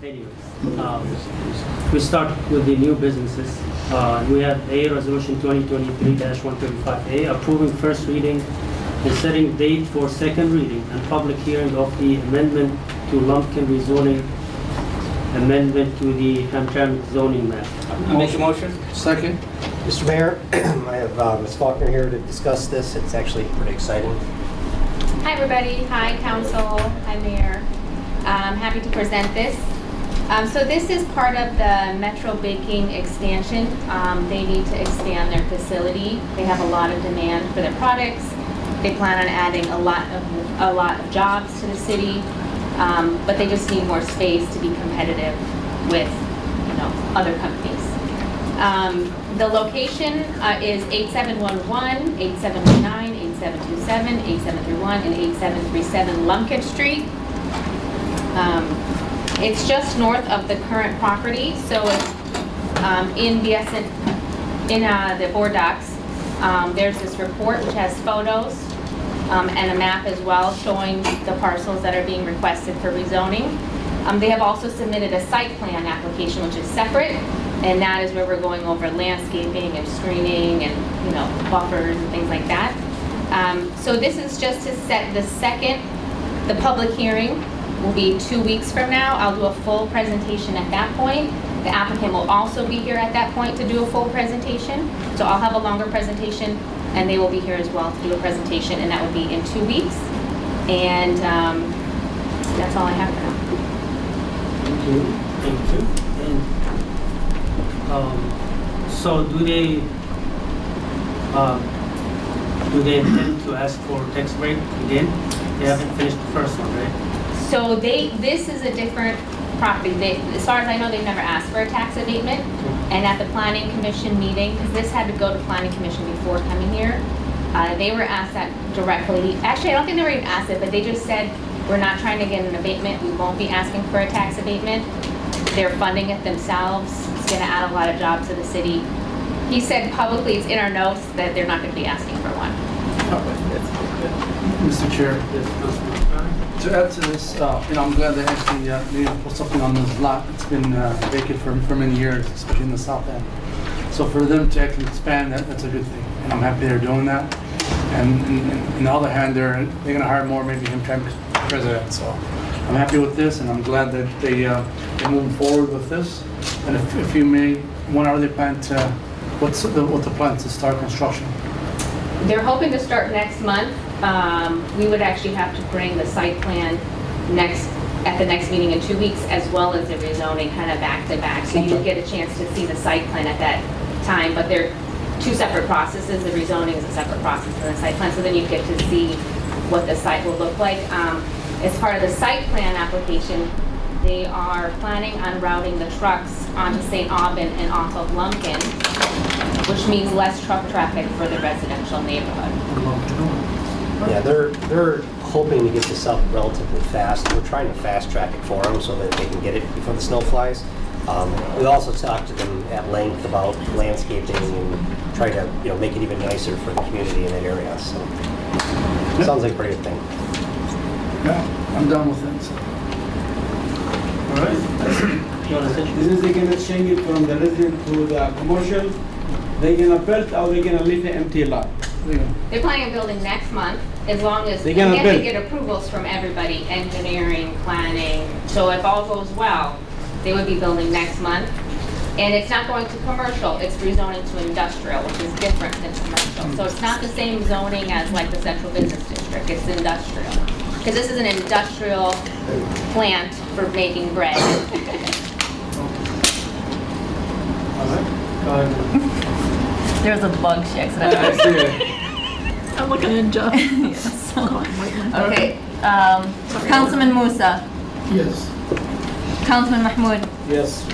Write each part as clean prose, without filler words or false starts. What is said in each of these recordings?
anyways, we start with the new businesses. We have A, Resolution 2023-135A, approving first reading and setting date for second reading and public hearing of the amendment to Lumpkin rezoning, amendment to the Hamtramck zoning map. Make a motion. Second. Mr. Mayor, I have Ms. Faulkner here to discuss this. It's actually pretty exciting. Hi everybody, hi council, hi mayor. I'm happy to present this. So this is part of the Metro Baking expansion. They need to expand their facility. They have a lot of demand for their products. They plan on adding a lot of jobs to the city, but they just need more space to be competitive with, other companies. The location is 8711, 8719, 8727, 8731, and 8737 Lumpkin Street. It's just north of the current property, so it's in the board docs. There's this report which has photos and a map as well showing the parcels that are being requested for rezoning. They have also submitted a site plan application which is separate, and that is where we're going over landscaping and screening and buffers and things like that. So this is just to set the public hearing will be 2 weeks from now. I'll do a full presentation at that point. The applicant will also be here at that point to do a full presentation. So I'll have a longer presentation and they will be here as well to do a presentation, and that will be in 2 weeks. And that's all I have for now. Thank you. And so do they intend to ask for tax break again? They haven't finished the first one, right? So this is a different property. As far as I know, they've never asked for a tax abatement. And at the planning commission meeting, because this had to go to planning commission before coming here, they were asked that directly. Actually, I don't think they were even asked it, but they just said, we're not trying to get an abatement. We won't be asking for a tax abatement. They're funding it themselves. It's going to add a lot of jobs to the city. He said publicly, it's in our notes, that they're not going to be asking for one. Mr. Chair, to add to this, I'm glad they actually they put something on this lot. It's been vacant for many years, especially in the south end. So for them to actually expand, that's a good thing, and I'm happy they're doing that. And on the other hand, they're going to hire more, maybe Hamtramck president. So I'm happy with this, and I'm glad that they're moving forward with this. And if you may, when are they plan to? What's the plan to start construction? They're hoping to start next month. We would actually have to bring the site plan at the next meeting in 2 weeks, as well as the rezoning kind of back to back. So you get a chance to see the site plan at that time, but they're two separate processes. The rezoning is a separate process than the site plan, so then you get to see what the site will look like. As part of the site plan application, they are planning on routing the trucks onto St. Aubin and off of Lumpkin, which means less truck traffic for the residential neighborhood. Yeah, they're hoping to get this up relatively fast. We're trying to fast track it for them so that they can get it before the snow flies. We also talked to them at length about landscaping and try to make it even nicer for the community in that area. So it sounds like a pretty good thing. Yeah, I'm done with it. So. All right. This is they're gonna change it from the resident to the commercial. They're gonna build or they're gonna leave the empty lot. They're planning on building next month, as long as They're they gonna have to build. get approvals from everybody, engineering, planning. So if all goes well, they would be building next month. And it's not going to commercial, it's rezoning to industrial, which is different than commercial. So it's not the same zoning as like the central business district, it's industrial. Because this is an industrial plant for making bread. All right. Go ahead. There's a bug she accidentally. I'm looking at Jeff. Yes. Okay. Councilman Musa. Yes. Councilman Mahmoud. Yes.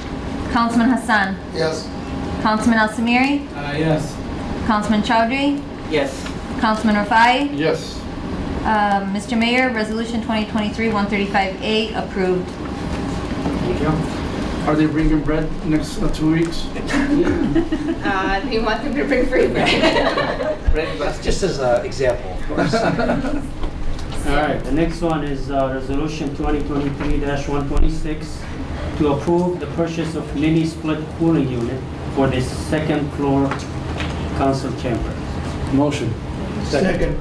Councilman Hassan. Yes. Councilman Al Samiri. Yes. Councilman Chowdhury. Yes. Councilman Rafai. Yes. Mr. Mayor, Resolution 2023-135A approved. Thank you. Are they bringing bread next 2 weeks? They want them to bring free bread. That's just as an example, of course. All right, the next one is Resolution 2023-126, to approve the purchase of mini split cooling unit for the second floor council chamber. Motion. Second.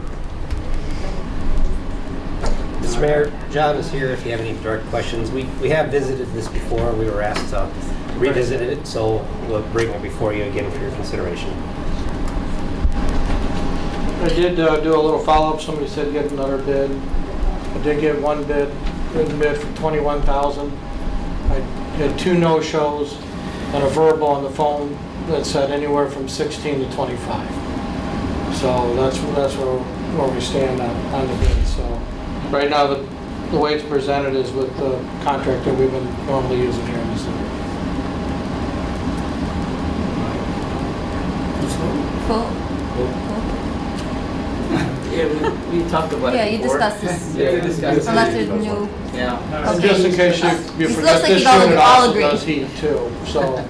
Mr. Mayor, John is here if you have any direct questions. We have visited this before. We were asked to revisit it, so we'll bring it before you again for your consideration. I did do a little follow-up. Somebody said get another bid. I did get one bid, written bid for $21,000. I had 2 no-shows and a verbal on the phone that said anywhere from 16 to 25. So that's where we stand on the bid. So right now the way it's presented is with the contractor we've been normally using here in the city. Full? Yeah, we talked about Yeah, it you before. discussed this. Yeah, we discussed it. Unless there's new. Yeah. And just in case you It forget, looks like this you all unit also agree. does heat too. So a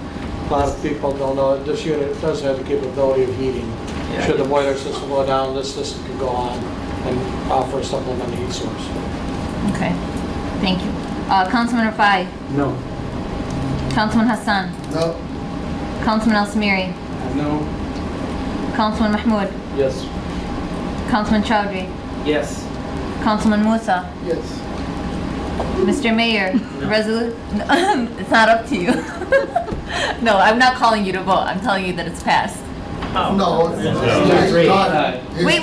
lot of people don't know that this unit does have the capability of heating. Yeah. Should the boiler system go down, this system can go on and offer a supplemental heat source. Okay, thank you. Councilman Rafai, No. Councilman Hassan, No. Councilman Al-Samiri, No. Councilman Mahmoud, Yes. Councilman Chowdhury, Yes. Councilman Musa, Yes. Mr. Mayor, No. it's not up to you. No, I'm not calling you to vote, I'm telling you that it's passed. No. Three. Wait.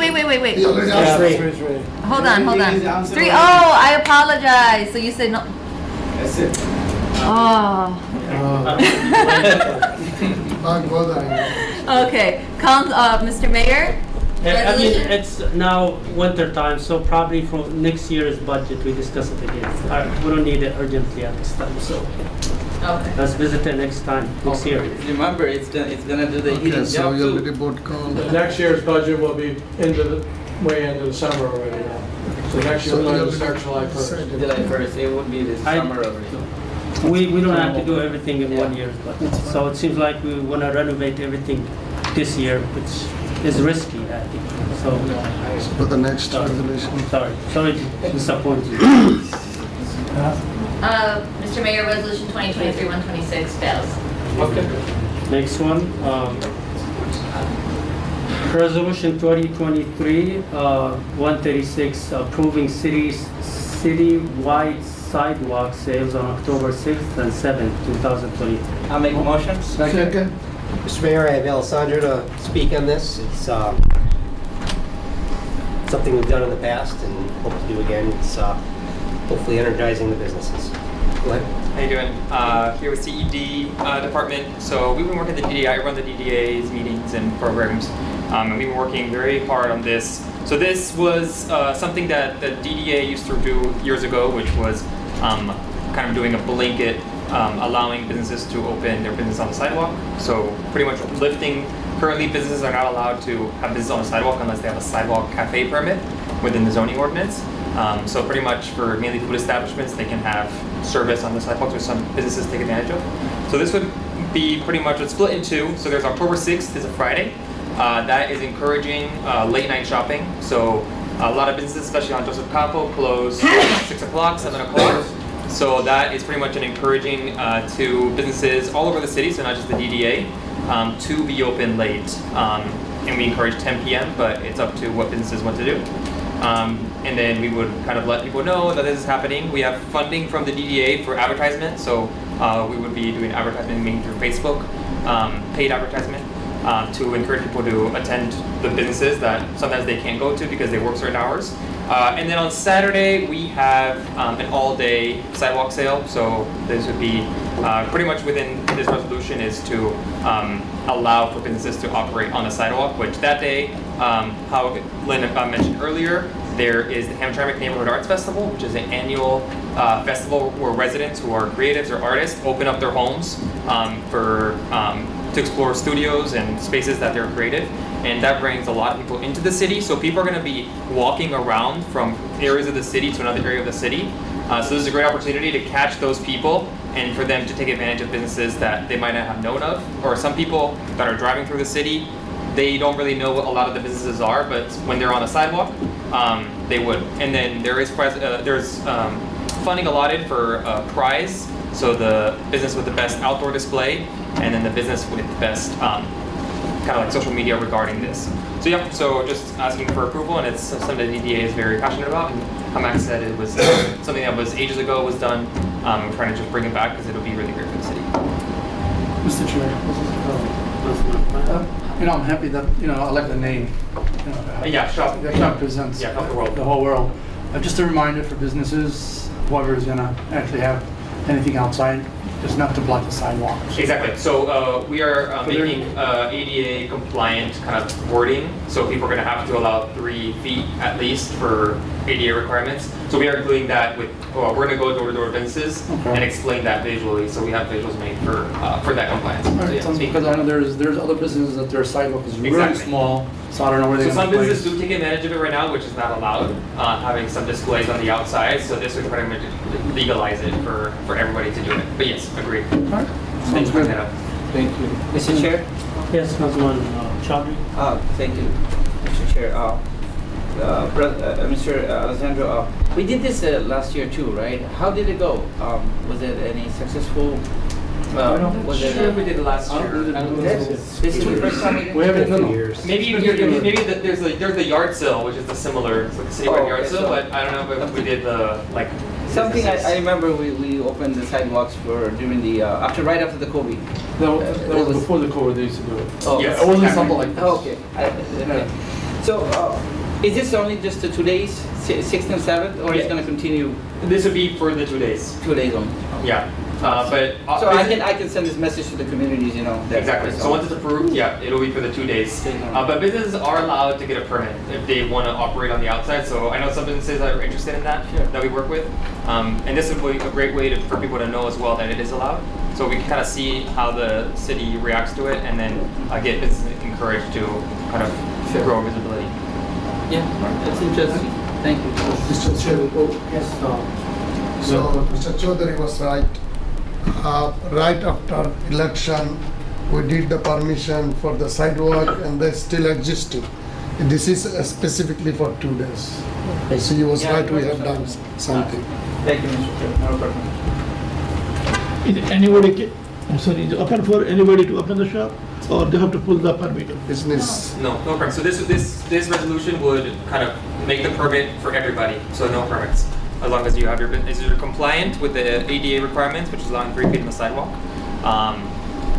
He already Yeah, asked. three. 3-3. Hold on. He is the answer 3, already. oh, I apologize. So you said no. That's it. Oh, Not bothering. okay. Mr. Mayor? I mean, Resolution? it's now winter time, so probably for next year's budget, we discuss it again. We don't need it urgently at this time, so Okay. let's visit it next time, next year. Remember, it's gonna do the Okay, heating so job you too. already bought call. The next year's budget will be way into the summer already. So next year So we'll you'll start July 1st. July 1st, it would be the I- summer already. We don't have to do everything in 1 year, but, so it seems like we want to renovate everything this year, which is risky, I think, so, For the next resolution. sorry to disappoint you. Mr. Mayor, Resolution 2023-126 fails. Okay. Next one, Resolution 2023-136, approving citywide sidewalk sales on October 6th and 7th, 2023. I'll make a motion. Second. Mr. Mayor, I have Alessandra to speak on this. It's something we've done in the past and hope to do again. It's hopefully energizing the businesses. Go ahead. How you doing? Here with CED department. So we've been working at the DDA. I run the DDA's meetings and programs, and we've been working very hard on this. So this was something that the DDA used to do years ago, which was kind of doing a blanket, allowing businesses to open their business on the sidewalk. So pretty much lifting. Currently, businesses are not allowed to have business on the sidewalk unless they have a sidewalk cafe permit within the zoning ordinance. So pretty much for mainly food establishments, they can have service on the sidewalks, which some businesses take advantage of. So this would be pretty much, it's split in two. So there's October 6th is a Friday. That is encouraging late night shopping. So a lot of businesses, especially on Joseph Capo, close 6 o'clock, 7 o'clock. So that is pretty much an encouraging to businesses all over the city, so not just the DDA, to be open late. And we encourage 10 p.m., but it's up to what businesses want to do. And then we would kind of let people know that this is happening. We have funding from the DDA for advertisement, so we would be doing advertisement mainly through Facebook, paid advertisement, to encourage people to attend the businesses that sometimes they can't go to because they work certain hours. And then on Saturday, we have an all-day sidewalk sale. So this would be pretty much within this resolution is to allow for businesses to operate on the sidewalk, which that day, how Lynn mentioned earlier, there is the Hamtramck Neighborhood Arts Festival, which is an annual festival where residents who are creatives or artists open up their homes to explore studios and spaces that they're creative. And that brings a lot of people into the city. So people are going to be walking around from areas of the city to another area of the city. So this is a great opportunity to catch those people and for them to take advantage of businesses that they might not have known of. Or some people that are driving through the city, they don't really know what a lot of the businesses are, but when they're on a sidewalk, they would. And then there is there's funding allotted for a prize So the business with the best outdoor display, and then the business with the best kind of like social media regarding this. So yeah, so just asking for approval, and it's something the DDA is very passionate about. And Hamtramck said it was something that was ages ago was done. I'm trying to just bring it back because it'll be really great for the city. Mr. Chair, I'm happy that, I like the name. Yeah, shop. That represents Yeah, help the world. the whole world. Just a reminder for businesses, whoever is gonna actually have anything outside, just not to block the sidewalk. Exactly. So we are making ADA compliant kind of wording. So people are going to have to allow 3 feet at least for ADA requirements. So we are including that with. We're going to go door to door businesses and explain that visually. So we have visuals made for that compliance. So, yeah, Because I know there's other businesses that their sidewalk is really Exactly. small, so I don't know where So they're some gonna businesses place. do take advantage of it right now, which is not allowed, having some displays on the outside. So this would pretty much legalize it for everybody to do it. But yes, agreed. Alright. Thanks Sounds for good. that up. Thank you. Mr. Chair? Yes, Councilman Chowdhury. Thank you, Mr. Chair. Mr. Alessandro, we did this last year too, right? How did it go? Was it any successful? Was it? Sure, we did it last I don't year. really know. This is the first time we did We haven't it? done it. Years. Maybe there's the yard sale, which is the similar, it's like a citywide Oh, yard okay, sale, so- but I don't know if we did the like. Something I businesses. remember we opened the sidewalks for during the right after the COVID. That was before the COVID, they used to do it. Oh, Yes, It wasn't exactly. something like this. Oh, okay. Okay. So is this only just the 2 days, 6th and 7th, or is Yeah. it going to continue This would be for the 2 days. 2 days only? Yeah, but So I can send this message to the communities, that- exactly. So once it's approved, yeah, it'll be for the 2 days. But businesses are allowed to get a permit if they want to operate on the outside. So I know some businesses are interested in that Sure. that we work with, and this would be a great way for people to know as well that it is allowed. So we can kind of see how the city reacts to it, and then get businesses encouraged to kind of grow visibility. Yeah, that's interesting. Thank you. Mr. Chair, Yes, so Mr. Chaudhary was right. Right after election, we did the permission for the sidewalk and they still existing. This is specifically for 2 days. So he was Yeah, right, we have done something. Thank you, Mr. Chair. No problem. Is anybody, I'm sorry, is it open for anybody to open the shop, or they have to pull the permit? Business. No permit. So this resolution would kind of make the permit for everybody. So no permits, as long as you have you're compliant with the ADA requirements, which is allowing 3 feet in the sidewalk,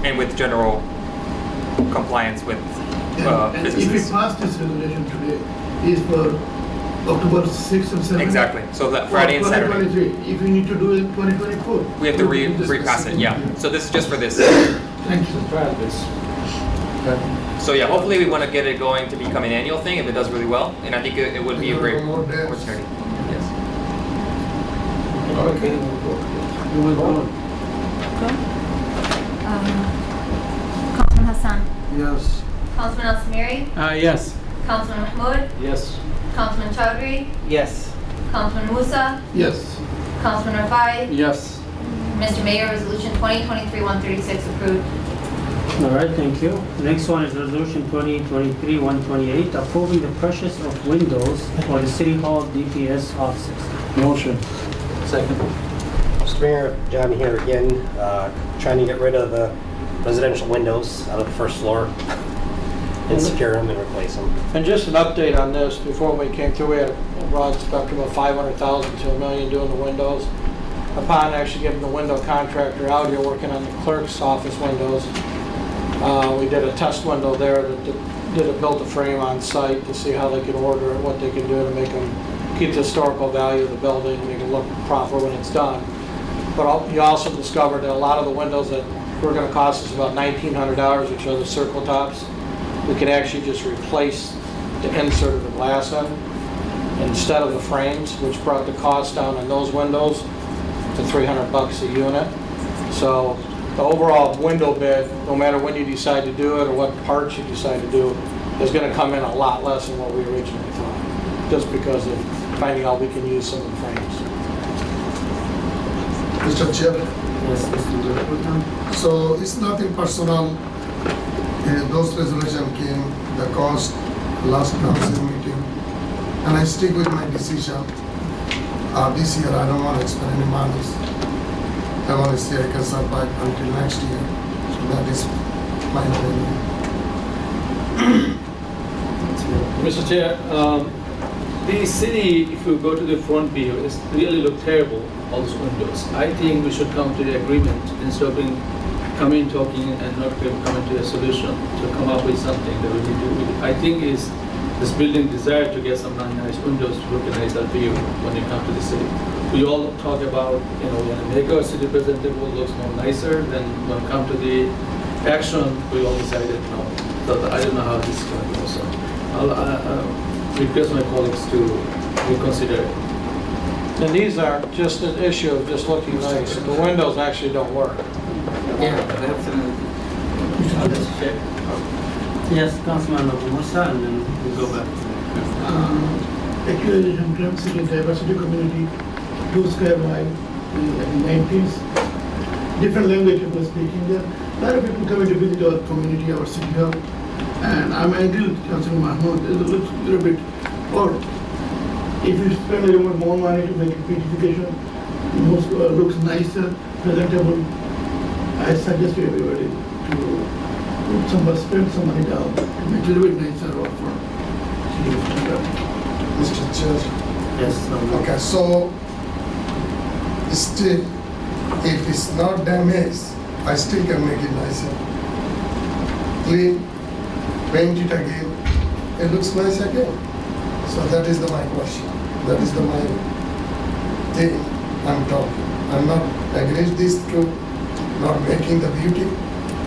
and with general compliance with And if we businesses. pass this resolution today, is for October 6th and 7th? Exactly. So that Friday and Saturday, 2023, if we need to do it 2024? we have to we will just repass it. Yeah. So this is just for this. Thank you. So yeah, hopefully we want to get it going to become an annual thing if it does really well, and I think it would be a great More days. opportunity. Yes. Okay. We will go. Councilman Hassan, Yes. Councilman Al Samiri, Yes. Councilman Mahmoud, Yes. Councilman Chowdhury, Yes. Councilman Musa, Yes. Councilman Rafai. Yes. Mr. Mayor, Resolution 2023-136 approved. All right, thank you. Next one is Resolution 2023-128, approving the purchase of windows for the City Hall DPS offices. Motion. Second. Mr. Mayor, John here again, trying to get rid of the residential windows out of the first floor and secure them and replace them. And just an update on this, before we came through, we had a broad spectrum of 500,000 to $1 million doing the windows. Upon actually getting the window contractor out here working on the clerk's office windows, we did a test window there that did a built-a-frame on site to see how they could order it, what they could do to make them keep the historical value of the building, make it look proper when it's done. But you also discovered that a lot of the windows that were going to cost us about $1,900, which are the circle tops, we could actually just replace the insert of the glass in instead of the frames, which brought the cost down on those windows to $300 a unit. So the overall window bid, no matter when you decide to do it or what parts you decide to do, is going to come in a lot less than what we originally thought, just because of finding out we can use some of the frames. Mr. Chair, Yes, Mr. Director. so it's nothing personal. Those resolution came, the cost, last council meeting, and I stick with my decision. This year, I don't want to spend any money. I want to see I can survive until next year. So that is my opinion. Mr. Chair, the city, if you go to the front view, it really look terrible, all those windows. I think we should come to the agreement instead of coming talking and not coming to a solution, to come up with something that we can do. I think is this building desire to get some nice windows to look at nicer view when you come to the city. We all talk about, you know, when we make our city presentable, looks more nicer, then when we come to the action, we all decided no. So I don't know how this is going to go. So I'll request my colleagues to reconsider it. And these are just an issue of just looking nice. The windows actually don't work. Yeah, that's Yes, Councilman Musa, and then we go back. Actually, Hamtramck City Diversity Community, 2 square mile, in 90s. Different language people speaking there. A lot of people coming to visit our community, our city hall. And I'm agree with Councilman Mahmood, it looks a little bit odd. If you spend a little more money to make it beautification, most looks nicer, presentable, I suggest to everybody to spend some money down to make it a little bit nicer for Mr. Chair. Yes. Okay, so still, if it's not damaged, I still can make it nicer. Clean, paint it again, it looks nice again. So that is my question. That is my thing I'm talking. I'm not against this to not making the beauty.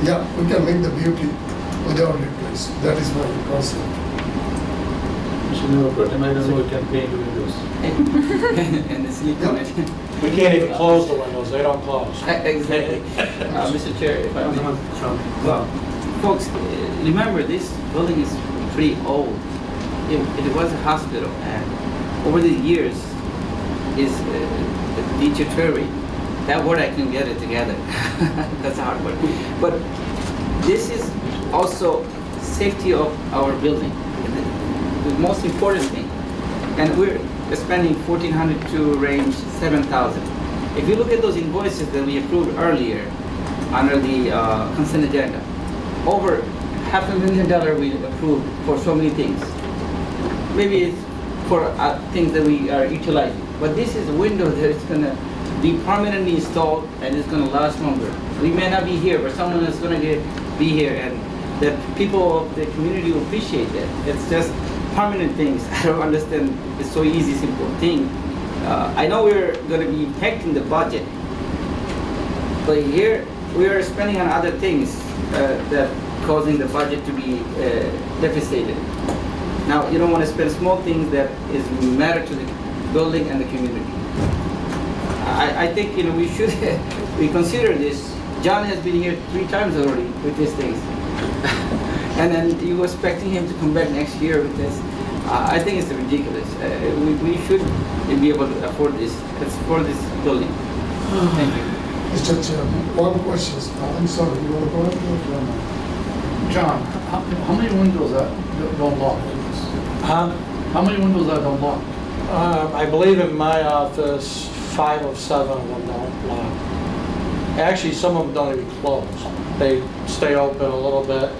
Yeah, we can make the beauty without replace. That is my concept. Mr. Mayor, I don't know we can paint the windows. and the silicone. We can't even close the windows, they don't close. Exactly. Mr. Chair, if I may. Well, folks, remember this building is pretty old. It was a hospital, and over the years is deteriorating. That word I can get it together. That's a hard word. But this is also safety of our building, the most important thing. And we're spending $1,400 to range $7,000. If you look at those invoices that we approved earlier under the consent agenda, over $500,000 we approved for so many things. Maybe it's for things that we are utilizing. But this is a window that is going to be permanently installed and it's going to last longer. We may not be here, but someone is going to be here, and the people of the community will appreciate that. It's just permanent things. I don't understand. It's so easy, simple thing. I know we're going to be impacting the budget, but here we are spending on other things that causing the budget to be deficitated. Now, you don't want to spend small things that is matter to the building and the community. I think we should reconsider this. John has been here 3 times already with these things, and then you were expecting him to come back next year with this. I think it's ridiculous. We should be able to afford this. It's for this building. Thank you. Mr. Chair, one question. I'm sorry, you want to go ahead? John, how many windows don't lock? Huh? How many windows are don't lock? I believe in my office, 5 of 7 of them don't lock. Actually, some of them don't even close. They stay open a little bit.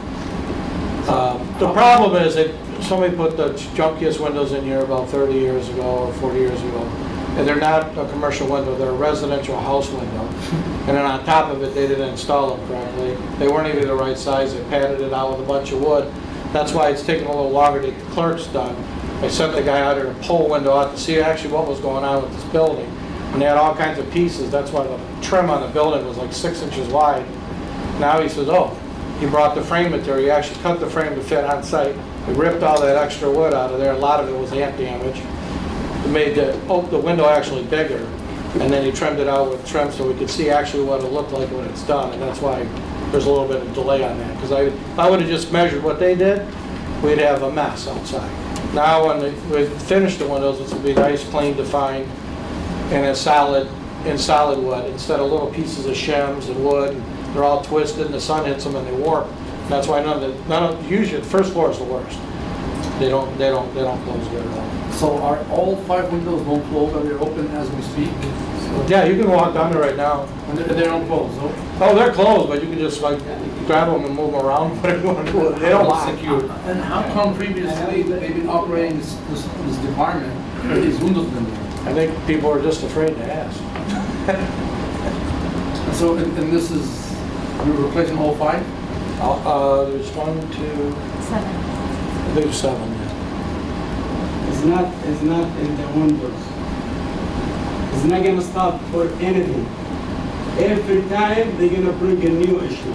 The problem is that somebody put the junkiest windows in here about 30 years ago or 40 years ago. And they're not a commercial window, they're a residential house window. And then on top of it, they didn't install them correctly. They weren't even the right size, they padded it out with a bunch of wood. That's why it's taking a little longer to get the clerks done. I sent the guy out there to pull a window out to see actually what was going on with this building. And they had all kinds of pieces, that's why the trim on the building was like 6 inches wide. Now he says, oh, he brought the frame material, he actually cut the frame to fit on site. He ripped all that extra wood out of there, a lot of it was ant damage. It made the window actually bigger, and then he trimmed it out with trim so we could see actually what it looked like when it's done, and that's why there's a little bit of delay on that. Because if I would have just measured what they did, we'd have a mess outside. Now when we finish the windows, it's going to be nice, clean, defined, and in solid wood, instead of little pieces of shims and wood. And they're all twisted, and the sun hits them and they warp. That's why usually the first floor is the worst. They don't close good at all. So are all 5 windows don't close? Are they open as we speak? Yeah, you can walk down there right now. And they're don't close, no? Oh, they're closed, but you can just like grab them and move them around, whatever you want to do. They don't lock. And how come previously they've been operating this department, these windows been there? I think people are just afraid to ask. So, and this is, we're replacing all 5? There's 1, 2, 7. I think 7, yeah. It's not in the windows. It's not gonna stop for anything. Every time they're gonna bring a new issue.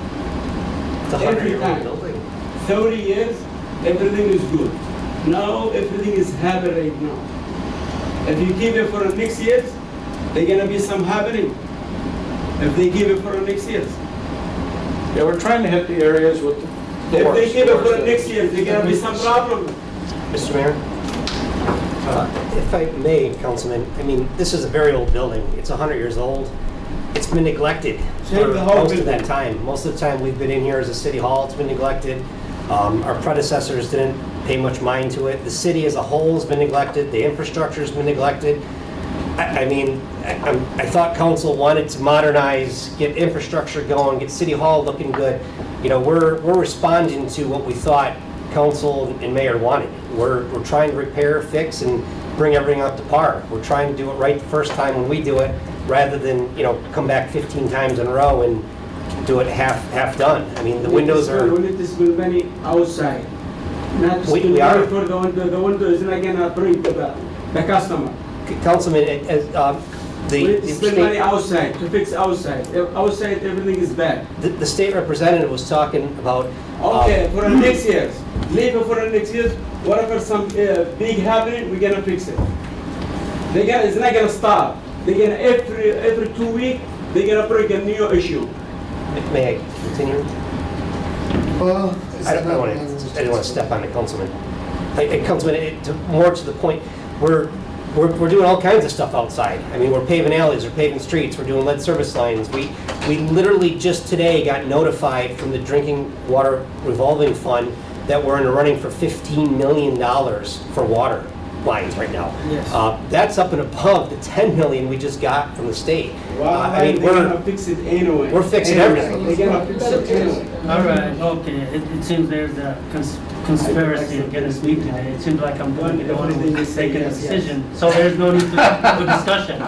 It's a Every 100-year-old time. building. 30 years, everything is good. Now everything is happening right now. If you keep it for the next years, they're gonna be some happening. If they keep it for the next years. Yeah, we're trying to hit the areas with the If worst. they keep it for the next years, they're gonna be some problem. Mr. Mayor? If I may, Councilman, I mean, this is a very old building. It's 100 years old. It's been neglected Save for the whole most of building. that time. Most of the time we've been in here as a city hall, it's been neglected. Our predecessors didn't pay much mind to it. The city as a whole has been neglected. The infrastructure's been neglected. I mean, I thought council wanted to modernize, get infrastructure going, get city hall looking good. You know, we're responding to what we thought council and mayor wanted. We're trying to repair, fix, and bring everything up to par. We're trying to do it right the first time when we do it, rather than, you know, come back 15 times in a row and do it half done. I mean, the windows are... We need to spend money outside. Not to We spend are. money for the window. The window is not gonna bring the customer. Councilman, We need to spend money the outside, to fix outside. Outside, everything is bad. the state representative was talking about... Okay, for the next years, leave it for the next years. Whatever some big happening, we're gonna fix it. It's not gonna stop. They're gonna every 2 weeks, they're gonna bring a new issue. May I continue? It's I don't not- want to step on the councilman. Councilman, more to the point, we're doing all kinds of stuff outside. I mean, we're paving alleys, we're paving streets, we're doing lead service lines. We literally just today got notified from the Drinking Water Revolving Fund that we're in the running for $15 million for water lines right now. Yes. That's up and above the $10 million we just got from the state. I mean, They're gonna fix it anyway. we're fixing everything. They're gonna fix it anyway. All right, okay, it seems there's a conspiracy against me today. It seems like I'm going to be the one who's taking a decision, so there's no need to discussion.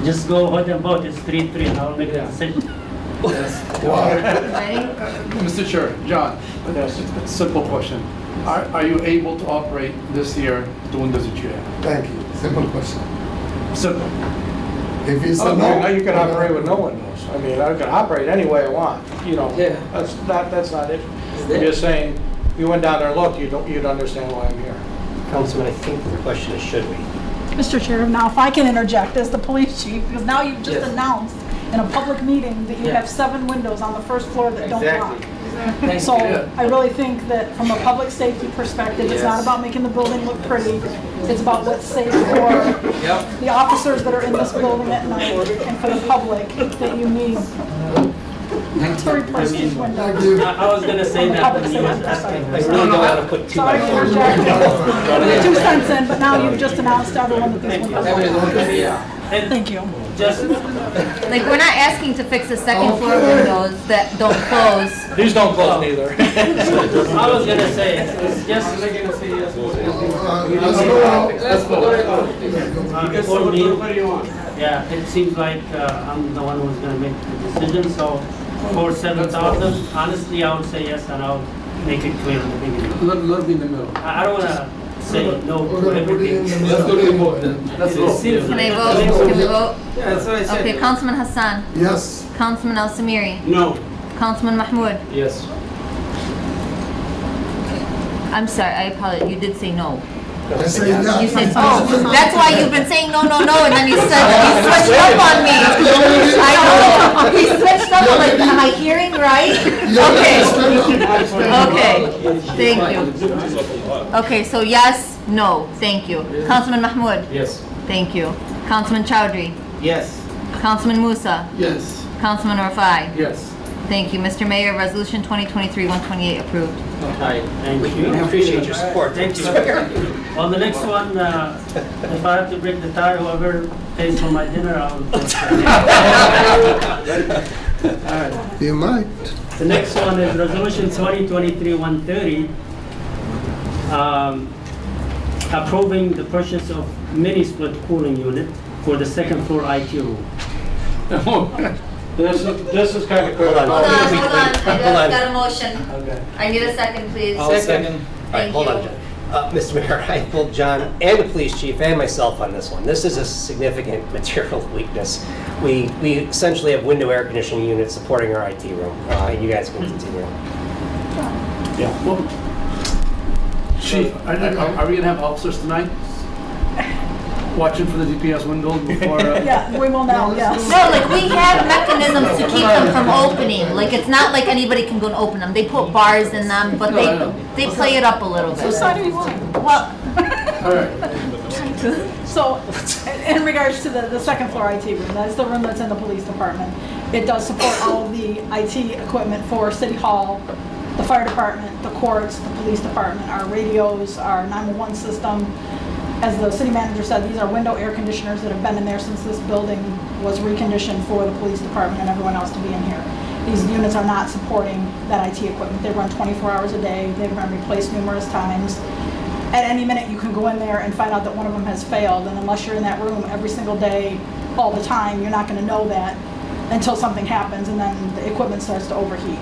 Just go ahead and vote, it's 3-3, and I'll make a decision. Ready? Mr. Chair, John, it's a simple question. Are you able to operate this year the windows that you have? Thank you. Simple question. Simple. If you say Oh, no, now you can operate with no windows. I mean, I can operate any way I want, you know. Yeah. That's not it. I'm just saying, if you went down there and looked, you'd understand why I'm here. Councilman, I think the question is, should we? Mr. Chair, now if I can interject as the police chief, because now you've just announced in a public meeting that you Yeah. have 7 windows on the first floor that don't lock. Thank So you. I really think that from a public safety perspective, it's not Yes. about making the building look pretty. It's about what's safe for Yep. the officers that are in this building at night and for the public that you need to replace these windows. thank you. I was gonna say that when you was asking. I really don't want to put two by Sorry to fours. interject. Put your 2 cents in, but now you've just announced to everyone that these windows Everybody's don't lock. looking at me. Thank you. Just, Like, we're not asking to fix the second floor windows that don't close. These don't close neither. I was gonna say, it's just, Let's go. for me, yeah, it seems like I'm the one who's gonna make the decision, so for 7,000, honestly, I would say yes, and I'll make it clear in the beginning. Let it be in the middle. I don't wanna say no We're to gonna put it in everything. the Let's go to the vote then. Let's It vote. seems Can I like- vote? Can we vote? Yeah, that's what I said. Okay, Councilman Hassan, Yes. Councilman Al Samiri, No. Councilman Mahmoud. Yes. I'm sorry, I apologize. You did say no. I say yes. You said, oh, that's why you've been saying no, no, no, and then you said, you switched up on me. I know, he switched up, I'm like, am I hearing right? Okay, okay, thank you. Okay, so yes, no, thank you. Councilman Mahmoud, Yes. thank you. Councilman Chowdhury, Yes. Councilman Musa, Yes. Councilman Orfai, Yes. Thank you. Mr. Mayor, Resolution 2023-128 approved. Hi, thank you. I appreciate your support. Thank you. On the next one, if I have to break the tie, whoever pays for my dinner, I'll. All right. You might. The next one is Resolution 2023-130, approving the purchase of mini split cooling unit for the second floor IT room. This is kind of quick. Hold on. I Hold on. got a motion. Okay. I need a second, please. All right, hold on, John. Mr. Mayor, I pulled John and the police chief and myself on this one. This is a significant material weakness. We essentially have window air conditioning units supporting our IT room, and you guys can continue. Yeah. Well, Chief, are we gonna have officers tonight? Watching for the DPS window before? Yeah, we will now, yes. No, like we have mechanisms to keep them from opening. Like it's not like anybody can go and open them. They put bars in them, but they play it up a little bit. Whose side are you on? Well, All right. So, in regards to the second floor IT room, that's the room that's in the police department. It does support all of the IT equipment for City Hall, the fire department, the courts, the police department, our radios, our 911 system. As the city manager said, these are window air conditioners that have been in there since this building was reconditioned for the police department and everyone else to be in here. These units are not supporting that IT equipment. They run 24 hours a day. They've been replaced numerous times. At any minute, you can go in there and find out that one of them has failed, and unless you're in that room every single day, all the time, you're not going to know that until something happens, and then the equipment starts to overheat.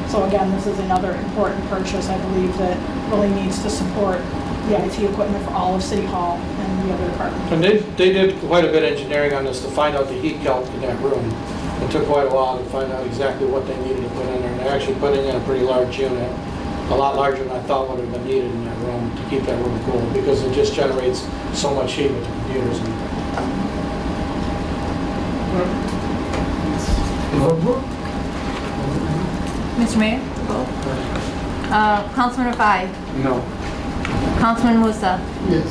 So again, this is another important purchase, I believe, that really needs to support the IT equipment for all of City Hall and the other departments. And they did quite a bit of engineering on this to find out the heat count in that room. It took quite a while to find out exactly what they needed to put in there. And they're actually putting in a pretty large unit, a lot larger than I thought would have been needed in that room to keep that room cool, because it just generates so much heat with the computers in there. Mr. Mayor? Councilman Rafai? No. Councilman Musa? Yes.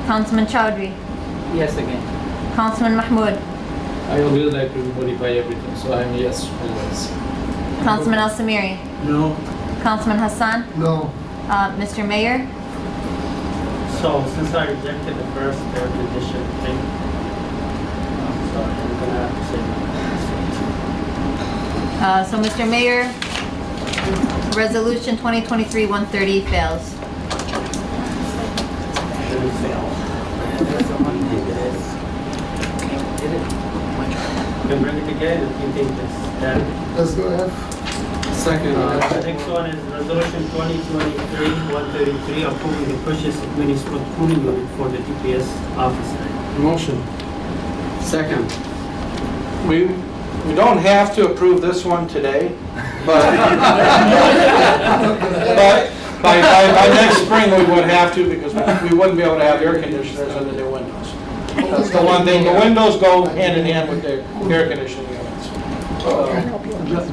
Councilman Chowdhury? Yes again. Councilman Mahmoud? I would really like to modify everything, so I'm yes always. Councilman Al Samiri? No. Councilman Hassan? No. Mr. Mayor? So since I rejected the first air condition thing, I'm sorry, I'm gonna have to say So, Mr. Mayor, Resolution 2023-130 fails. You can bring it again if you think it's that. Let's go ahead. Second. The next one is Resolution 2023-133, approving the purchase of mini split cooling unit for the DPS office. Motion. Second. We don't have to approve this one today, but by next spring we would have to, because we wouldn't be able to have air conditioners in the new windows. That's the one thing. The windows go hand in hand with the air conditioning units.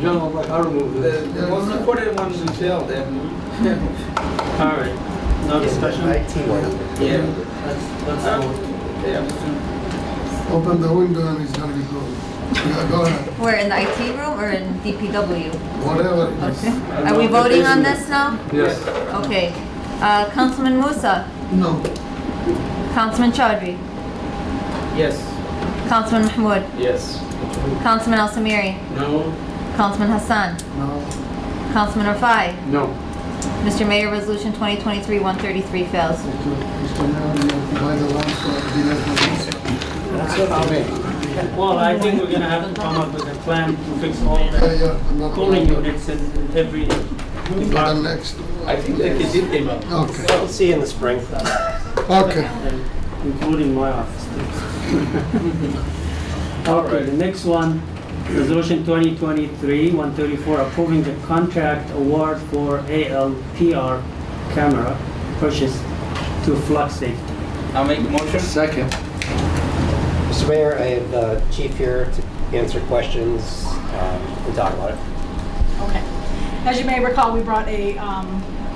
Gentlemen, like I remove this. The most important one to sell them. All right, no discussion? Yeah. Let's vote. Open the window and it's gonna be closed. Yeah, go ahead. We're in the IT room or in DPW? Whatever it is. Okay. Are we voting on this now? Yes. Okay. Councilman Musa? No. Councilman Chowdhury? Yes. Councilman Mahmoud? Yes. Councilman Al Samiri? No. Councilman Hassan? No. Councilman Rafai? No. Mr. Mayor, Resolution 2023-133 fails. Mr. Mayor, you have to buy the lamps for dinner for this. That's it for me. Well, I think we're gonna have to come up with a plan to fix all Yeah, the I'm not. cooling units in every For the department, next. I think that it did came up. Okay. We'll see you in the spring. Okay. including my office. Okay, the next one, Resolution 2023-134, approving the contract award for ALPR camera purchase to Flux Safety. I'll make the motion. Second. Mr. Mayor, I have the chief here to answer questions and talk about it. Okay. As you may recall, we brought a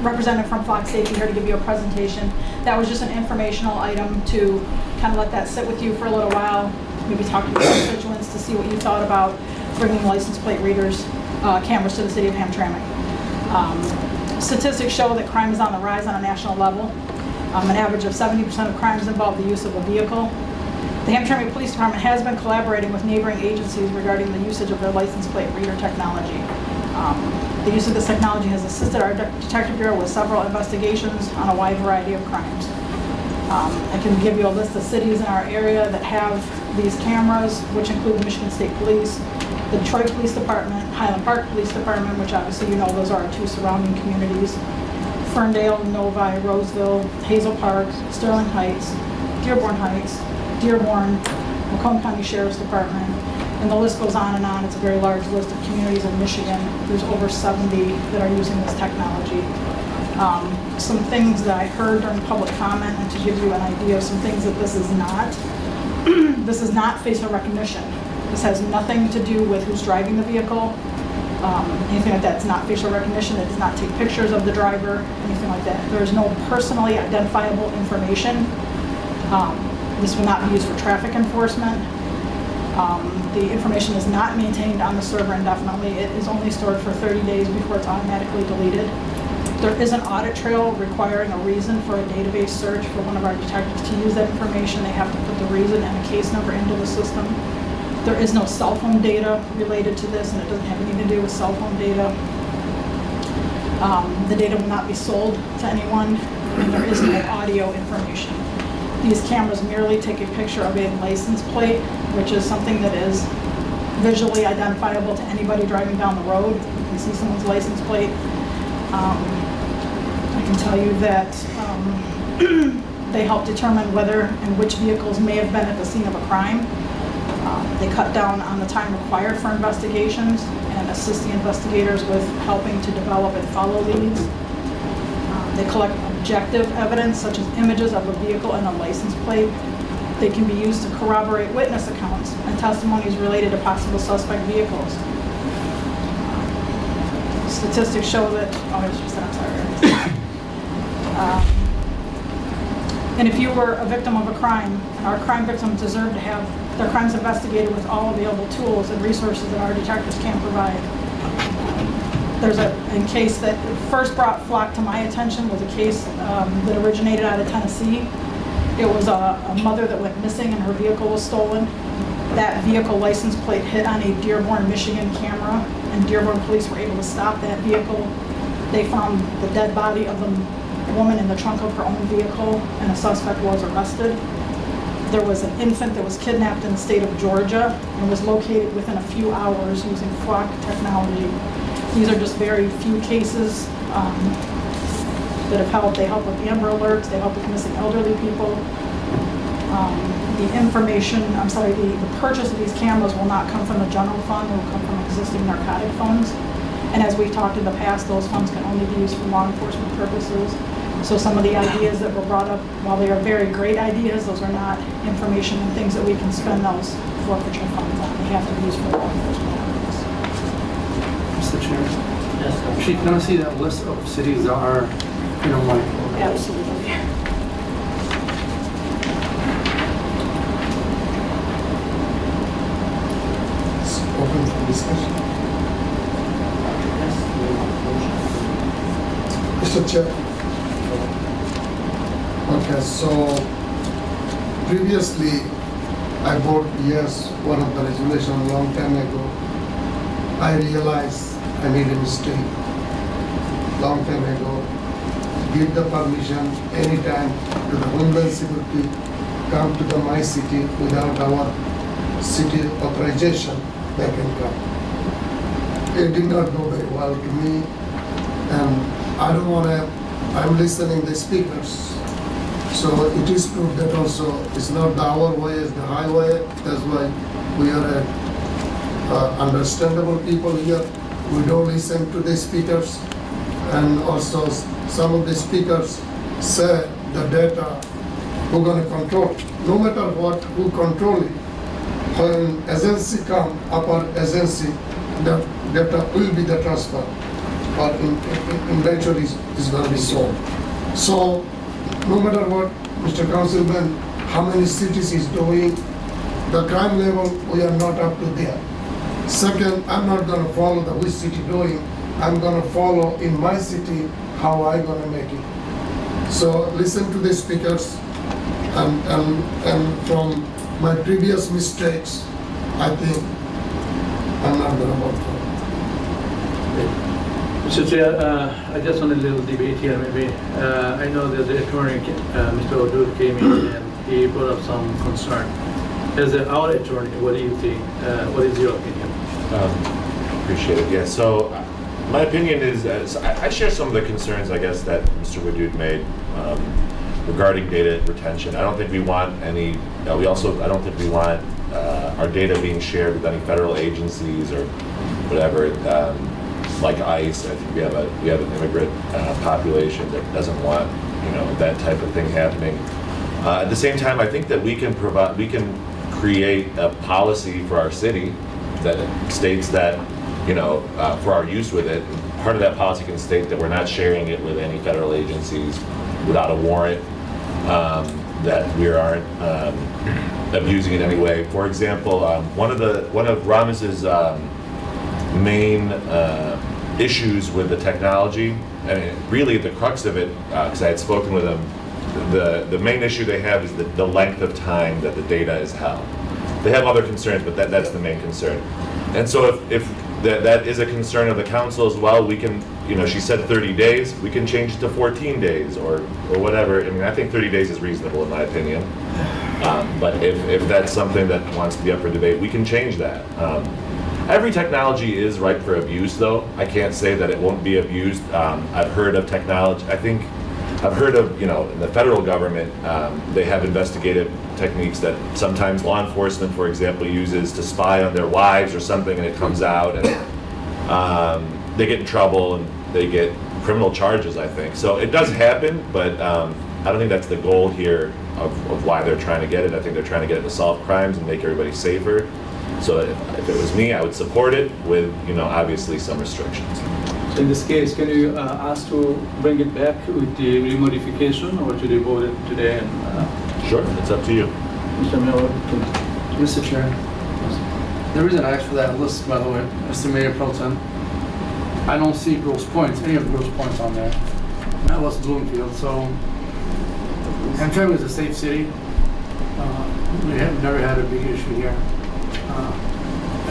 representative from Flock Safety here to give you a presentation. That was just an informational item to kind of let that sit with you for a little while, maybe talk to your constituents to see what you thought about bringing license plate readers cameras to the city of Hamtramck. Statistics show that crime is on the rise on a national level. An average of 70% of crimes involve the use of a vehicle. The Hamtramck Police Department has been collaborating with neighboring agencies regarding the usage of their license plate reader technology. The use of this technology has assisted our Detective Bureau with several investigations on a wide variety of crimes. I can give you a list of cities in our area that have these cameras, which include the Michigan State Police, the Detroit Police Department, Highland Park Police Department, which obviously you know those are our two surrounding communities, Ferndale, Novi, Roseville, Hazel Park, Sterling Heights, Dearborn Heights, Dearborn, Macomb County Sheriff's Department, and the list goes on and on. It's a very large list of communities in Michigan. There's over 70 that are using this technology. Some things that I heard during public comment, and to give you an idea of some things that this is not. This is not facial recognition. This has nothing to do with who's driving the vehicle, anything like that. It's not facial recognition. It does not take pictures of the driver, anything like that. There is no personally identifiable information. This will not be used for traffic enforcement. The information is not maintained on the server indefinitely. It is only stored for 30 days before it's automatically deleted. There is an audit trail requiring a reason for a database search for one of our detectives to use that information. They have to put the reason and a case number into the system. There is no cell phone data related to this, and it doesn't have anything to do with cell phone data. The data will not be sold to anyone, and there is no audio information. These cameras merely take a picture of a license plate, which is something that is visually identifiable to anybody driving down the road. You can see someone's license plate. I can tell you that they help determine whether and which vehicles may have been at the scene of a crime. They cut down on the time required for investigations and assist the investigators with helping to develop and follow leads. They collect objective evidence such as images of a vehicle and a license plate. They can be used to corroborate witness accounts and testimonies related to possible suspect vehicles. Statistics show that, and if you were a victim of a crime, and our crime victims deserve to have their crimes investigated with all available tools and resources that our detectives can provide. There's a case that first brought flock to my attention was a case that originated out of Tennessee. It was a mother that went missing and her vehicle was stolen. That vehicle license plate hit on a Dearborn, Michigan camera, and Dearborn police were able to stop that vehicle. They found the dead body of the woman in the trunk of her own vehicle, and a suspect was arrested. There was an infant that was kidnapped in the state of Georgia and was located within a few hours using flock technology. These are just very few cases that have helped. They help with Amber Alerts, they help with missing elderly people. The information, the purchase of these cameras will not come from the general fund, it will come from existing narcotic funds. And as we've talked in the past, those funds can only be used for law enforcement purposes. So some of the ideas that were brought up, while they are very great ideas, those are not information and things that we can spend those forfeiture funds on. They have to be used for law enforcement purposes. Mr. Chair. Yes, Chief, can I see that list of cities that are, like... Absolutely. It's open for discussion. Mr. Chair. Okay, so previously I bought one of the resolution a long time ago. I realized I made a mistake long time ago. Give the permission anytime to the Homeland Security come to my city without our city authorization, they can come. It did not go very well to me, and I don't want to, I'm listening the speakers. So it is proved that also it's not our way, it's the highway. That's why we are understandable people here. We don't listen to the speakers. And also some of the speakers say the data, who going to control. No matter what, who control it. When agency come, upper agency, the data will be the transfer. But eventually it's going to be sold. So no matter what, Mr. Councilman, how many cities is doing, the crime level, we are not up to there. Second, I'm not gonna follow the which city doing. I'm gonna follow in my city how I gonna make it. So listen to the speakers, and from my previous mistakes, I think I'm not gonna vote for it. Mr. Chair, I just want a little debate here maybe. I know that the attorney, Mr. O'Dood, came in and he brought up some concern. As our attorney, what do you think? What is your opinion? Appreciate it. Yeah. So my opinion is, I share some of the concerns, I guess, that Mr. Wadood made regarding data retention. I don't think we want any. I don't think we want our data being shared with any federal agencies or whatever, like ICE. I think we have an immigrant population that doesn't want that type of thing happening. At the same time, I think that we can create a policy for our city that states that, for our use with it. Part of that policy can state that we're not sharing it with any federal agencies without a warrant, that we aren't abusing it anyway. For example, one of Rames's main issues with the technology, and really the crux of it, because I had spoken with him, the main issue they have is the length of time that the data is held. They have other concerns, but that's the main concern. And so if that is a concern of the council as well, we can, she said 30 days, we can change it to 14 days or whatever. I mean, I think 30 days is reasonable in my opinion. But if that's something that wants to be up for debate, we can change that. Every technology is ripe for abuse, though. I can't say that it won't be abused. I've heard of technology. I've heard of, in the federal government, they have investigative techniques that sometimes law enforcement, for example, uses to spy on their wives or something, and it comes out, and they get in trouble and they get criminal charges, I think. So it does happen, but I don't think that's the goal here of why they're trying to get it. I think they're trying to get it to solve crimes and make everybody safer. So if it was me, I would support it with, obviously some restrictions. So in this case, can you ask to bring it back with the remodification, or should you vote it today? And, Sure, it's up to you. Mr. Miller, Mr. Chair, the reason I asked for that list, by the way, Mr. Mayor Pro Tem, I don't see Grosse Points, any of the Grosse Points on there. And that was Bloomfield, so Hamtramck is a safe city. We have never had a big issue here.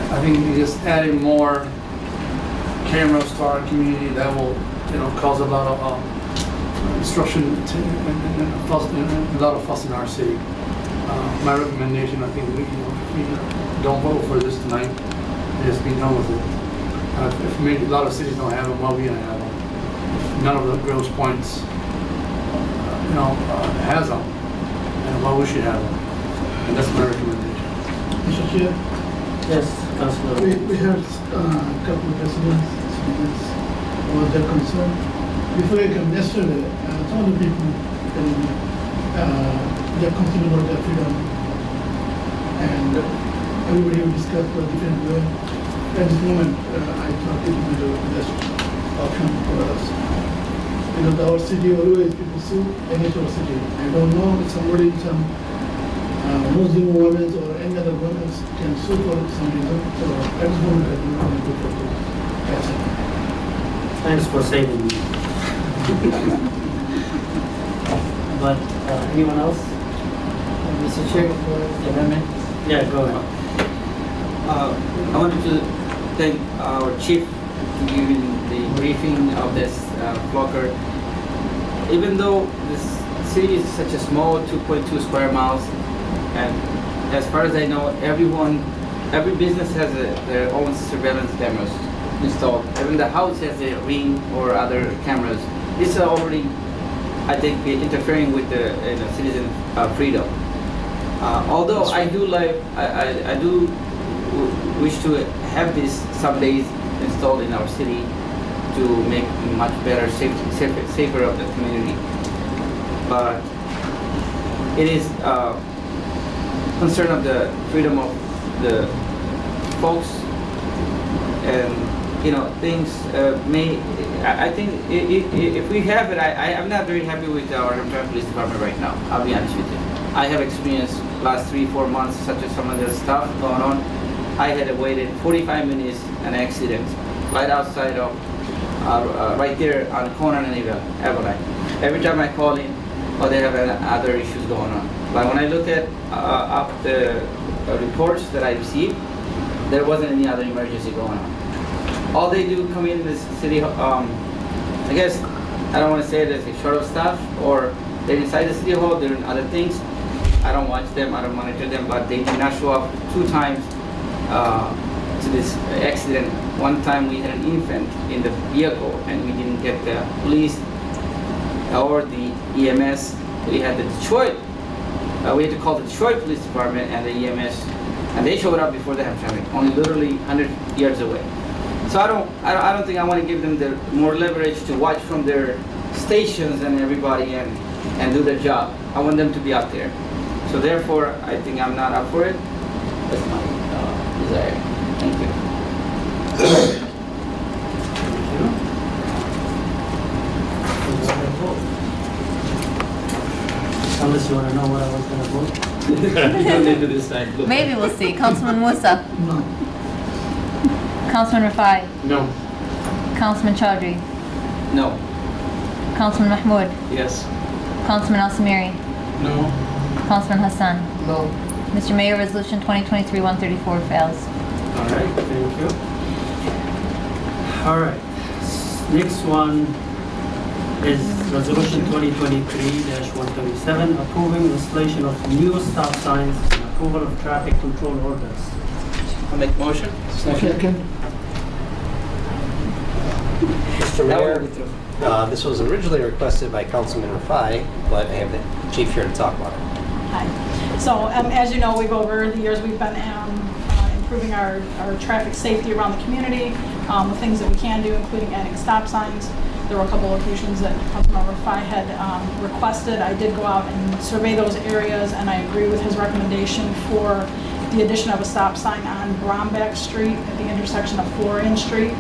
I think just adding more cameras to our community, that will, cause a lot of destruction and a lot of fuss in our city. My recommendation, I think, if we don't vote for this tonight, just be done with it. If maybe a lot of cities don't have them, why we don't have them? If none of the Grosse Points, has them, and why we should have them? And that's my recommendation. Mr. Chair, Yes, Councilor. we have a couple of residents about their concern. Before I come yesterday, some of the people telling me they're concerned about their freedom, and everybody will discuss a different way. At this moment, I thought it would be the best option for us. Our city always people sue against our city. I don't know if somebody, some Muslim women or any other women can sue for some reason. So at this moment, I think I'm going to go for this. That's it. Thanks for saving me. But anyone else? Mr. Chair, amendment? Yeah, go ahead. I wanted to thank our chief for giving the briefing of this blocker. Even though this city is such a small 2.2 square miles, and as far as I know, every business has their own surveillance cameras installed. Even the house has a Ring or other cameras. This is already, I think, interfering with the citizen freedom. Although I do wish to have this some days installed in our city to make much better, safer of the community. But it is concern of the freedom of the folks, and things may. I think if we have it, I'm not very happy with our Hamtramck Police Department right now. I'll be honest with you. I have experienced last 3-4 months such as some of the stuff going on, I had waited 45 minutes, an accident, right outside of, right there on the corner of Avalon. Every time I call in, or they have other issues going on. But when I look at up the reports that I received, there wasn't any other emergency going on. All they do come in this city, I guess, I don't want to say that they're short of staff, or they're inside the city hall, they're doing other things. I don't watch them, I don't monitor them, but they did not show up 2 times to this accident. One time we had an infant in the vehicle and we didn't get the police or the EMS. We had the Detroit, we had to call the Detroit Police Department and the EMS, and they showed up before the Hamtramck, only literally 100 yards away. So I don't think I want to give them the more leverage to watch from their stations and everybody and do their job. I want them to be out there. So therefore, I think I'm not up for it. That's my desire. Thank you. Unless you want to know what I was going to vote. You don't need to decide. Look. Maybe we'll see. Councilman Musa. No. Councilman Rafai. No. Councilman Chaudhry. No. Councilman Mahmoud. Yes. Councilman Al-Samiri. No. Councilman Hassan. No. Mr. Mayor, Resolution 2023-134 fails. All right, thank you. All right, next one is Resolution 2023-137, approving installation of new stop signs and approval of traffic control orders. I'll make motion. Second. Mr. Mayor, this was originally requested by Councilman Rafai, but I have the chief here to talk about it. Hi. So as you know, over the years, we've been improving our traffic safety around the community, the things that we can do, including adding stop signs. There were a couple locations that Councilman Rafai had requested. I did go out and survey those areas, and I agree with his recommendation for the addition of a stop sign on Brombeck Street at the intersection of Florian Street,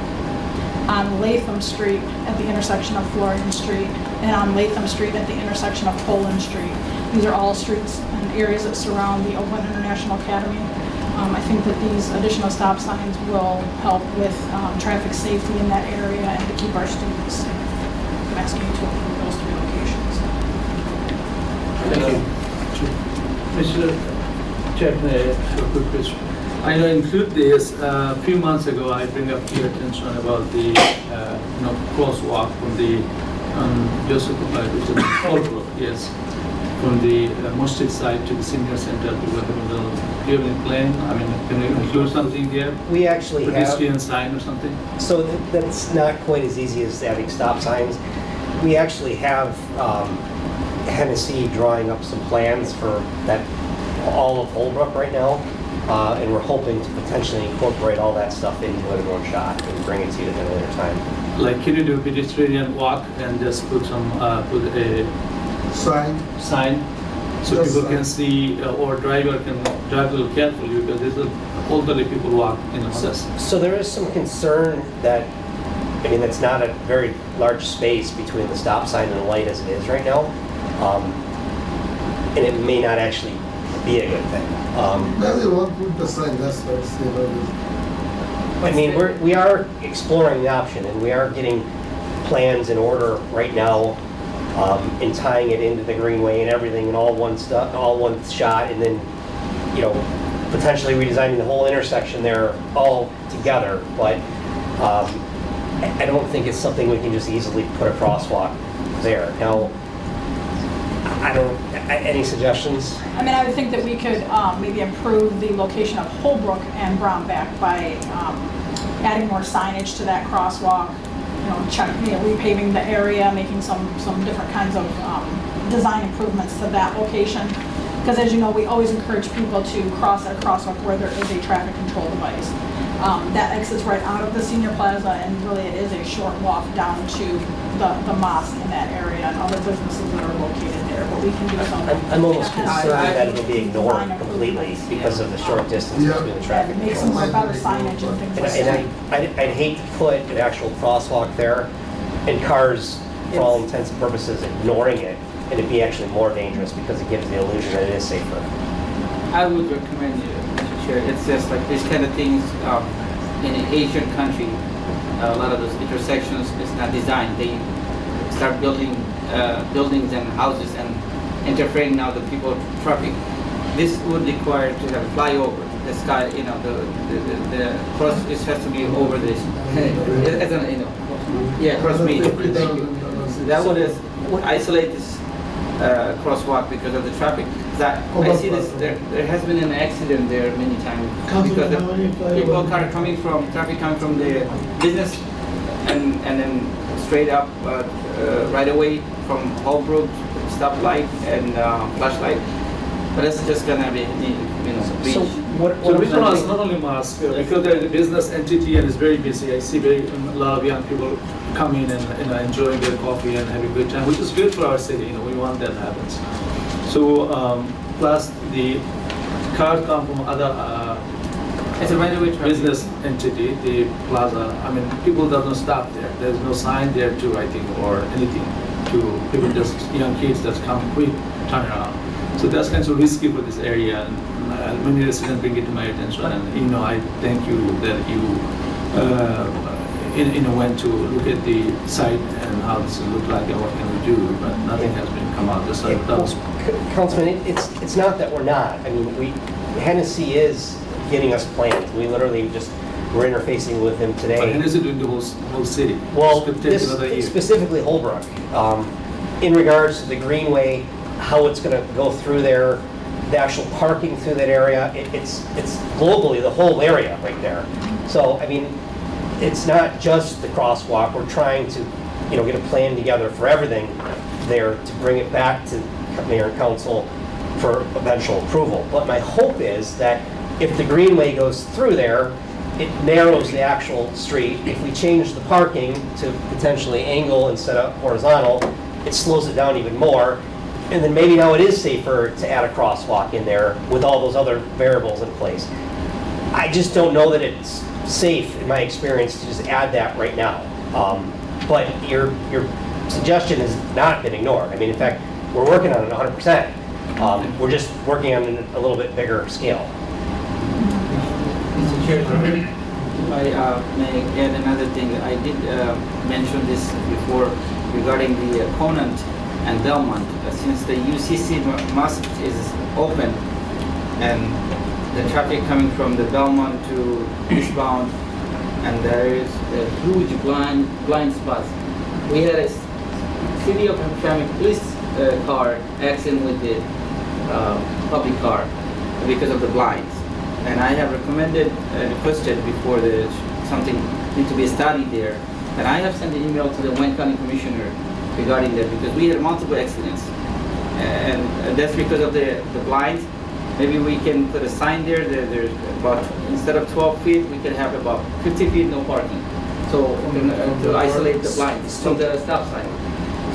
on Latham Street at the intersection of Florian Street, and on Latham Street at the intersection of Poland Street. These are all streets and areas that surround the Oakland International Academy. I think that these additional stop signs will help with traffic safety in that area and to keep our students safe. I'm asking you to approve those 3 locations. Thank you. Mr. Chairman, a quick question. I know include this, a few months ago I bring up to your attention about the crosswalk from the Josephine, which is Holbrook, yes, from the Mosque side to the senior center to Guatemala. Do you have any plan? I mean, can you include something there? We actually have. Pedestrian sign or something? So that's not quite as easy as having stop signs. We actually have Hennessy drawing up some plans for that all of Holbrook right now. And we're hoping to potentially incorporate all that stuff into it in one shot and bring it to you at a later time. Like, can you do a pedestrian walk and just put some, put a sign so Just people sign. can see, or driver can drive a little carefully because there's elderly people walk in the process. So there is some concern that, I mean, it's not a very large space between the stop sign and the light as it is right now. And it may not actually be a good thing. Maybe one put the sign, that's what's, I mean, we are exploring the option, and we are getting plans in order right now, and tying it into the greenway and everything in all one shot, and then, potentially redesigning the whole intersection there all together. But I don't think it's something we can just easily put a crosswalk there. Now, any suggestions? I mean, I would think that we could maybe improve the location of Holbrook and Brombeck by adding more signage to that crosswalk, repaving the area, making some different kinds of design improvements to that location. Because as you know, we always encourage people to cross at a crosswalk where there is a traffic control device. That exits right out of the senior plaza, and really it is a short walk down to the mosque in that area and other businesses that are located there. But we can do something. I'm almost concerned that it'll be ignored completely because of the short distance between the traffic Make some more controls. better signage and things like And that. I'd hate to put an actual crosswalk there and cars, for all intents and purposes, ignoring it, and it'd be actually more dangerous because it gives the illusion that it is safer. I would recommend you, Mr. Chair, it's just like these kind of things in an Asian country, a lot of those intersections is not designed. They start building buildings and houses and interfering now the people traffic. This would require to have a flyover. The sky, you know, the cross it has to be over this. As an, you know, yeah, cross major. Thank you. That would isolate this crosswalk because of the traffic. That I see this. There has been an accident there many times because the people are coming from traffic coming from the business and then straight up right away from Holbrook stoplight and flashlight. But it's just gonna be, you know, reach. So we can ask not only mask, because they're the business entity and it's very busy. I see a lot of young people come in and enjoying their coffee and having a good time, which is good for our city. You know, we want that happens. So plus the cars come from other it's a right-of-way business entity, the plaza. I mean, people doesn't stop there. There's no sign there too, I think, or anything to people, just young kids that come quick turn around. So that's kind of risky for this area. And many residents bring it to my attention, and you know, I thank you that you went to look at the site and how this will look like and what can we do, but nothing has been come out this side. Councilman, it's not that we're not. I mean, Hennessy is getting us plans. We literally we're interfacing with him today. But Hennessy doing the whole city. Well, this specifically Holbrook. In regards to the greenway, how it's going to go through there, the actual parking through that area, it's globally the whole area right there. So, I mean, it's not just the crosswalk. We're trying to, you know, get a plan together for everything there to bring it back to Mayor and Council for eventual approval. But my hope is that if the greenway goes through there, it narrows the actual street. If we change the parking to potentially angle instead of horizontal, it slows it down even more. And then maybe now it is safer to add a crosswalk in there with all those other variables in place. I just don't know that it's safe, in my experience, to just add that right now. But your suggestion has not been ignored. I mean, in fact, we're working on it 100%. We're just working on it a little bit bigger scale. Mr. Chair, if I may add another thing. I did mention this before regarding the Conant and Belmont. Since the UCC mosque is open and the traffic coming from the Belmont to eastbound, and there is a huge blind spots. We had a city of Hamtramck police car accident with the public car because of the blinds. And I have recommended and requested before something needs to be studied there. And I have sent an email to the Wayne County Commissioner regarding that because we had multiple accidents. And that's because of the blinds. Maybe we can put a sign there that there's about, instead of 12 feet, we can have about 50 feet no parking. So to isolate the blinds from the stop sign.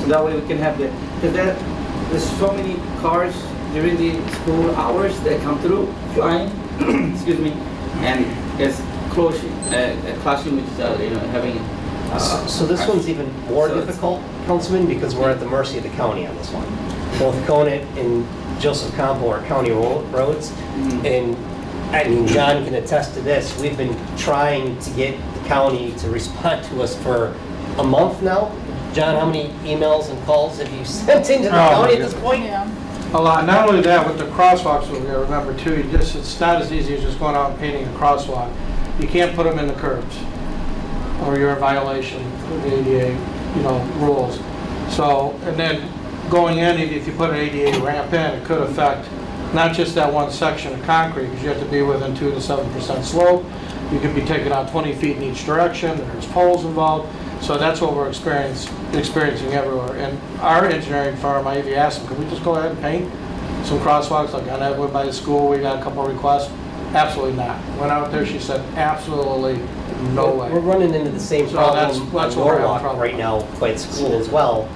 So that way we can have because there's so many cars during the school hours that come through flying, excuse me, and it's clashing with having. So this one's even more difficult, Councilman, because we're at the mercy of the county on this one. Both Conant and Joseph Campo are county roads, and I mean, John can attest to this. We've been trying to get the county to respond to us for a month now. John, how many emails and calls have you sent into the county at this point? Yeah. A lot. Not only that, with the crosswalks, we gotta remember too, it's not as easy as just going out and painting a crosswalk. You can't put them in the curbs, or you're in violation of the ADA, rules. So, and then going in, if you put an ADA ramp in, it could affect not just that one section of concrete, because you have to be within 2 to 7% slope. You could be taking out 20 feet in each direction. There's poles involved. So that's what we're experiencing everywhere. And our engineering firm, I even asked them, can we just go ahead and paint some crosswalks like on Edward by the school? We got a couple of requests. Absolutely not. Went out there, she said, absolutely no way. We're running into the same problem that's on Norwalk right now by the school as well.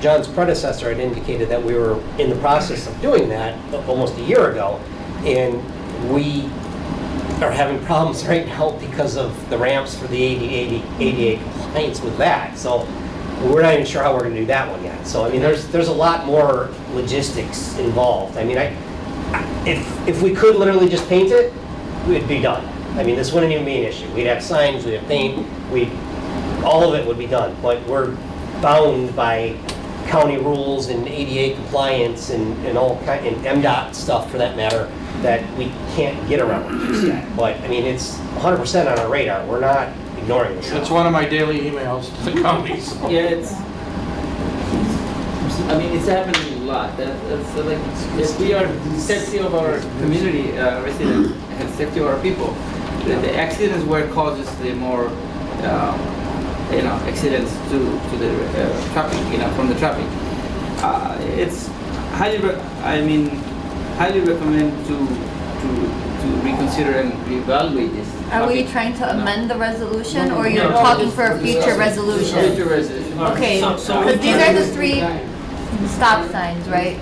John's predecessor had indicated that we were in the process of doing that almost a year ago, and we are having problems right now because of the ramps for the ADA compliance with that. So we're not even sure how we're going to do that one yet. So I mean, there's a lot more logistics involved. I mean, if we could literally just paint it, it'd be done. I mean, this wouldn't even be an issue. We'd have signs, we'd have paint, all of it would be done. But we're bound by county rules and ADA compliance and all kind, and MDOT stuff for that matter, that we can't get around just yet. But, I mean, it's 100% on our radar. We're not ignoring this. It's one of my daily emails to the counties. Yeah, it's happening a lot. That's like, if we are safety of our community residents and safety of our people, the accidents where causes the more, accidents to the traffic, from the traffic. It's highly recommend to reconsider and reevaluate this. Are we trying to amend the resolution, or you're talking for a future resolution? Future resolution. Okay, because these are the 3 stop signs, right?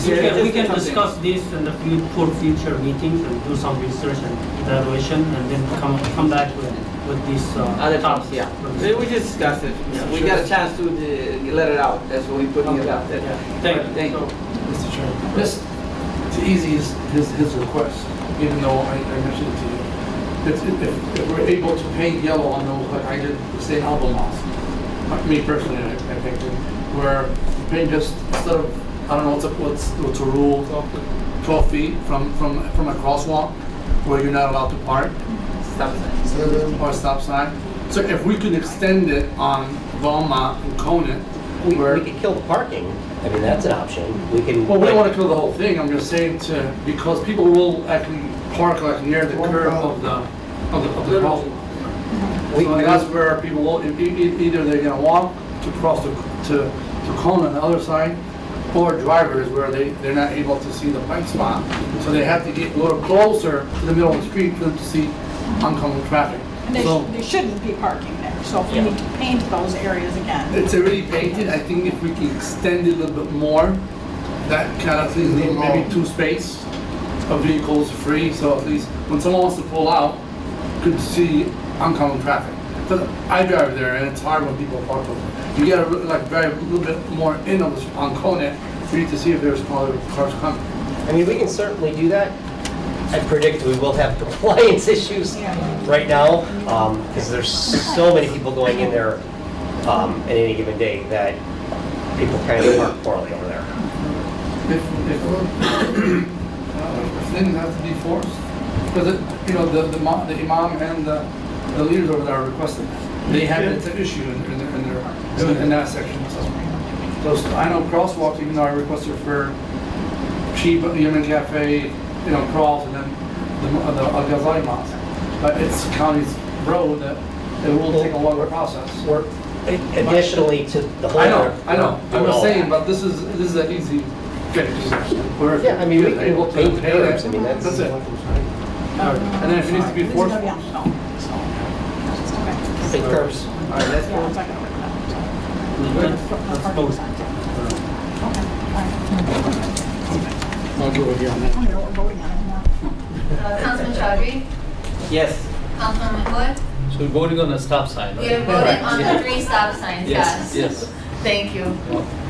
We can discuss this in the for future meetings and do some research and evaluation, and then come back with these Other topics. things, yeah. We just discussed it. We got a chance to let it out. That's what we put it out there. Thank you. Mr. Chairman, just to ease his request, even though I mentioned it to you, if we're able to paint yellow on those, like I did the St. Albert Mosque, me personally, I think, where you paint just instead of, I don't know what's a rule, 12 feet from a crosswalk where you're not allowed to park. Stop sign. Or a stop sign. So if we could extend it on Valmont and Conant, We could kill the parking. I mean, that's an option. We can. well, we don't want to kill the whole thing. I'm just saying because people will actually park like near the curb of the crosswalk. So that's where people will either they're gonna walk to cross to Conant on the other side, or drivers where they're not able to see the bike spot. So they have to get a little closer to the middle of the street for them to see oncoming traffic. And they shouldn't be parking there, so if we need to paint those areas again. It's already painted. I think if we can extend it a little bit more, that kind of thing, maybe 2 space of vehicles free, so at least when someone wants to pull out, could see oncoming traffic. But I drive there and it's hard when people park over. You gotta drive a little bit more in on Conant for you to see if there's smaller cars coming. I mean, we can certainly do that. I predict we will have compliance issues right now, because there's so many people going in there at any given day that people kind of park poorly over there. If things have to be forced, because the imam and the leaders over there are requesting that. They have it to issue in that section. So I know crosswalks, even though I requested for cheap Yemen Cafe, cross, and then the Al-Ghazali Mosque. But it's county's road that it will take a longer process. Or additionally to the whole. I know. I'm just saying, but this is an easy fix. Yeah, I mean, we can able to paint pay curbs. that. I mean, that's it. And then if it needs to be This is forced. gonna be on film, so. paint curbs. All right, let's Yeah, go. it's not gonna work out, so. Let's Parking vote. signs, yeah. Okay, all right. I'll go with you on I that. don't know what we're voting on anymore. Councilman Chaudhry? Yes. Councilman Mahmood? So we're voting on a stop sign, right? You're voting on the 3 stop signs, yes. Yes. Thank you.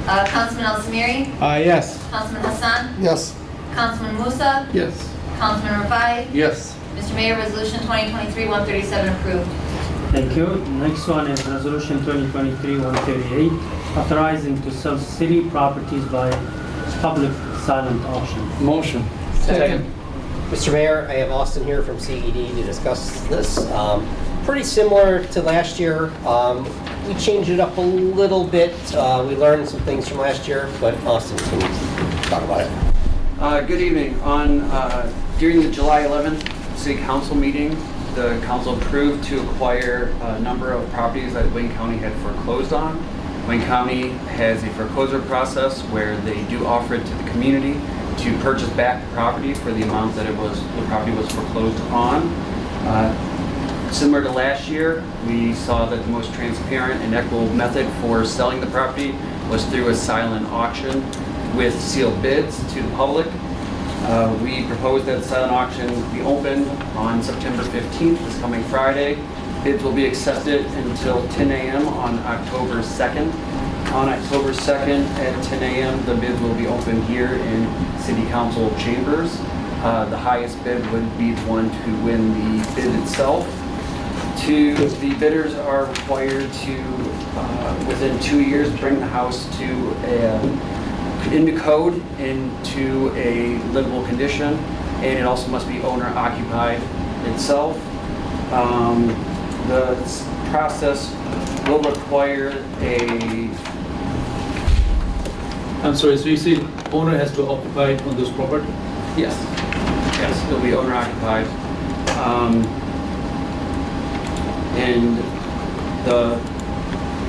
Councilman Al-Samiri? Yes. Councilman Hassan? Yes. Councilman Musa? Yes. Councilman Rafai? Yes. Mr. Mayor, Resolution 2023-137 approved. Thank you. Next one is Resolution 2023-138, authorizing to sell city properties by public silent auction. Motion. Second. Mr. Mayor, I have Austin here from CED to discuss this. Pretty similar to last year. We changed it up a little bit. We learned some things from last year, but Austin can talk about it. Good evening. During the July 11th City Council meeting, the council approved to acquire a number of properties that Wayne County had foreclosed on. Wayne County has a foreclosure process where they do offer it to the community to purchase back the property for the amount that the property was foreclosed on. Similar to last year, we saw that the most transparent and equitable method for selling the property was through a silent auction with sealed bids to the public. We proposed that the silent auction be opened on September 15th, this coming Friday. Bids will be accepted until 10 a.m. on October 2nd. On October 2nd at 10 a.m., the bids will be open here in City Council chambers. The highest bid would be the one to win the bid itself. The bidders are required to, within 2 years, bring the house into code, into a livable condition, and it also must be owner occupied itself. The process will require I'm sorry, so you say owner has to occupy on this property? Yes, it'll be owner occupied. And the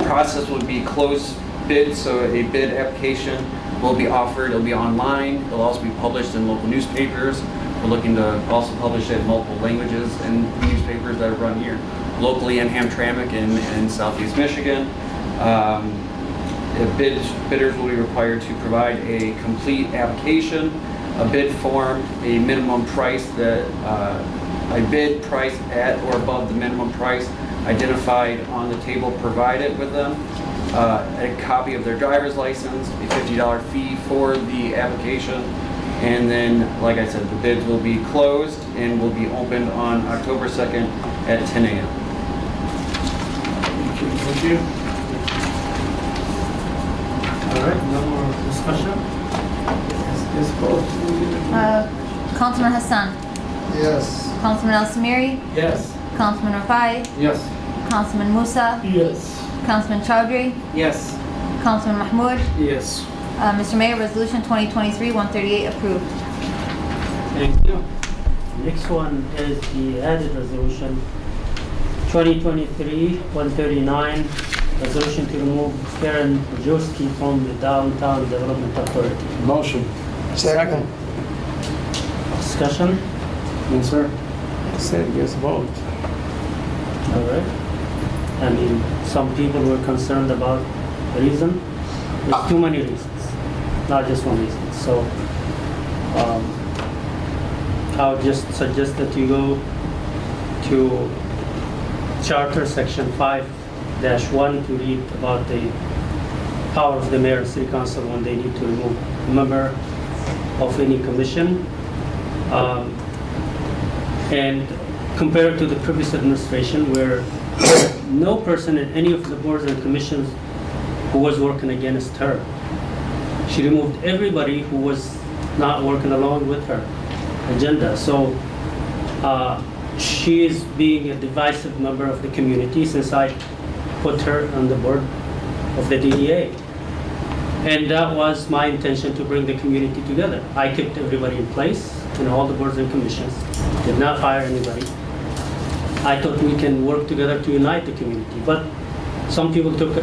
process would be closed bid, so a bid application will be offered, it'll be online, it'll also be published in local newspapers. We're looking to also publish it in multiple languages and newspapers that are run here, locally in Hamtramck and Southeast Michigan. Bidders will be required to provide a complete application, a bid form, a minimum price that a bid price at or above the minimum price identified on the table provided with them, a copy of their driver's license, a $50 fee for the application, and then, like I said, the bids will be closed and will be opened on October 2nd at 10 a.m. Thank you. All right, no more discussion? Yes, vote. Councilman Hassan. Yes. Councilman Al Samiri. Yes. Councilman Rafai. Yes. Councilman Musa. Yes. Councilman Chowdhury. Yes. Councilman Mahmoud. Yes. Mr. Mayor, Resolution 2023-138 approved. Thank you. Next one is the added resolution 2023-139, resolution to remove Karen Josephine from the Downtown Development Authority. Motion. Second. Discussion? No, sir. Said yes, vote. All right. I mean, some people were concerned about the reason. There's too many reasons, not just one reason. So I would just suggest that you go to Charter Section 5-1 to read about the power of the mayor and city council when they need to remove a member of any commission. And compared to the previous administration where no person in any of the boards and commissions who was working against her. She removed everybody who was not working along with her agenda. So she is being a divisive member of the community since I put her on the board of the DDA. And that was my intention, to bring the community together. I kept everybody in place in all the boards and commissions, did not fire anybody. I thought we can work together to unite the community, but some people took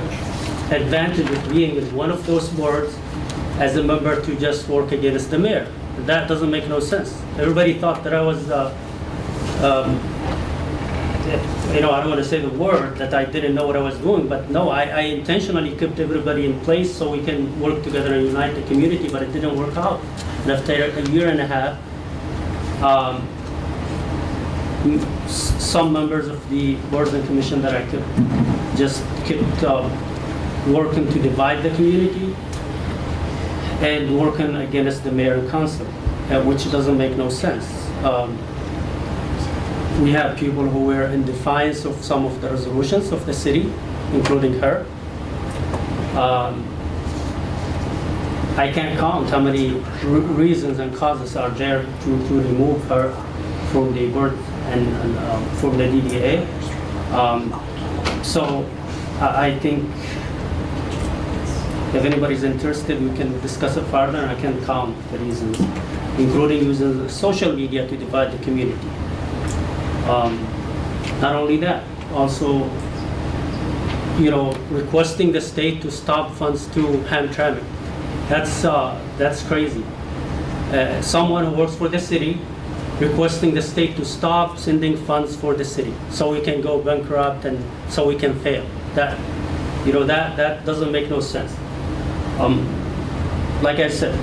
advantage of being in one of those boards as a member to just work against the mayor. That doesn't make no sense. Everybody thought that I was, I don't want to say the word, that I didn't know what I was doing, but no, I intentionally kept everybody in place so we can work together and unite the community, but it didn't work out. And after a year and a half, some members of the boards and commission that I kept working to divide the community and working against the mayor and council, which doesn't make no sense. We have people who were in defiance of some of the resolutions of the city, including her. I can't count how many reasons and causes are there to remove her from the board and from the DDA. So I think if anybody's interested, we can discuss it further, and I can count the reasons, including using social media to divide the community. Not only that, also, requesting the state to stop funds to Hamtramck. That's crazy. Someone who works for the city requesting the state to stop sending funds for the city so we can go bankrupt and so we can fail. That doesn't make no sense. Like I said,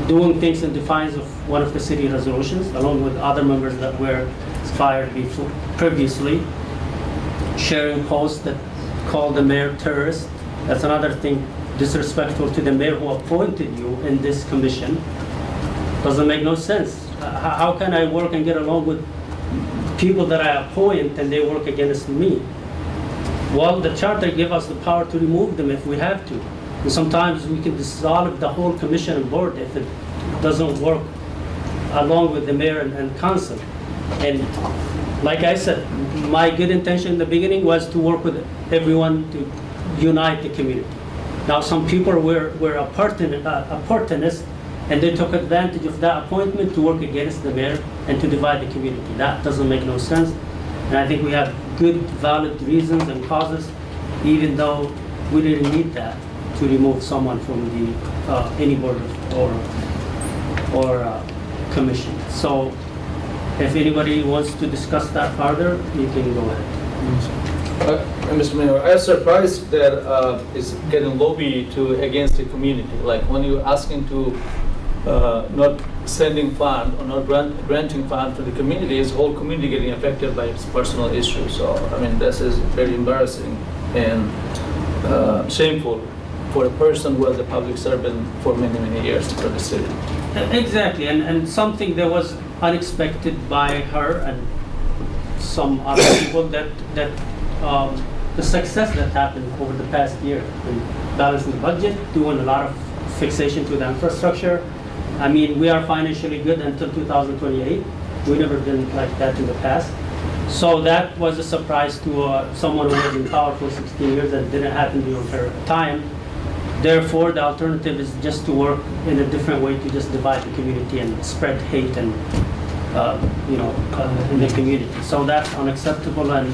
doing things in defiance of one of the city resolutions, along with other members that were fired previously, sharing posts that call the mayor terrorist. That's another thing disrespectful to the mayor who appointed you in this commission. Doesn't make no sense. How can I work and get along with people that I appoint and they work against me? Well, the charter gives us the power to remove them if we have to. And sometimes we can dissolve the whole commission and board if it doesn't work along with the mayor and council. And like I said, my good intention in the beginning was to work with everyone to unite the community. Now, some people were opportunists, and they took advantage of that appointment to work against the mayor and to divide the community. That doesn't make no sense. And I think we have good, valid reasons and causes, even though we didn't need that to remove someone from the any board or commission. So, if anybody wants to discuss that further, you can go ahead. Mr. Mayor, I was surprised that it's getting lobby against the community. Like when you're asking to not sending fund or not granting fund to the community, is the whole community getting affected by its personal issues. So I mean, this is very embarrassing and shameful for a person who was a public servant for many, many years for the city. Exactly, and something that was unexpected by her and some other people that the success that happened over the past year in balancing the budget, doing a lot of fixation to the infrastructure. I mean, we are financially good until 2028. We never been like that in the past. So that was a surprise to someone who was in power for 16 years and didn't happen during her time. Therefore, the alternative is just to work in a different way to just divide the community and spread hate and in the community. So that's unacceptable, and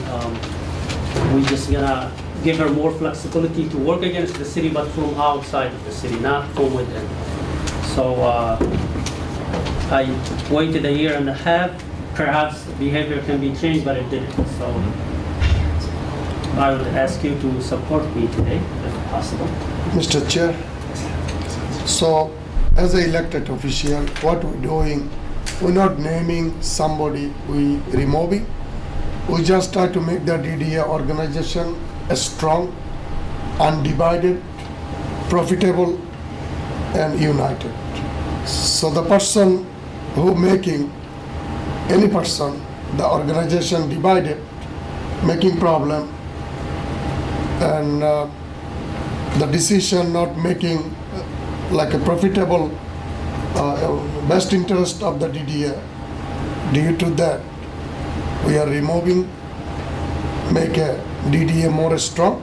we're just gonna give her more flexibility to work against the city, but from outside of the city, not from within. So I waited a year and a half. Perhaps behavior can be changed, but it didn't. So I would ask you to support me today, if possible. Mr. Chair, so as an elected official, what we're doing, we're not naming somebody, we removing. We just try to make the DDA organization a strong, undivided, profitable, and united. So the person who making, any person, the organization divided, making problem, and the decision not making like a profitable best interest of the DDA. Due to that, we are removing, make a DDA more strong,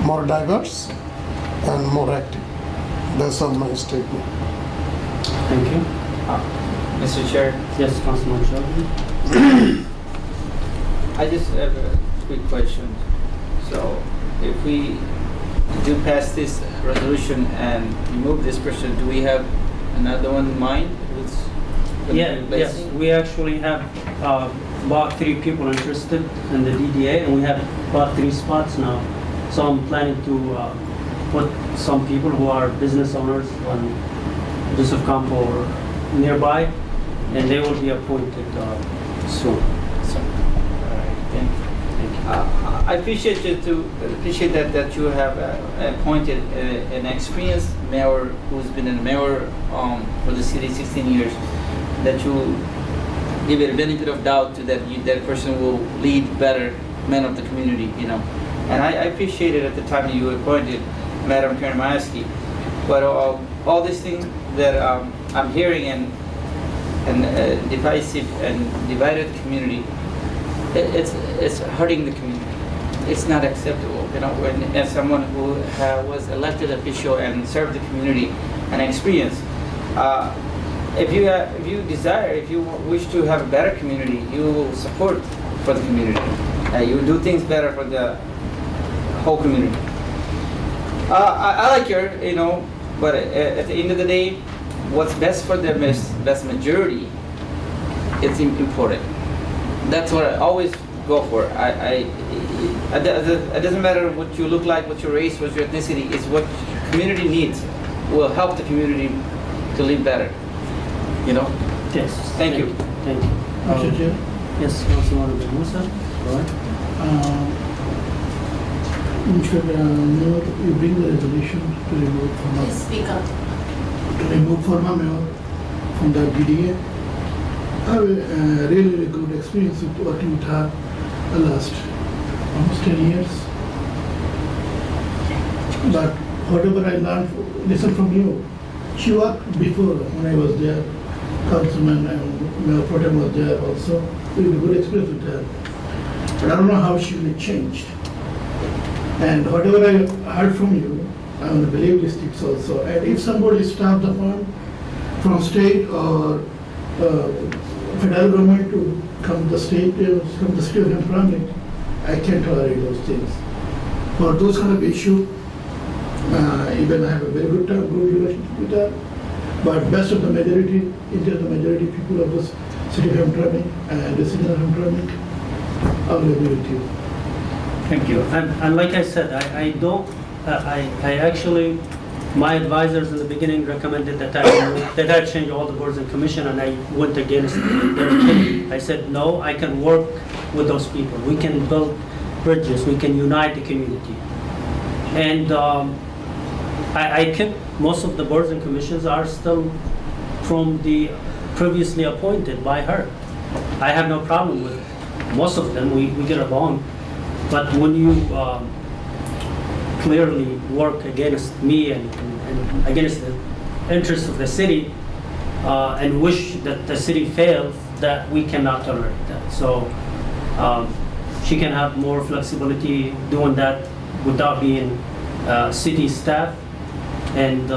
more diverse, and more active. That's all my statement. Thank you. Mr. Chair, Yes, Councilman Josephine. I just have a quick question. So if we do pass this resolution and remove this person, do we have another one in mind? Yes, we actually have about 3 people interested in the DDA, and we have about 3 spots now. So I'm planning to put some people who are business owners on Joseph Campo or nearby, and they will be appointed soon. I appreciate that you have appointed an experienced mayor who's been a mayor for the city 16 years. That you give it a benefit of doubt to that person will lead better men of the community, And I appreciate it at the time that you appointed Madam Kermaski. But all these things that I'm hearing and divisive and divided community, it's hurting the community. It's not acceptable, when as someone who was elected official and served the community and experience. If you wish to have a better community, you will support for the community. You will do things better for the whole community. I like your, but at the end of the day, what's best for the best majority, it's important. That's what I always go for. It doesn't matter what you look like, what your race, what your ethnicity, it's what community needs will help the community to live better. Yes. Thank you. Thank you. Mr. Chair, Yes, Councilman Musa. Go ahead. Mayor, you bring the resolution to remove former. Please speak up. To remove former mayor from the DDA. I have a really good experience with working with her the last almost 10 years. But whatever I learned, listen from you, she worked before when I was there, councilman and Mayor Pro Tem was there also. We had a good experience with her. But I don't know how she really changed. And whatever I heard from you, I want to believe these things also. And if somebody stopped the fund from state or federal government to come the state, from the state of Hamtramck, I can't tolerate those things. For those kind of issue, even I have a very good relationship with her. But best of the majority, the majority people of the city of Hamtramck and the city of Hamtramck, I will agree with you. Thank you. And like I said, I don't, I actually, my advisors in the beginning recommended that I change all the boards and commission, and I went against their opinion. I said, no, I can work with those people. We can build bridges. We can unite the community. And I kept, most of the boards and commissions are still from the previously appointed by her. I have no problem with most of them. We get along. But when you clearly work against me and against the interests of the city and wish that the city fails, that we cannot tolerate that. So she can have more flexibility doing that without being city staff. And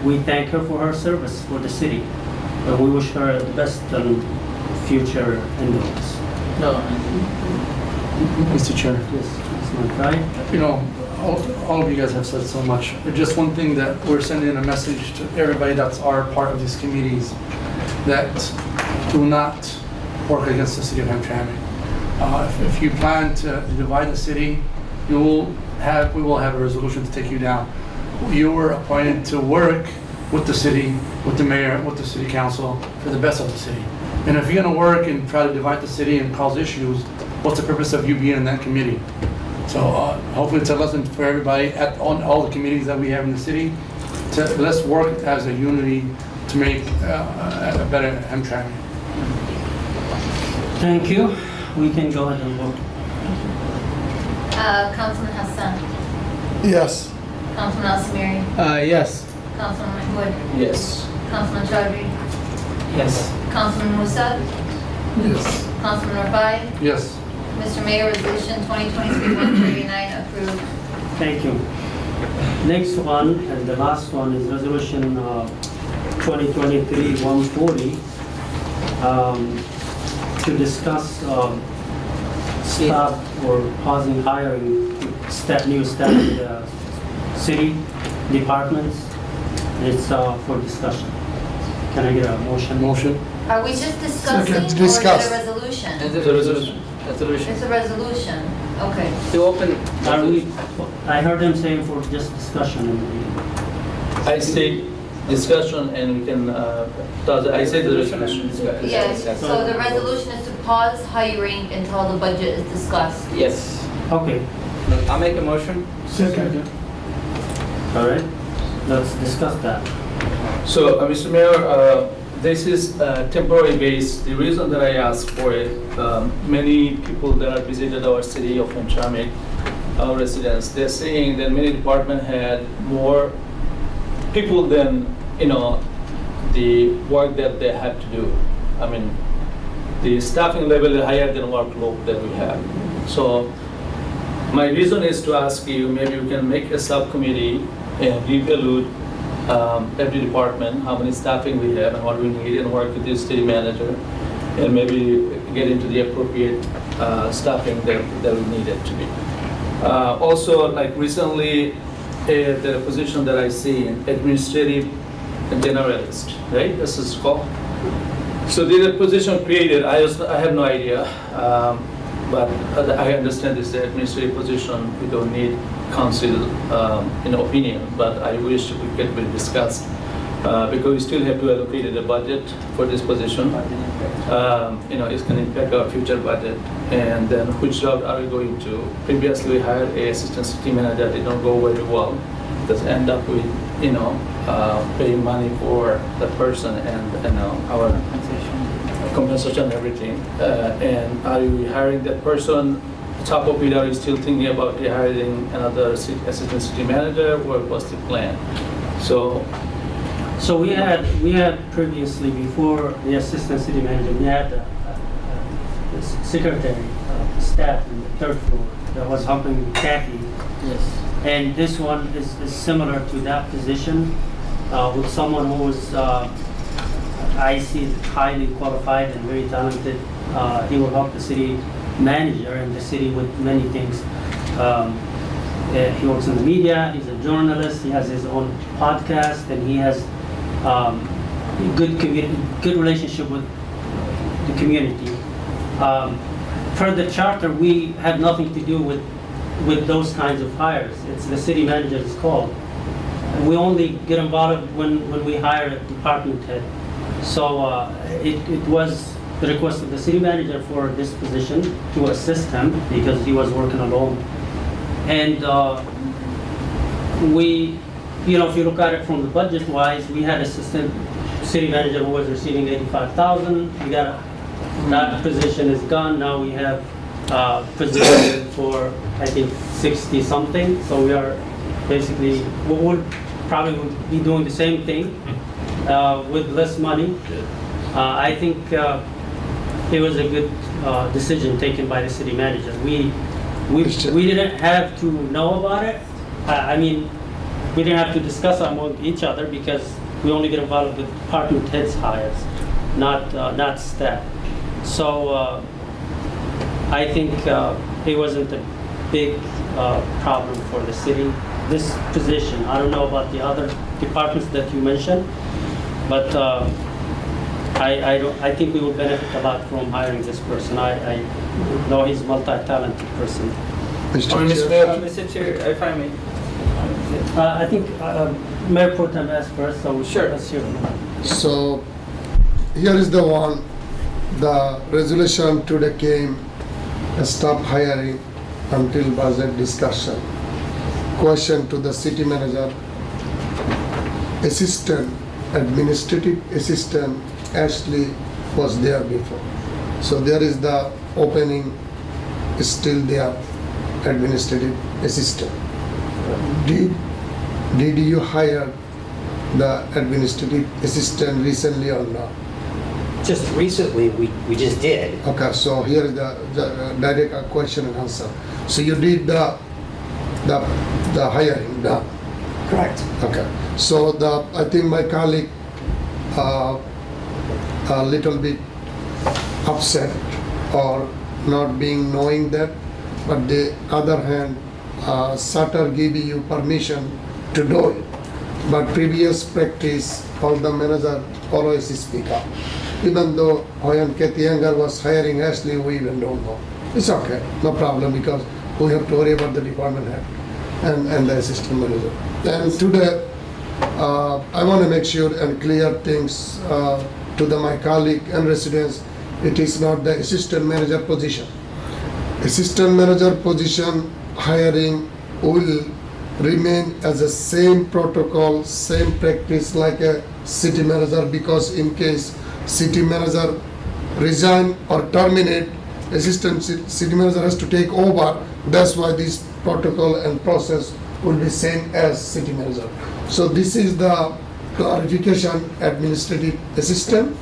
we thank her for her service for the city. We wish her the best in future endeavors. No. Mr. Chair. Yes, Councilman Fry. You know, all of you guys have said so much. But just one thing that we're sending a message to everybody that's our part of these committees, that do not work against the city of Hamtramck. If you plan to divide the city, we will have a resolution to take you down. You were appointed to work with the city, with the mayor, with the city council for the best of the city. And if you're gonna work and try to divide the city and cause issues, what's the purpose of you being in that committee? So hopefully it's a lesson for everybody on all the committees that we have in the city. Let's work as a unity to make a better Hamtramck. Thank you. We can go ahead and vote. Councilman Hassan, Yes. Councilman Al-Samiri, Yes. Councilman Mahmoud, Yes. Councilman Chaudhry, Yes. Councilman Musa, Yes. Councilman Rafai. Yes. Mr. Mayor, Resolution 2023-139 approved. Thank you. Next one, and the last one, is Resolution 2023-140 to discuss staff or pausing hiring new staff in the city departments. It's for discussion. Can I get a motion? Motion. Are we just discussing or is it discuss. a resolution? It's a resolution. It's a resolution, okay. To open. Are we, I heard him saying for just discussion. I say discussion and we can, I say the resolution. Yes, so the resolution is to pause hiring until the budget is discussed. Yes. Okay, I'll make a motion. Second. all right. Let's discuss that. So, Mr. Mayor, this is temporary base. The reason that I asked for it, many people that have visited our city of Hamtramck, our residents, they're saying that many departments had more people than, the work that they had to do. I mean, the staffing level is higher than workload that we have. So, my reason is to ask you, maybe we can make a subcommittee and reevaluate every department, how many staffing we have and what we need, and work with the city manager, and maybe get into the appropriate staffing that we need it to be. Also, like recently, the position that I see in administrative generalist, right? This is called. So the position created, I have no idea, but I understand this is the administrative position. We don't need council opinion, but I wish we could be discussed because we still have to allocate the budget for this position. It's going to impact our future budget, and then which job are we going to? Previously, we hired a assistant city manager. Did not go very well. Does end up with pay money for the person and our compensation and everything. And are you hiring that person? Top of it, are you still thinking about hiring another assistant city manager, or what's the plan? So we had previously, before the assistant city manager, we had a secretary, staff in the third floor that was helping Kathy. Yes. And this one is similar to that position, with someone who was, I see, highly qualified and very talented. He will help the city manager and the city with many things. He works in the media, he's a journalist, he has his own podcast, and he has good relationship with the community. Per the charter, we have nothing to do with those kinds of hires. It's the city manager's call. We only get involved when we hire a department head. So it was the request of the city manager for this position to assist him because he was working alone. And we, if you look at it from the budget wise, we had assistant city manager who was receiving $85,000. We got that position is gone. Now we have position for, I think, 60 something. So we are basically, we'll probably be doing the same thing with less money. I think it was a good decision taken by the city manager. We didn't have to know about it. I mean, we didn't have to discuss among each other because we only get involved with department heads hires, not staff. So I think it wasn't a big problem for the city. This position, I don't know about the other departments that you mentioned, but I think we will benefit a lot from hiring this person. I know he's a multi-talented person. Mr. Chair, if I may. I think Mayor Pro Tem asked first, so sure. Let's hear from him. So here is the one, the resolution today came, stop hiring until budget discussion. Question to the city manager, administrative assistant Ashley was there before. So there is the opening is still there, administrative assistant. Did you hire the administrative assistant recently or not? Just recently, we just did. Okay, so here is the direct question and answer. So you did the hiring done? Correct. Okay, so I think my colleague a little bit upset or not being knowing that, but the other hand, Sutter gave you permission to do it. But previous practice, all the manager always speak up. Even though when Kathy Younger was hiring Ashley, we even don't know. It's okay, no problem, because we have to worry about the department head and the assistant manager. And today, I want to make sure and clear things to my colleague and residents. It is not the assistant manager position. Assistant manager position hiring will remain as the same protocol, same practice like a city manager, because in case city manager resign or terminate, assistant city manager has to take over. That's why this protocol and process will be same as city manager. So this is the clarification, administrative assistant,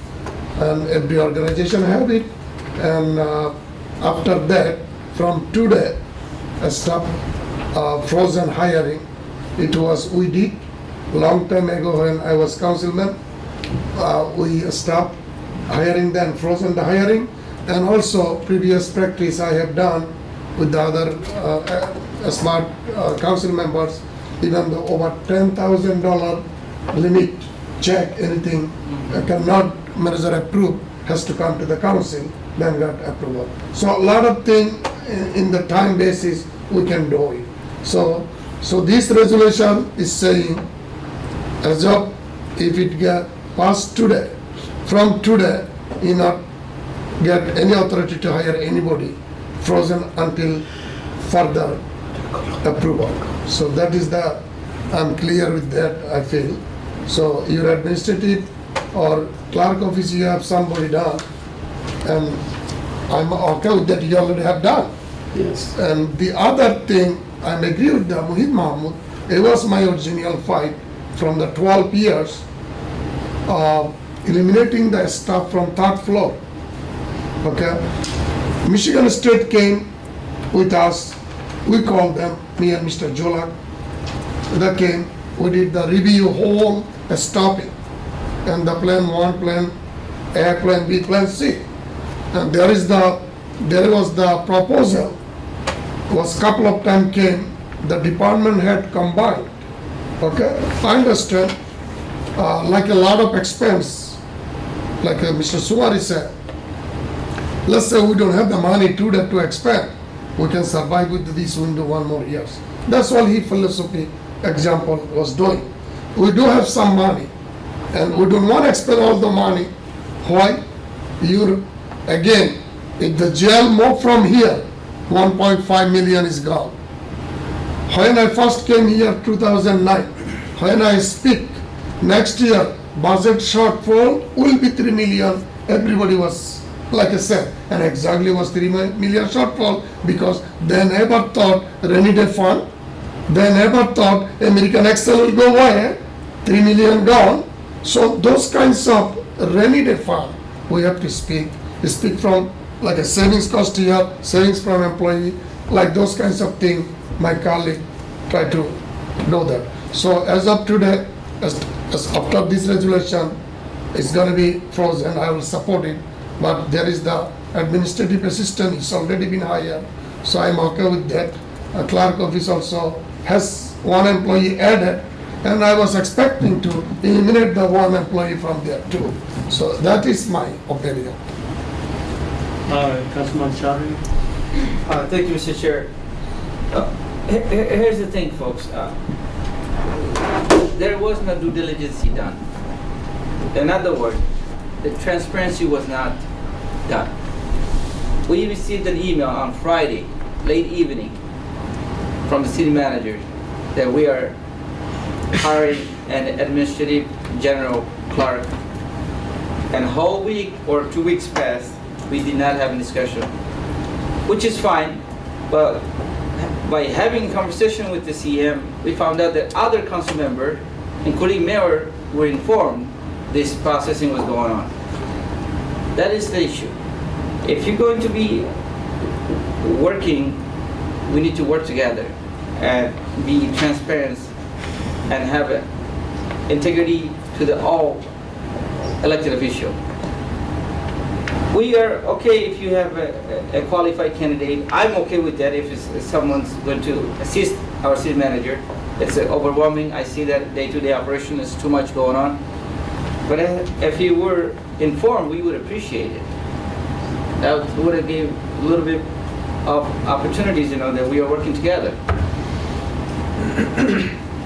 and every organization have it. And after that, from today, stop frozen hiring. We did long time ago when I was councilman. We stopped hiring, then frozen the hiring, and also previous practice I have done with the other smart council members. Even though over $10,000 limit check, anything cannot manager approve, has to come to the council, then got approval. So a lot of things in the time basis we can do it. So this resolution is saying, as of if it get passed today, from today, you not get any authority to hire anybody, frozen until further approval. So that is I'm clear with that, I feel. So your administrative or clerk office, you have somebody done, and I'm okay with that, you already have done. Yes. And the other thing, I agree with the Muhid Mahmood, it was my original fight from the 12 years, eliminating the staff from third floor. Okay? Michigan State came with us, we called them, me and Mr. Jolak. They came, we did the review whole stopping, and the plan 1, plan A, plan B, plan C. And there was the proposal, was couple of times came, the department had combined. Okay, I understand, like a lot of expense, like Mr. Suwari said, let's say we don't have the money to expand, we can survive with this window 1 more years. That's all he philosophy example was doing. We do have some money, and we don't want to expend all the money. Why? Again, if the jail moved from here, 1.5 million is gone. When I first came here 2009, when I speak, next year budget shortfall will be 3 million, everybody was, like I said, and exactly was 3 million shortfall, because they never thought rainy day fund, they never thought American Excel will go away, 3 million gone. So those kinds of rainy day fund, we have to speak from like a savings cost here, savings from employee, like those kinds of things, my colleague try to know that. So as of today, as after this resolution, it's going to be frozen, I will support it, but there is the administrative assistant, it's already been hired, so I'm okay with that. A clerk office also has 1 employee added, and I was expecting to eliminate the 1 employee from there too. So that is my opinion. Councilman Chaudhary. Thank you, Mr. Chair. Here's the thing, folks. There was no due diligence done. In other words, the transparency was not done. We received an email on Friday, late evening, from the city manager that we are hiring an administrative general clerk. And a whole week or 2 weeks passed, we did not have a discussion, which is fine, but by having a conversation with the CM, we found out that other council members, including mayor, were informed this processing was going on. That is the issue. If you're going to be working, we need to work together and be transparent and have integrity to the all elected official. We are okay if you have a qualified candidate. I'm okay with that if someone's going to assist our city manager. It's overwhelming. I see that day-to-day operation is too much going on. But if you were informed, we would appreciate it. That would have given a little bit of opportunities, that we are working together.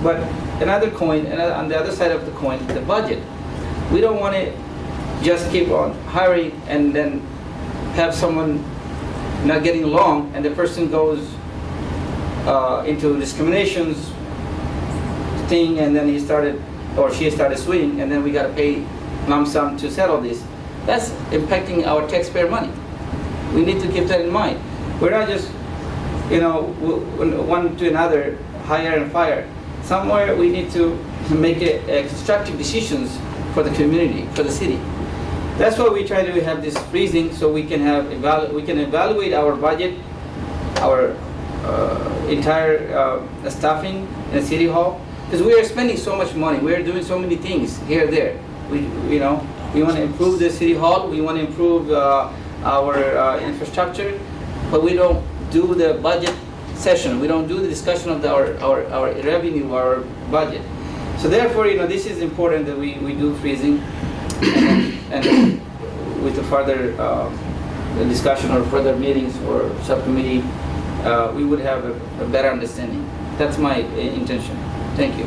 But another coin, and on the other side of the coin, the budget. We don't want to just keep on hiring and then have someone not getting along and the person goes into discriminations thing, and then he started or she started suing, and then we got to pay lump sum to settle this. That's impacting our taxpayer money. We need to keep that in mind. We're not just, one to another, hire and fire. Somewhere we need to make a constructive decisions for the community, for the city. That's why we try to have this freezing, so we can evaluate our budget, our entire staffing in City Hall, because we are spending so much money. We are doing so many things here and there. We want to improve the City Hall. We want to improve our infrastructure, but we don't do the budget session. We don't do the discussion of our revenue, our budget. So therefore, this is important that we do freezing, and with the further discussion or further meetings or subcommittee, we would have a better understanding. That's my intention. Thank you.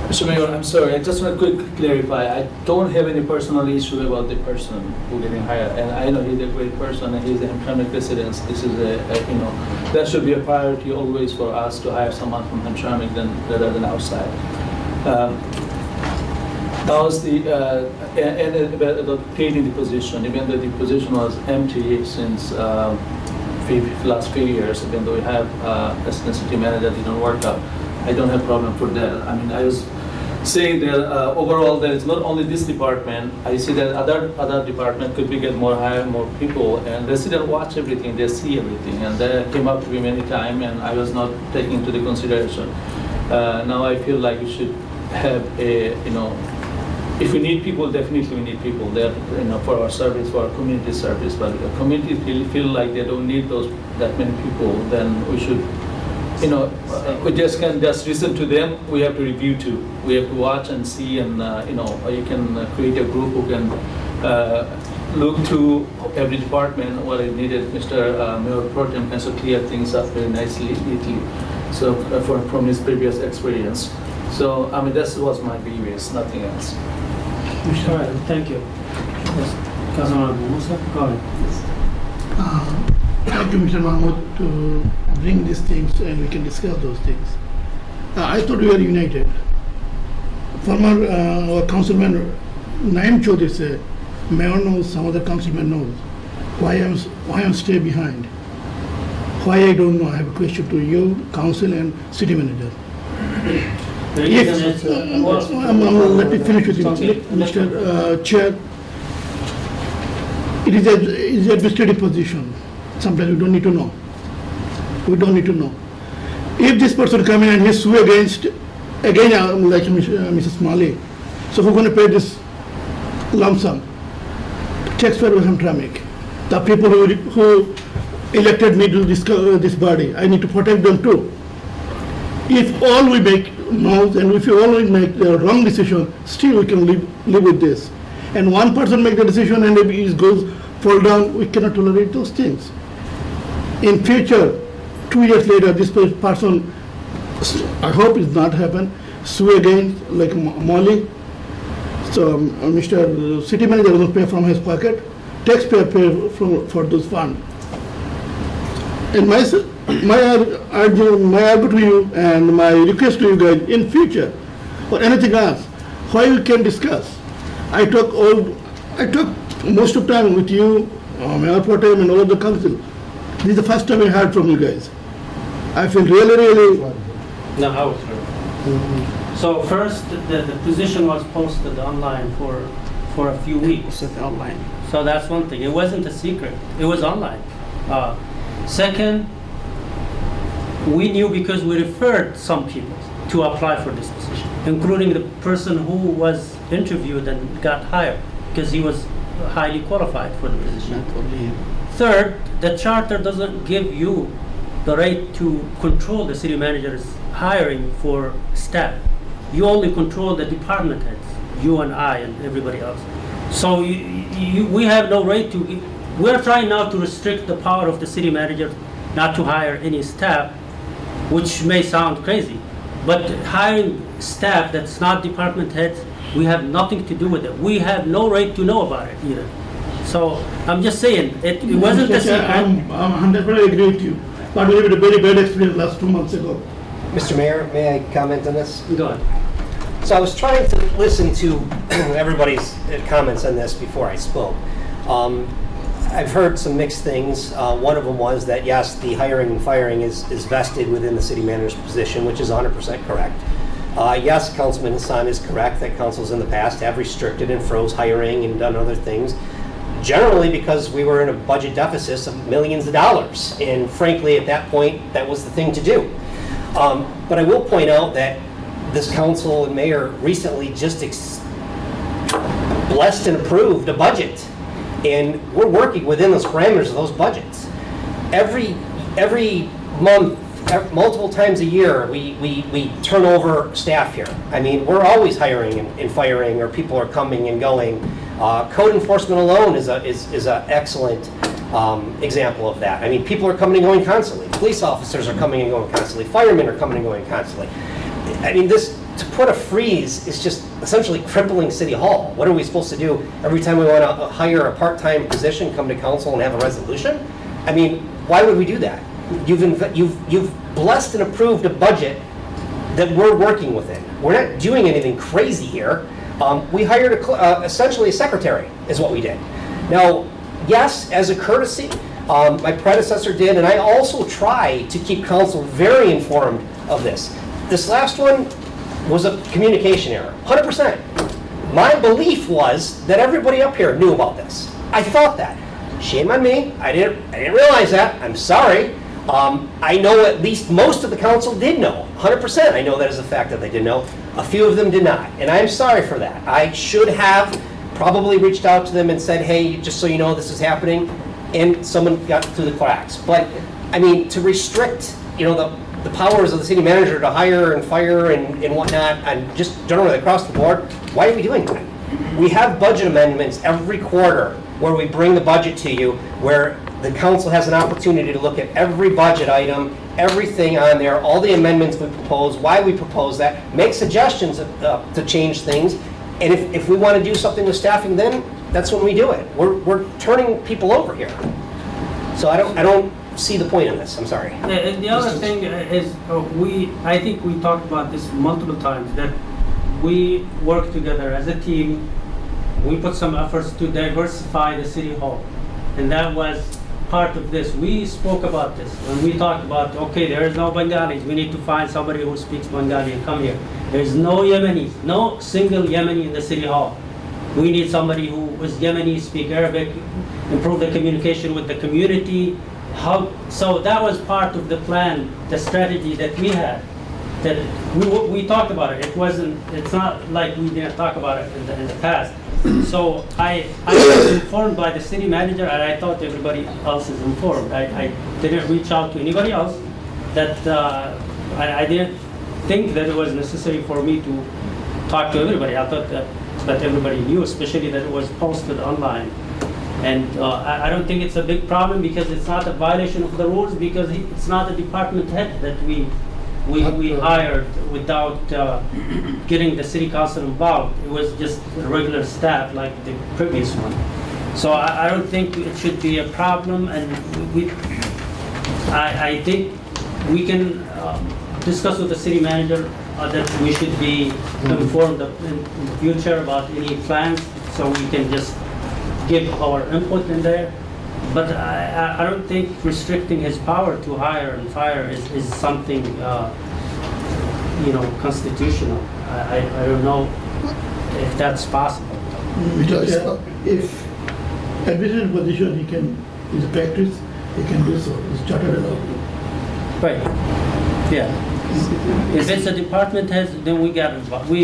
Mr. Mayor, I'm sorry, I just want to quickly clarify. I don't have any personal issue about the person who getting hired, and I know he's a great person and he's a Hamtramck resident. This is that should be a priority always for us to hire someone from Hamtramck rather than outside. How's and about creating the position, even though the position was empty since last few years, even though we have assistant city manager that didn't work out, I don't have problem for that. I mean, I was saying that overall there is not only this department, I see that other department could be get hire more people, and residents watch everything, they see everything, and that came up to me many times, and I was not taking into the consideration. Now I feel like we should have a, if we need people, definitely we need people there, for our service, for our community service. But if the community feel like they don't need that many people, then we should, we just can just listen to them. We have to review too. We have to watch and see, and you can create a group who can look to every department what is needed. Mr. Mayor Pro Tem can also clear things up very nicely, neatly. So from his previous experience. So I mean, that was my previous, nothing else. All right, thank you. Yes, Councilman Musa, go ahead. Thank you, Mr. Mahmood, to bring these things and we can discuss those things. I thought we were united. Former our councilman Naim Chaudhary said, Mayor knows, some other councilman knows why I'm stay behind. Why I don't know. I have a question to you, council and city manager. If, let me finish with you, Mr. Chair. It is a administrative position. Sometimes we don't need to know. We don't need to know. If this person come in and he sue against, again, like Mrs. Mali, so who's going to pay this lump sum? Taxpayer of Hamtramck. The people who elected me to this body, I need to protect them too. If all we make no's and if we always make the wrong decision, still we can live with this. And one person make the decision and if it goes fall down, we cannot tolerate those things. In future, 2 years later, this person, I hope it not happen, sue again like Molly. So Mr. City Manager will pay from his pocket, taxpayer pay for those funds. And my argument to you and my request to you guys in future or anything else, why we can discuss. I talk most of the time with you, Mayor Pro Tem and all of the council. This is the first time I heard from you guys. I feel really. No, I was heard. So first, the position was posted online for a few weeks. Online. So that's one thing. It wasn't a secret. It was online. Second, we knew because we referred some people to apply for this position, including the person who was interviewed and got hired because he was highly qualified for the position. Third, the charter doesn't give you the right to control the city manager's hiring for staff. You only control the department heads, you and I and everybody else. So we have no right to. We're trying now to restrict the power of the city manager not to hire any staff, which may sound crazy, but hiring staff that's not department heads, we have nothing to do with it. We have no right to know about it either. So I'm just saying, it wasn't a secret. I'm 100% agree with you, but we had a very bad experience last 2 months ago. Mr. Mayor, may I comment on this? Go ahead. So I was trying to listen to everybody's comments on this before I spoke. I've heard some mixed things. One of them was that yes, the hiring and firing is vested within the city manager's position, which is 100% correct. Yes, Councilman Hassan is correct that councils in the past have restricted and froze hiring and done other things, generally because we were in a budget deficit of millions of dollars. And frankly, at that point, that was the thing to do. But I will point out that this council and mayor recently just blessed and approved a budget. And we're working within those parameters of those budgets. Every month, multiple times a year, we turn over staff here. I mean, we're always hiring and firing, or people are coming and going. Code enforcement alone is an excellent example of that. I mean, people are coming and going constantly. Police officers are coming and going constantly. Firemen are coming and going constantly. I mean, to put a freeze is just essentially crippling City Hall. What are we supposed to do every time we want to hire a part-time position, come to council and have a resolution? I mean, why would we do that? You've blessed and approved a budget that we're working within. We're not doing anything crazy here. We hired essentially a secretary, is what we did. Now, yes, as a courtesy, my predecessor did, and I also try to keep council very informed of this. This last one was a communication error, 100%. My belief was that everybody up here knew about this. I thought that. Shame on me. I didn't realize that. I'm sorry. I know at least most of the council did know. 100%. I know that as a fact that they did know. A few of them did not, and I'm sorry for that. I should have probably reached out to them and said, hey, just so you know this is happening, and someone got through the cracks. But, I mean, to restrict, the powers of the city manager to hire and fire and whatnot, and just generally across the board, why are we doing that? We have budget amendments every quarter where we bring the budget to you, where the council has an opportunity to look at every budget item, everything on there, all the amendments we propose, why we propose that, make suggestions to change things, and if we want to do something with staffing, then that's when we do it. We're turning people over here. So I don't see the point in this. I'm sorry. The other thing is, I think we talked about this multiple times, that we work together as a team. We put some efforts to diversify the city hall, and that was part of this. We spoke about this when we talked about, okay, there is no Bengalis. We need to find somebody who speaks Bengali and come here. There is no Yemenis, no single Yemeni in the city hall. We need somebody who is Yemeni, speak Arabic, improve the communication with the community. So that was part of the plan, the strategy that we had. That we talked about it. It's not like we didn't talk about it in the past. So I was informed by the city manager, and I thought everybody else is informed. I didn't reach out to anybody else. That I didn't think that it was necessary for me to talk to everybody. I thought that everybody knew, especially that it was posted online. And I don't think it's a big problem, because it's not a violation of the rules, because it's not a department head that we hired without getting the city council involved. It was just a regular staff like the previous one. So I don't think it should be a problem, and I think we can discuss with the city manager that we should be informed in the future about any plans, so we can just give our input in there. But I don't think restricting his power to hire and fire is something, constitutional. I don't know if that's possible. Because if administrative position he can, in practice, he can do so. It's chartered law. Right. Yeah. If it's a department head, then we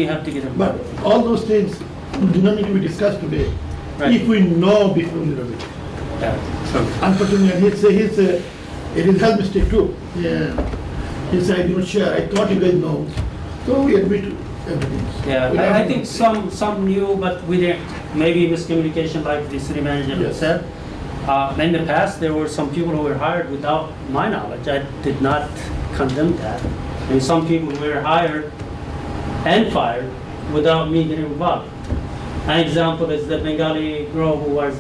have to get involved. But all those things do not need to be discussed today. Right. If we know before we do it. Unfortunately, it is his mistake too. Yeah. He said, I did not share. I thought you guys know. So we admit everything. Yeah, I think some knew, but we didn't. Maybe miscommunication, like the city manager said. In the past, there were some people who were hired without my knowledge. I did not condemn that. And some people were hired and fired without me getting involved. An example is the Bengali girl who was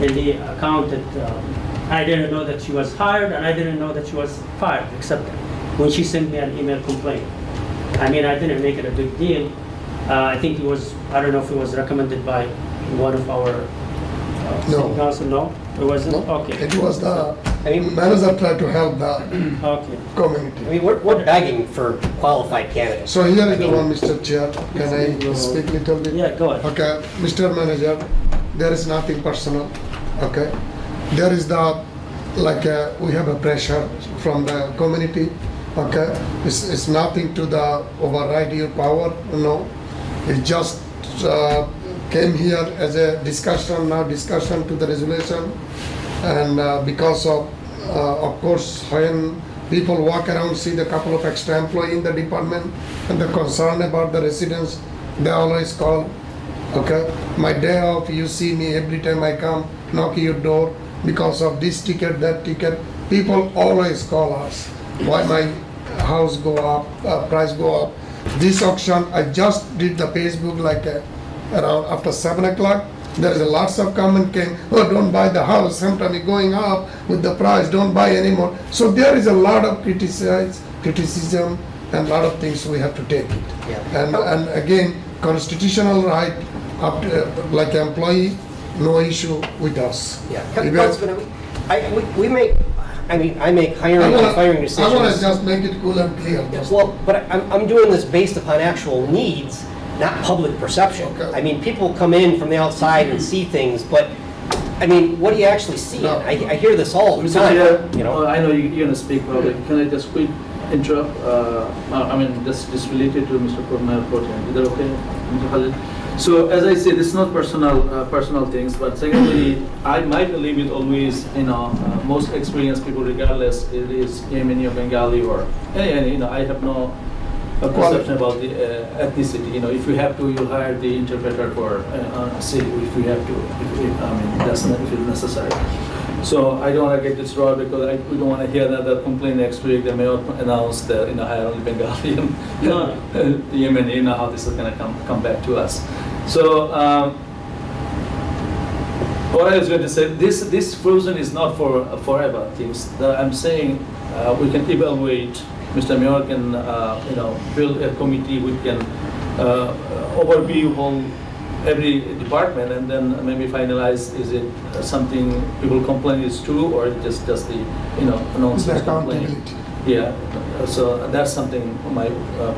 in the accountant. I didn't know that she was hired, and I didn't know that she was fired, except when she sent me an email complaint. I mean, I didn't make it a big deal. I think it was, I don't know if it was recommended by one of our city council. No, it wasn't? No. Okay. It was the manager tried to help the community. I mean, we're begging for qualified candidates. So here is the one, Mr. Chair. Can I speak a little bit? Yeah, go ahead. Okay, Mr. Manager, there is nothing personal. Okay, there is we have a pressure from the community. Okay, it's nothing to the override your power. No, it just came here as a discussion to the resolution, and because of course, when people walk around, see the couple of extra employees in the department, and the concern about the residents, they always call. Okay, my day off, you see me every time I come, knock your door because of this ticket, that ticket. People always call us. Why my house go up, price go up. This auction, I just did the Facebook around after 7 o'clock. There is lots of comment came, oh, don't buy the house, sometimes it's going up with the price, don't buy anymore. So there is a lot of criticism and a lot of things we have to take it. Yeah. And again, constitutional right, up to, like employee, no issue with us. Yeah, Even- Councilman, we make, I mean, I make hiring and firing decisions. I want to just make it cool and clear. Well, but I'm doing this based upon actual needs, not public perception. Okay. I mean, people come in from the outside and see things, but, I mean, what do you actually see? No. I hear this all the Mr. time, Chair, you know? I know you're gonna speak probably. Can I just quick interrupt? I mean, just related to Mr. Mayor Pro Tem. Is that okay, Mr. Khalid? So as I said, it's not personal things, but secondly, my belief is always, most experienced people, regardless it is Yemeni or Bengali or any, I have no perception about the ethnicity. If you have to, you hire the interpreter for city if you have to. I mean, that's not if it's necessary. So I don't want to get this wrong because we don't want to hear another complaint next week. The mayor announced that hire only Bengali and Yemeni. How this is going to come back to us. So what I was going to say, this frozen is not for forever things. I'm saying we can evaluate. Mr. Mayor can build a committee which can overview every department and then maybe finalize, is it something people complain is true or just the nonsense complaint. Yeah, so that's something my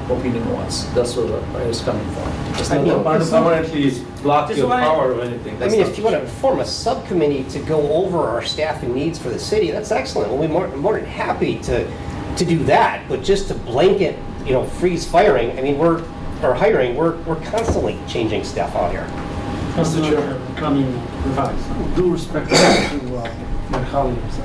opinion was. That's where I was coming from. It's not permanently block your power or anything. I mean, if you want to form a subcommittee to go over our staffing needs for the city, that's excellent. We'll be more than happy to do that, but just to blanket, freeze firing, I mean, we're constantly changing stuff out here. Mr. Chair, coming revise. Due respect to my colleagues.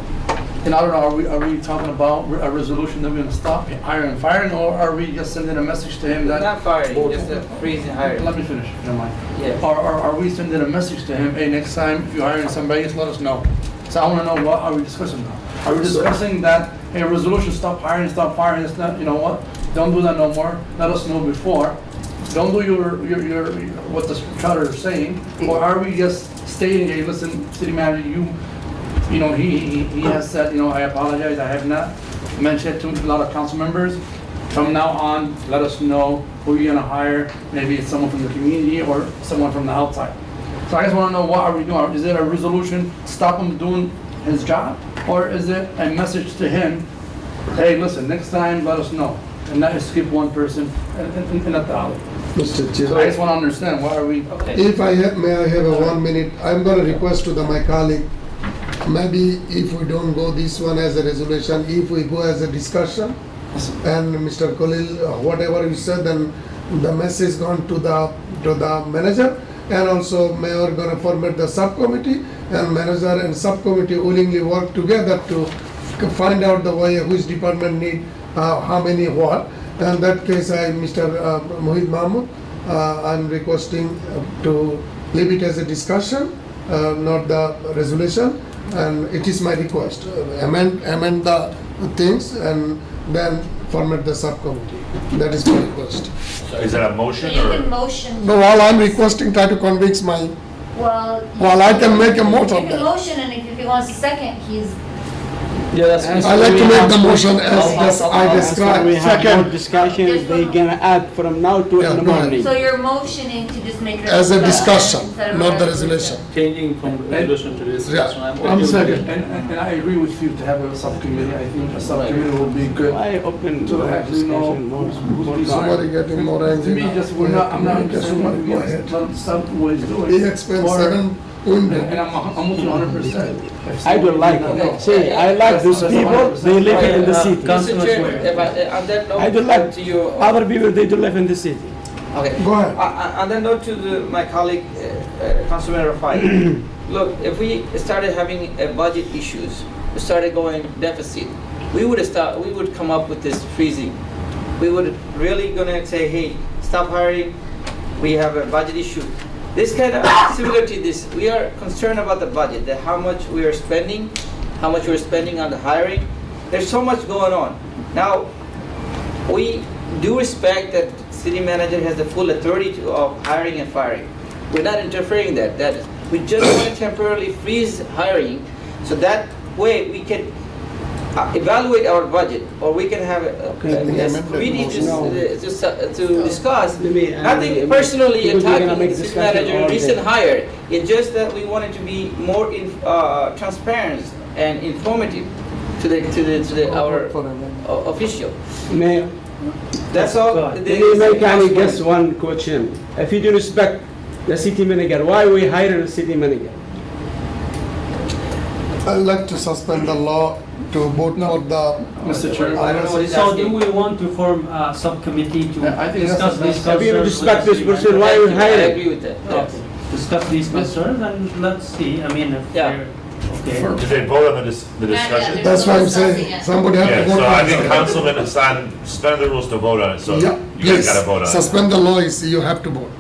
And I don't know, are we talking about a resolution that we're gonna stop hiring and firing, or are we just sending a message to him that? Not firing, just a freezing hiring. Let me finish, if you don't mind. Yeah. Or are we sending a message to him, hey, next time, if you're hiring somebody, just let us know? So I wanna know, what are we discussing now? Are we discussing that, hey, resolution, stop hiring, stop firing, it's not, you know what? Don't do that no more, let us know before. Don't do your what the charter is saying, or are we just stating, hey, listen, city manager, he has said, I apologize, I have not mentioned it to a lot of council members. From now on, let us know who you're gonna hire, maybe it's someone from the community or someone from the outside. So I just wanna know, what are we doing? Is it a resolution, stop him doing his job? Or is it a message to him, hey, listen, next time, let us know, and not just skip one person and not the other? Mr. Chair. So I just wanna understand, what are we? If may I have a 1 minute? I'm gonna request to my colleague, maybe if we don't go this one as a resolution, if we go as a discussion, and Mr. Khalil, whatever you said, then the message gone to the manager, and also mayor gonna format the subcommittee, and manager and subcommittee willingly work together to find out the way which department need how many what. In that case, Mr. Mohit Mahmood, I'm requesting to leave it as a discussion, not the resolution, and it is my request. Amend the things and then format the subcommittee. That is my request. So is that a motion You or? can motion. No, all I'm requesting, try to convince my, Well. well, I can make a motion You of can that. motion, and if he wants a second, he's. Yeah, that's. I like to make the motion as I described. We have more discussion, they gonna add from now to Yeah, in the go ahead. morning. So you're motioning to just make it. As a discussion, instead of not the a resolution. Changing from resolution to discussion. Yeah. I'm second, and I agree with you to have a subcommittee. I think a subcommittee will be good. I open To actually know discussion more. who's Somebody getting more angry. To me, just, I'm not interested in what we Go ahead. stop what he's doing. He expends Or- 7 And I'm with you 100%. I don't like it. See, I like those people, they live in the city. Mr. Chair, if on that note, I don't like to you. other people, they don't live in the city. Okay. Go ahead. On that note, to my colleague, Councilman Rafai, look, if we started having budget issues, we started going deficit, we would come up with this freezing. We would really gonna say, hey, stop hiring. We have a budget issue. This kind of similar to this, we are concerned about the budget, that how much we are spending, how much we're spending on the hiring. There's so much going on. Now, we do respect that city manager has the full authority of hiring and firing. We're not interfering in that. We just want to temporarily freeze hiring, so that way we can evaluate our budget, or we can have a committee to discuss. Nothing personally attacking the city manager, recent hire. It's just that we wanted to be more transparent and informative to our official. Mayor, That's all. let me kind of guess one question. If you do respect the city manager, why we hire a city manager? I'd like to suspend the law to vote for the. Mr. Chair. I don't know what he's So asking. do we want to form a subcommittee to I think discuss that's- these If you concerns? respect with this the person, city why we I hire him? agree with that. manager? Okay. Discuss these concerns and let's see, I mean, if Yeah. they're, okay. Did they vote on the discussion? That's why I'm saying, somebody have to Yeah, vote. so for I it. think Councilman Hassan suspended the rules to vote on it, so Yeah, you guys gotta please, vote on it. suspend the law is, you have to vote.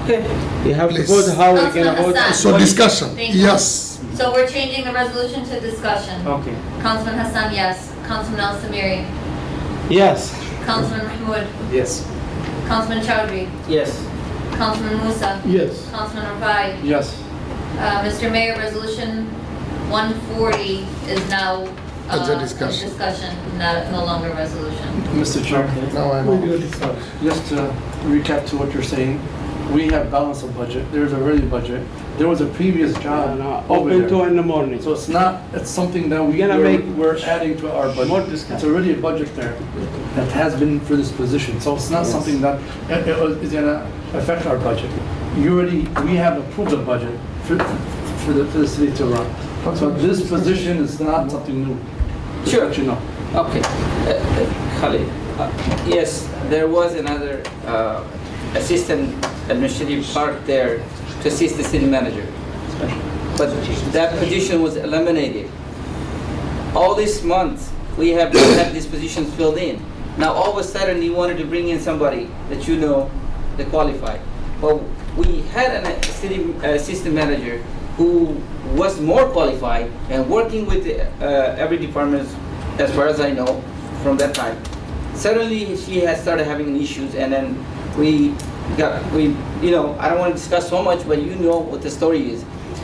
Okay. You have to Please. vote how we Councilman gonna vote. Hassan. So discussion, Thank you. yes. So we're changing the resolution to discussion. Okay. Councilman Hassan, yes. Councilman Al Samiri. Yes. Councilman Mahmoud. Yes. Councilman Chowdhury. Yes. Councilman Musa. Yes. Councilman Rafai. Yes. Mr. Mayor, Resolution 140 is now It's a a discussion. discussion, no longer resolution. Mr. Chair. Now I know. Just to recap to what you're saying, we have balance of budget, there's already budget, there was a previous job over Open there. 2 in the morning. So it's something that We're gonna make we're adding to our budget. more discussion. It's already a budget there that has been for this position, so it's not something that is gonna affect our budget. We have approved a budget for the city to run. So this position is not something new. Just Sure. let you know. Okay. Khalid, yes, there was another assistant administrative clerk there to assist the city manager. But that position was eliminated. All this month, we have had these positions filled in. Now, all of a sudden, you wanted to bring in somebody that you know that qualified. Well, we had a city assistant manager who was more qualified and working with every department, as far as I know, from that time. Suddenly, she has started having issues, and then I don't want to discuss so much, but you know what the story is.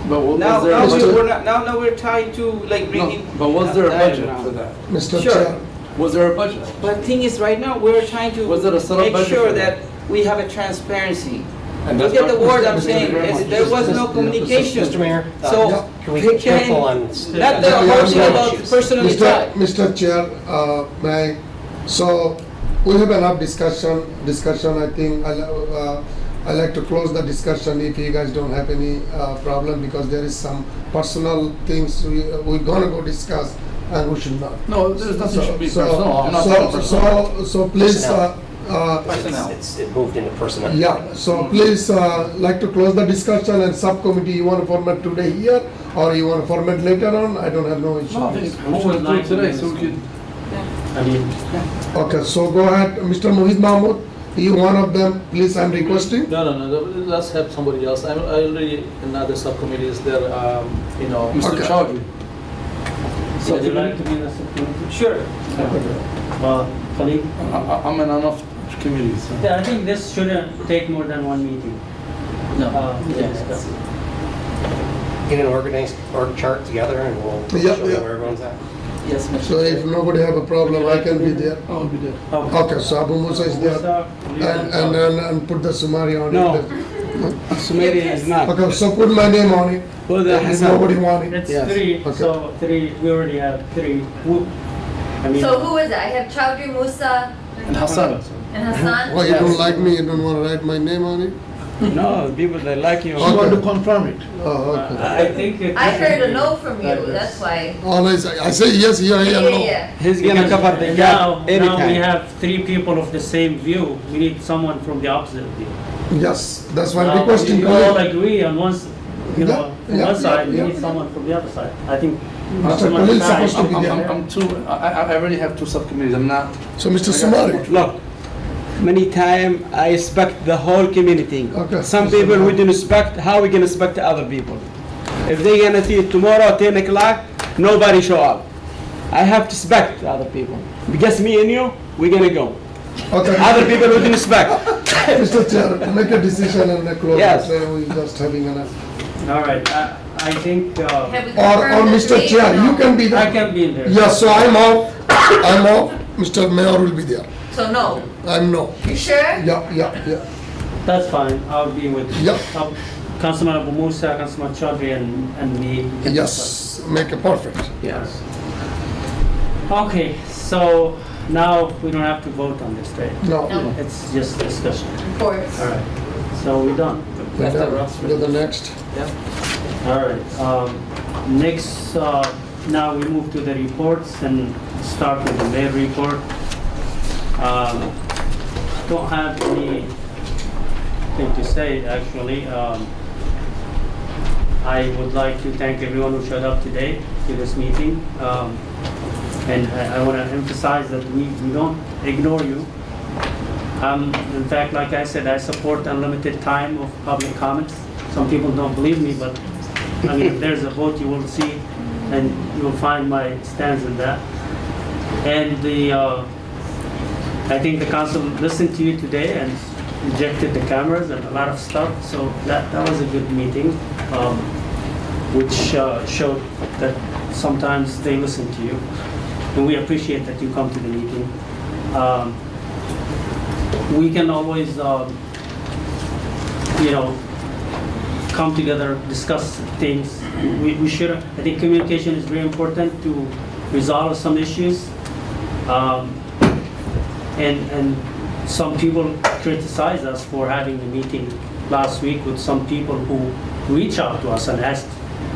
But Now was we're trying to like bring in. But was there a budget for that? Mr. Sure. Chair, Was there a budget? But the thing is, right now, we're trying to Was there a set of make budget sure for that we have a transparency. And Look that's at the what- word I'm Mr. saying, Graham- there was no communication. Mr. Mayor, So, can we be careful on? not the whole thing about personal attack. Mr. Chair, may I? So we have enough discussion, I think I like to close the discussion if you guys don't have any problem, because there is some personal things we're gonna go discuss and we should not. No, there's nothing should be So- personal. I'm not talking personal. So please, Personnel. Personnel. It moved into personnel. yeah, so please, like to close the discussion, and subcommittee, you want to format today here, or you want to format later on? I don't have no issue. No, I think we should do it today, so we can. I mean, Okay, so go ahead, Mr. Mohit Mahmood, you one of them, please, I'm requesting. No, let's have somebody else. I already in other subcommittees there, Mr. Okay. Chowdhury. so would you like to be in the subcommittee? Sure. Khalid? I'm in enough committees. so. Yeah, I think this shouldn't take more than one meeting. No. To discuss. Get an organized org chart together and we'll Yeah, show you yeah. where everyone's at. Yes, Mr. So if nobody have a problem, I can be there. I'll be there. Okay, so Abu Musa is there, and put the Sumari on No. it. Sumeri is not. Okay, so put my name on it, Who the and if Hassan? nobody want it. It's Yes. 3, Okay. so 3, we already have 3. I mean, So who is it? I have Chowdhury, Musa, And Hassan. and Hassan. Why you don't like me, you don't want to write my name on it? No, people that like you. She want to confirm it. Oh, okay. I think it I heard a should no be from like you, this. that's why. Always, I say yes, yeah, Yeah, no. yeah. He's gonna Because cover the now gap we anytime. have 3 people of the same view. We need someone from the opposite view. Yes, that's why I'm Now, requesting. you all Khalid. agree on one, from Yeah, one side, we yeah. need someone from the other side. I think. Mr. someone Khalid decide. supposed to be there. I already have 2 subcommittees. I'm not. So Mr. Sumari, Look, many time I respect the whole community. Okay. Some people we don't respect, how we gonna respect the other people? If they gonna see it tomorrow 10 o'clock, nobody show up. I have to respect the other people. Because me and you, we're gonna go. okay. Other people we don't respect. Mr. Chair, make a decision and close. Yes. We're just having enough. All right, I think, Have we Or confirmed the Mr. date? Chair, you can be I there. can be there. Yes, so I'm off, Mr. Mayor will be there. So no, I'm no. you sure? Yeah. That's fine, I'll be with Yep. Councilman Abu Musa, Councilman Chaudhry, and me. Yes, make it perfect. Yes. Okay, so now we don't have to vote on this, right? No. No. It's just discussion. Of course. All right, so we're done. We're done. Go to the next. All right, next, now we move to the reports and start with the mayor report. Don't have anything to say, actually. I would like to thank everyone who showed up today to this meeting. And I want to emphasize that we don't ignore you. In fact, like I said, I support unlimited time of public comments. Some people don't believe me, but I mean, if there's a vote, you will see, and you will find my stance in that. And I think the council listened to you today and rejected the cameras and a lot of stuff. So that was a good meeting, which showed that sometimes they listen to you. And we appreciate that you come to the meeting. We can always, come together, discuss things. We should, I think communication is very important to resolve some issues. And some people criticize us for having a meeting last week with some people who reach out to us and ask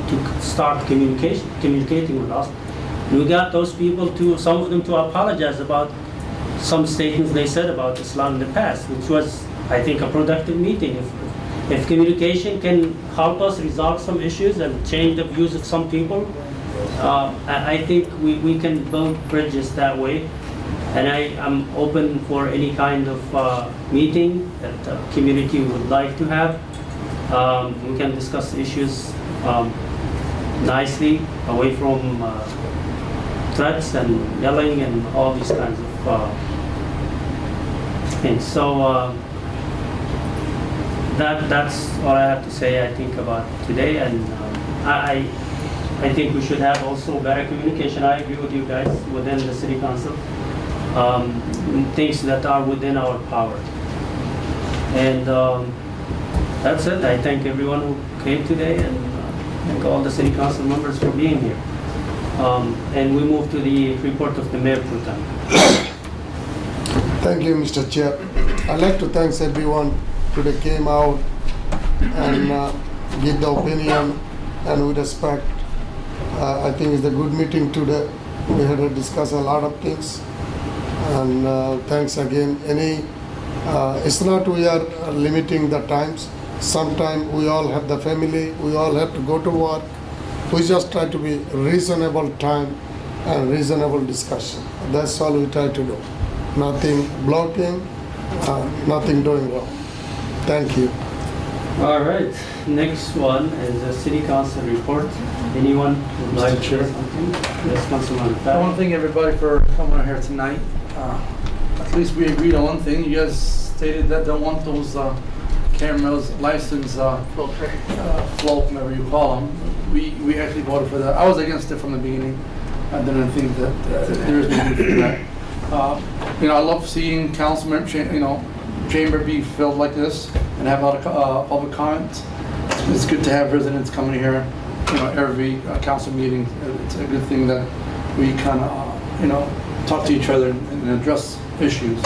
to start communicating with us. We got those people some of them to apologize about some statements they said about Islam in the past, which was, I think, a productive meeting. If communication can help us resolve some issues and change the views of some people, I think we can build bridges that way. And I am open for any kind of meeting that the community would like to have. We can discuss issues nicely, away from threats and yelling and all these kinds of things. So that's all I have to say, I think, about today. And I think we should have also better communication. I agree with you guys within the city council. Things that are within our power. And that's it. I thank everyone who came today, and thank all the city council members for being here. And we move to the report of the mayor pro tem. Thank you, Mr. Chair. I'd like to thank everyone today came out and give the opinion, and with respect. I think it's a good meeting today. We had to discuss a lot of things. And thanks again. It's not we are limiting the times. Sometimes we all have the family, we all have to go to work. We just try to be reasonable time and reasonable discussion. That's all we try to do. Nothing blocking, nothing doing wrong. Thank you. All right, next one is a city council report. Anyone would like to share something? Yes, Councilman. I want to thank everybody for coming here tonight. At least we agreed on one thing. You guys stated that don't want those cameras, license, float, whatever you call them. We actually voted for that. I was against it from the beginning. I didn't think that there is no need for that. I love seeing council members, chamber be filled like this and have a lot of public comments. It's good to have residents coming here, every council meeting. It's a good thing that we kind of, talk to each other and address issues.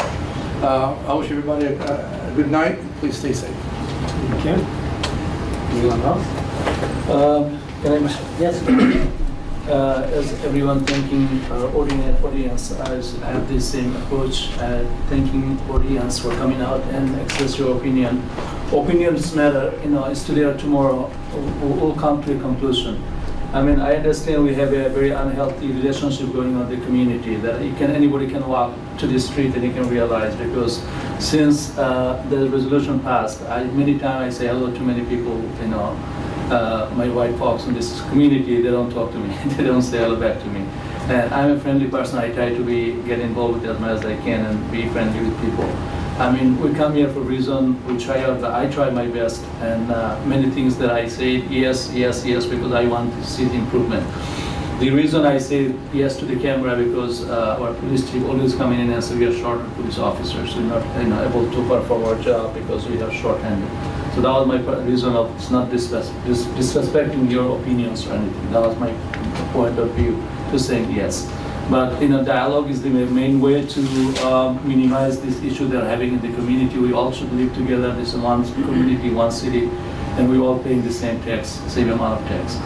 I wish everybody a good night. Please stay safe. Thank you. Anyone else? Yes. As everyone thanking our audience, I have the same approach, thanking audience for coming out and express your opinion. Opinions matter, it's today or tomorrow, we'll come to a conclusion. I mean, I understand we have a very unhealthy relationship going on in the community, that anybody can walk to the street and you can realize, because since the resolution passed, many times I say hello to many people, my white folks in this community, they don't talk to me, they don't say hello back to me. And I'm a friendly person, I try to get involved with as much as I can and be friendly with people. I mean, we come here for a reason. I try my best, and many things that I say yes, yes, yes, because I want to see the improvement. The reason I say yes to the camera because our police chief always coming in and say we are short of police officers. We're not able to perform our job because we are short-handed. So that was my reason of it's not disrespecting your opinions or anything. That was my point of view to saying yes. But dialogue is the main way to minimize this issue they're having in the community. We all should live together. This is one community, one city, and we all paying the same tax, same amount of tax.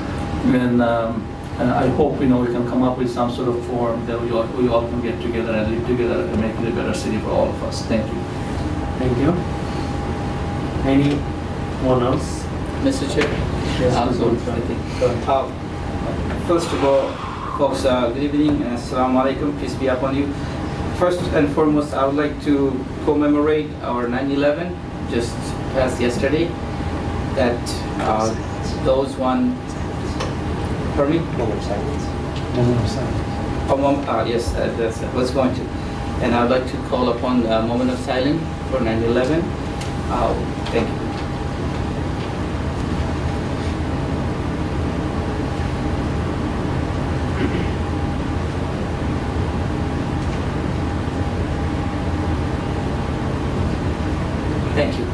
And I hope we can come up with some sort of forum that we all can get together and live together and make it a better city for all of us. Thank you. Thank you. Anyone else? Mr. Chair, first of all, folks, good evening and assalamu alaikum, peace be upon you. First and foremost, I would like to commemorate our 9/11 just passed yesterday. That those one. Pardon me? Moment of silence. Moment of silence. Yes, that's what's going to. And I'd like to call upon a moment of silence for 9/11. Thank you. Thank you.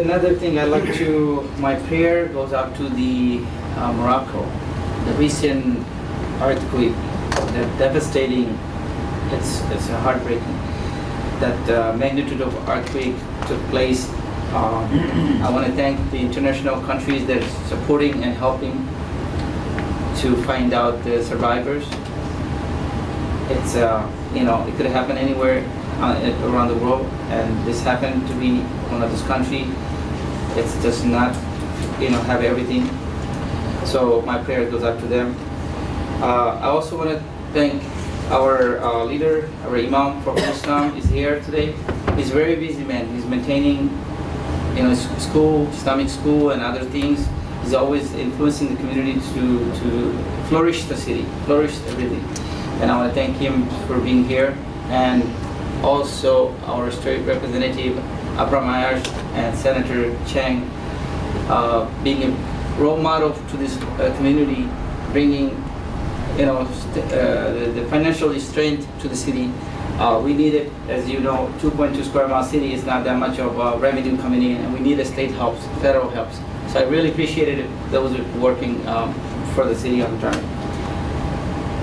Another thing I'd like to, my prayer goes out to the Morocco. The recent earthquake, the devastating, it's heartbreaking. That magnitude of earthquake took place. I want to thank the international countries that are supporting and helping to find out the survivors. It's it could happen anywhere around the world, and this happened to be one of this country. It's just not have everything. So my prayer goes out to them. I also want to thank our leader, our Imam for Islam is here today. He's a very busy man. He's maintaining school, Islamic school and other things. He's always influencing the community to flourish the city, flourish everything. And I want to thank him for being here. And also our state representative, Abram Ayers, and Senator Chang, being a role model to this community, bringing the financial strength to the city. We need it, as you know, 2.2 square mile city is not that much of revenue coming in, and we need a state helps, federal helps. So I really appreciated it, those working for the city of Hamtramck.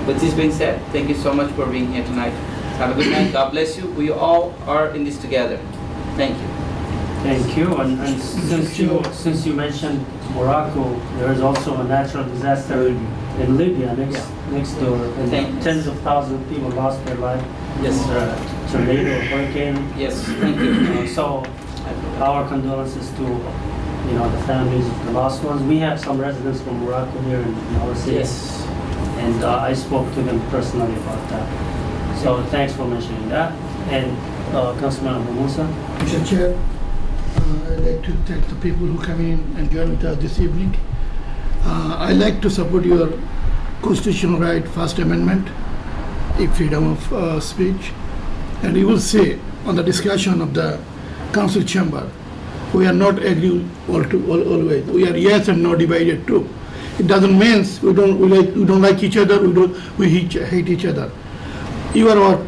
With this being said, thank you so much for being here tonight. Have a good night. God bless you. We all are in this together. Thank you. Thank you. And since you mentioned Morocco, there is also a natural disaster in Libya next door, and tens of thousands of people lost their life. Yes. Tornado, hurricane. Yes. Thank you. So our condolences to the families of the lost ones. We have some residents from Morocco here in our city. Yes. And I spoke to them personally about that. So thanks for mentioning that. And Councilman Abu Musa. Mr. Chair, I'd like to thank the people who come in and join with us this evening. I'd like to support your constitutional right, First Amendment, freedom of speech. And you will see on the discussion of the council chamber, we are not agree always. We are yes and no divided too. It doesn't mean we don't like each other. We hate each other. You are our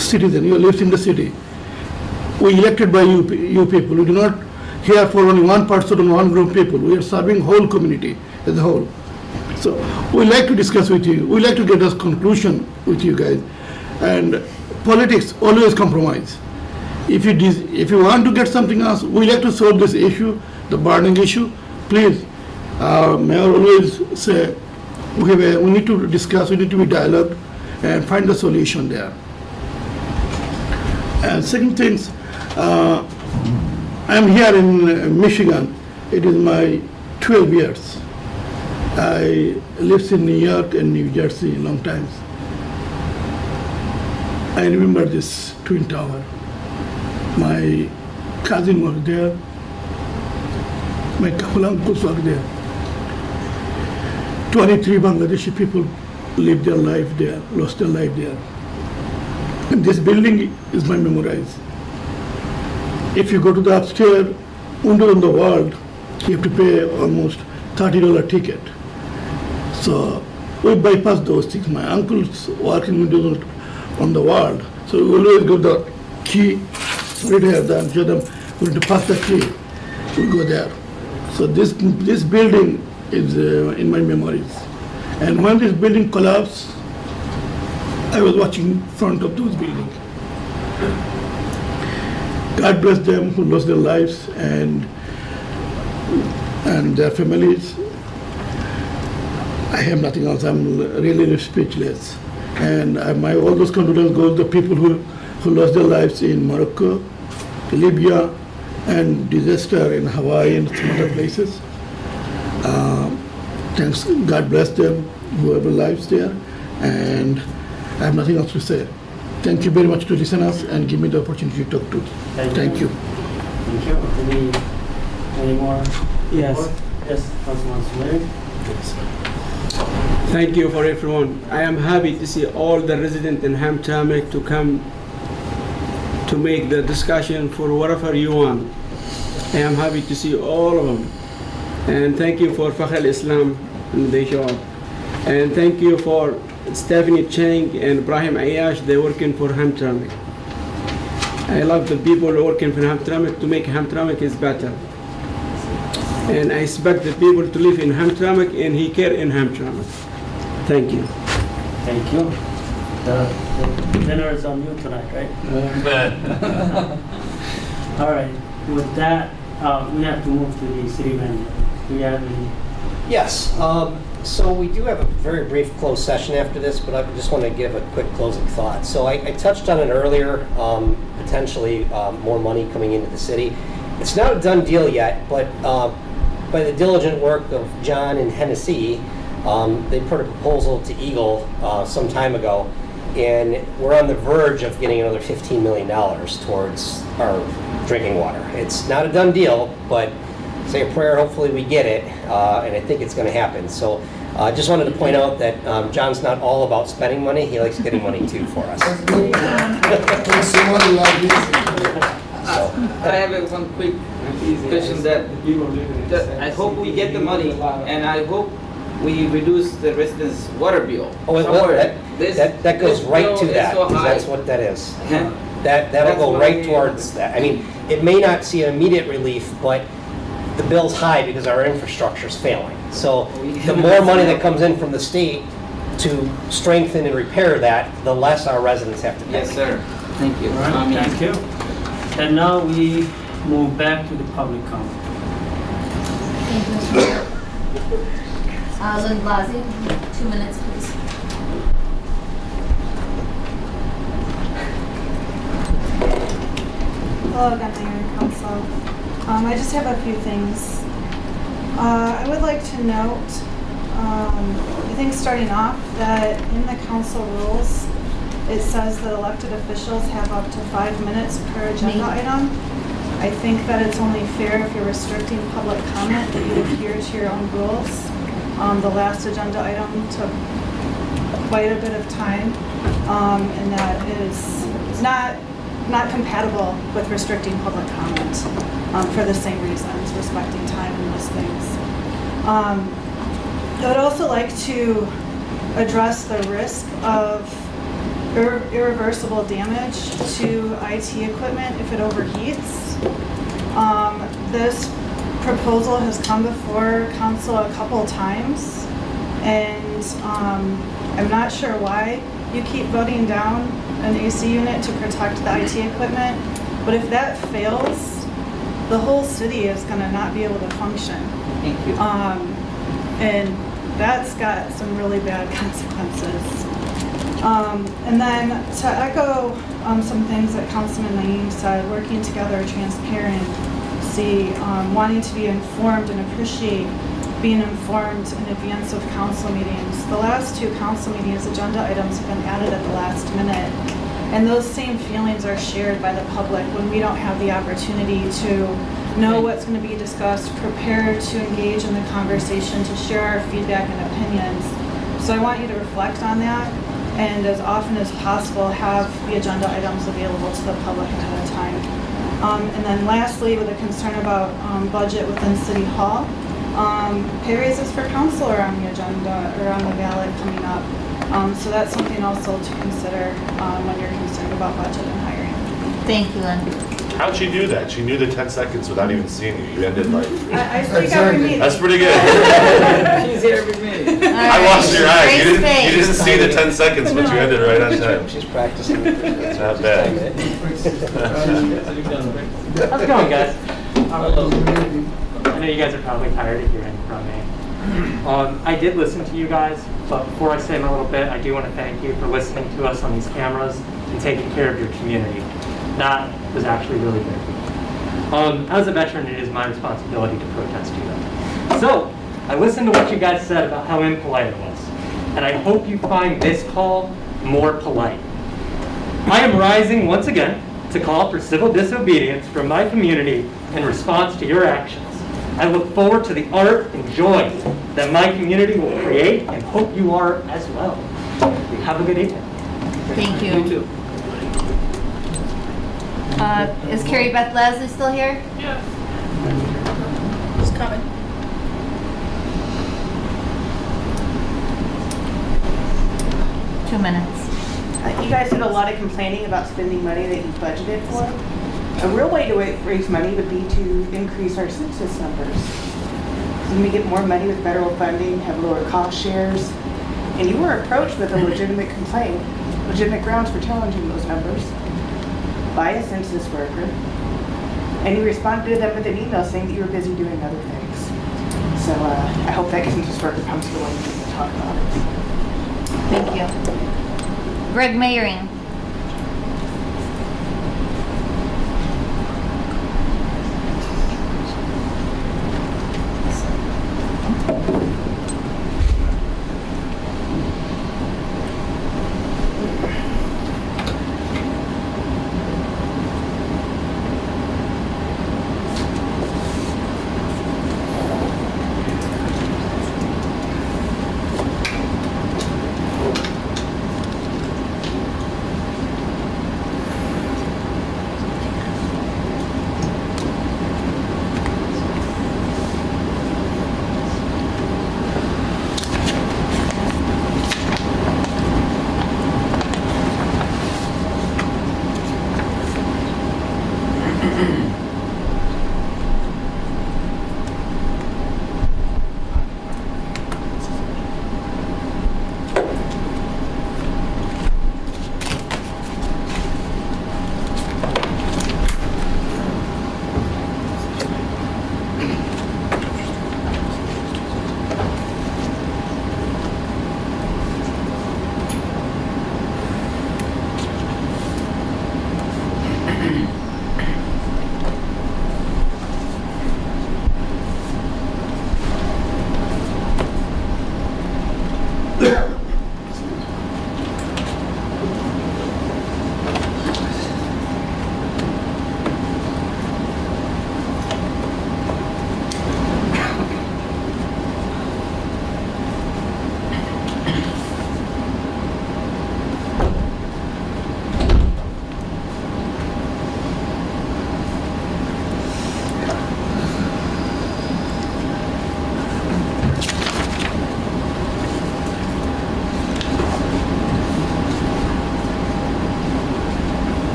citizen. You live in the city. We elected by you people. We do not here for only one person or one group of people. We are serving whole community as a whole. So we like to discuss with you. We like to get a conclusion with you guys. And politics always compromise. If you want to get something else, we like to solve this issue, the burning issue. Please, Mayor always say we need to discuss. We need to be dialogue and find the solution there. And second things, I'm here in Michigan. It is my 12 years. I lived in New York and New Jersey a long time. I remember this Twin Tower. My cousin was there. My couple uncles were there. 23 Bangladeshi people lived their life there, lost their life there. And this building is my memorized. If you go to the upstairs window on the wall, you have to pay almost $30 ticket. So we bypass those things. My uncle's working windows on the wall, so we always go the key right here. Then show them we need to pass the key. We go there. So this building is in my memories. And when this building collapsed, I was watching in front of those buildings. God bless them who lost their lives and their families. I have nothing else. I'm really speechless. And my all those condolences go to the people who lost their lives in Morocco, Libya, and disaster in Hawaii and some other places. Thanks, God bless them, whoever lives there, and I have nothing else to say. Thank you very much to listen us and give me the opportunity to talk to. Thank you. Thank you. Any more? Yes. Yes, Councilman Sumeri. Thank you for everyone. I am happy to see all the residents in Hamtramck to come to make the discussion for whatever you want. I am happy to see all of them. And thank you for Fakhr Islam and they show up. And thank you for Stephanie Chang and Ibrahim Ayash, they're working for Hamtramck. I love the people working for Hamtramck to make Hamtramck is better. And I expect the people to live in Hamtramck and he care in Hamtramck. Thank you. Thank you. The dinner is on you tonight, right? All right. With that, we have to move to the city manager. Do you have any? Yes. So we do have a very brief closed session after this, but I just want to give a quick closing thought. So I touched on it earlier, potentially more money coming into the city. It's not a done deal yet, but by the diligent work of John and Hennessy, they put a proposal to Eagle some time ago, and we're on the verge of getting another $15 million towards our drinking water. It's not a done deal, but say a prayer, hopefully we get it, and I think it's going to happen. So I just wanted to point out that John's not all about spending money, he likes getting money too for us. I have one quick question that I hope we get the money and I hope we reduce the residents' water bill. Oh, that goes right to that, because that's what that is. That'll go right towards that. I mean, it may not see an immediate relief, but the bill's high because our infrastructure's failing. So the more money that comes in from the state to strengthen and repair that, the less our residents have to pay. Yes, sir. Thank you. All right, thank you. And now we move back to the public comment. Thank you, Mr. Chair. Lynn Blasey, 2 minutes, please. Hello again, Mayor and Council. I just have a few things. I would like to note, I think starting off, that in the council rules, it says that elected officials have up to 5 minutes per agenda item. I think that it's only fair if you're restricting public comment that you adhere to your own rules. The last agenda item took quite a bit of time, and that is not compatible with restricting public comment for the same reasons, respecting time and those things. I would also like to address the risk of irreversible damage to IT equipment if it overheats. This proposal has come before council a couple times, and I'm not sure why you keep voting down an AC unit to protect the IT equipment, but if that fails, the whole city is going to not be able to function. Thank you. And that's got some really bad consequences. And then to echo some things that Councilman Naeem said, working together, transparency, wanting to be informed and appreciate being informed in advance of council meetings. The last 2 council meetings, agenda items have been added at the last minute. And those same feelings are shared by the public when we don't have the opportunity to know what's going to be discussed, prepare to engage in the conversation, to share our feedback and opinions. So I want you to reflect on that, and as often as possible have the agenda items available to the public ahead of time. And then lastly, with a concern about budget within City Hall, pay raises for council are on the agenda or on the ballot coming up. So that's something also to consider when you're concerned about budget and hiring. Thank you, Lynn. How'd she do that? She knew the 10 seconds without even seeing you. You ended like. I speak every meeting. That's pretty good. She's here every minute. I watched your eyes. You Great didn't see the 10 seconds, but you ended right on time. She's practicing. It's not bad. How's it going, guys? I know you guys are probably tired of hearing from me. I did listen to you guys, but before I say my little bit, I do want to thank you for listening to us on these cameras and taking care of your community. That was actually really good. As a veteran, it is my responsibility to protest you though. So, I listened to what you guys said about how impolite it was, and I hope you find this call more polite. I am rising once again to call for civil disobedience from my community in response to your actions. I look forward to the art and joy that my community will create and hope you are as well. Have a good evening. Thank you. You too. Is Carrie Beth Leslie still here? Yeah. It's coming. Two minutes. You guys did a lot of complaining about spending money that you budgeted for. A real way to raise money would be to increase our census numbers. When we get more money with federal funding, have lower cost shares, and you were approached with a legitimate complaint, legitimate grounds for challenging those numbers by a census worker, and you responded to them with an email saying that you were busy doing other things. So I hope that census worker comes to the one meeting to talk about it. Thank you. Greg Mayering.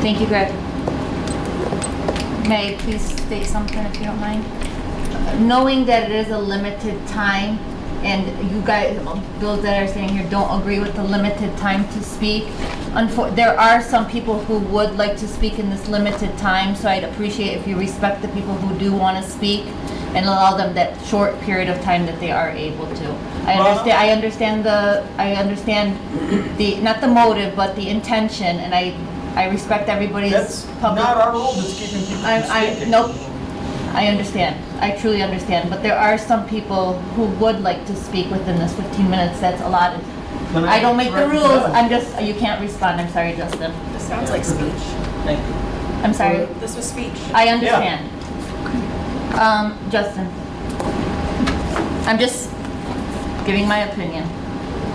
Thank you, Greg. May I please state something if you don't mind? Knowing that it is a limited time, and you guys, those that are sitting here, don't agree with the limited time to speak. There are some people who would like to speak in this limited time, so I'd appreciate if you respect the people who do want to speak and allow them that short period of time that they are able to. I understand the not the motive, but the intention, and I respect everybody's public. Not our role, it's keeping people from speaking. Nope. I understand. I truly understand. But there are some people who would like to speak within this 15 minutes that's allotted. I don't make the rules. You can't respond. I'm sorry, Justin. This sounds like speech. Thank you. I'm sorry. This was speech. I understand. Justin. I'm just giving my opinion.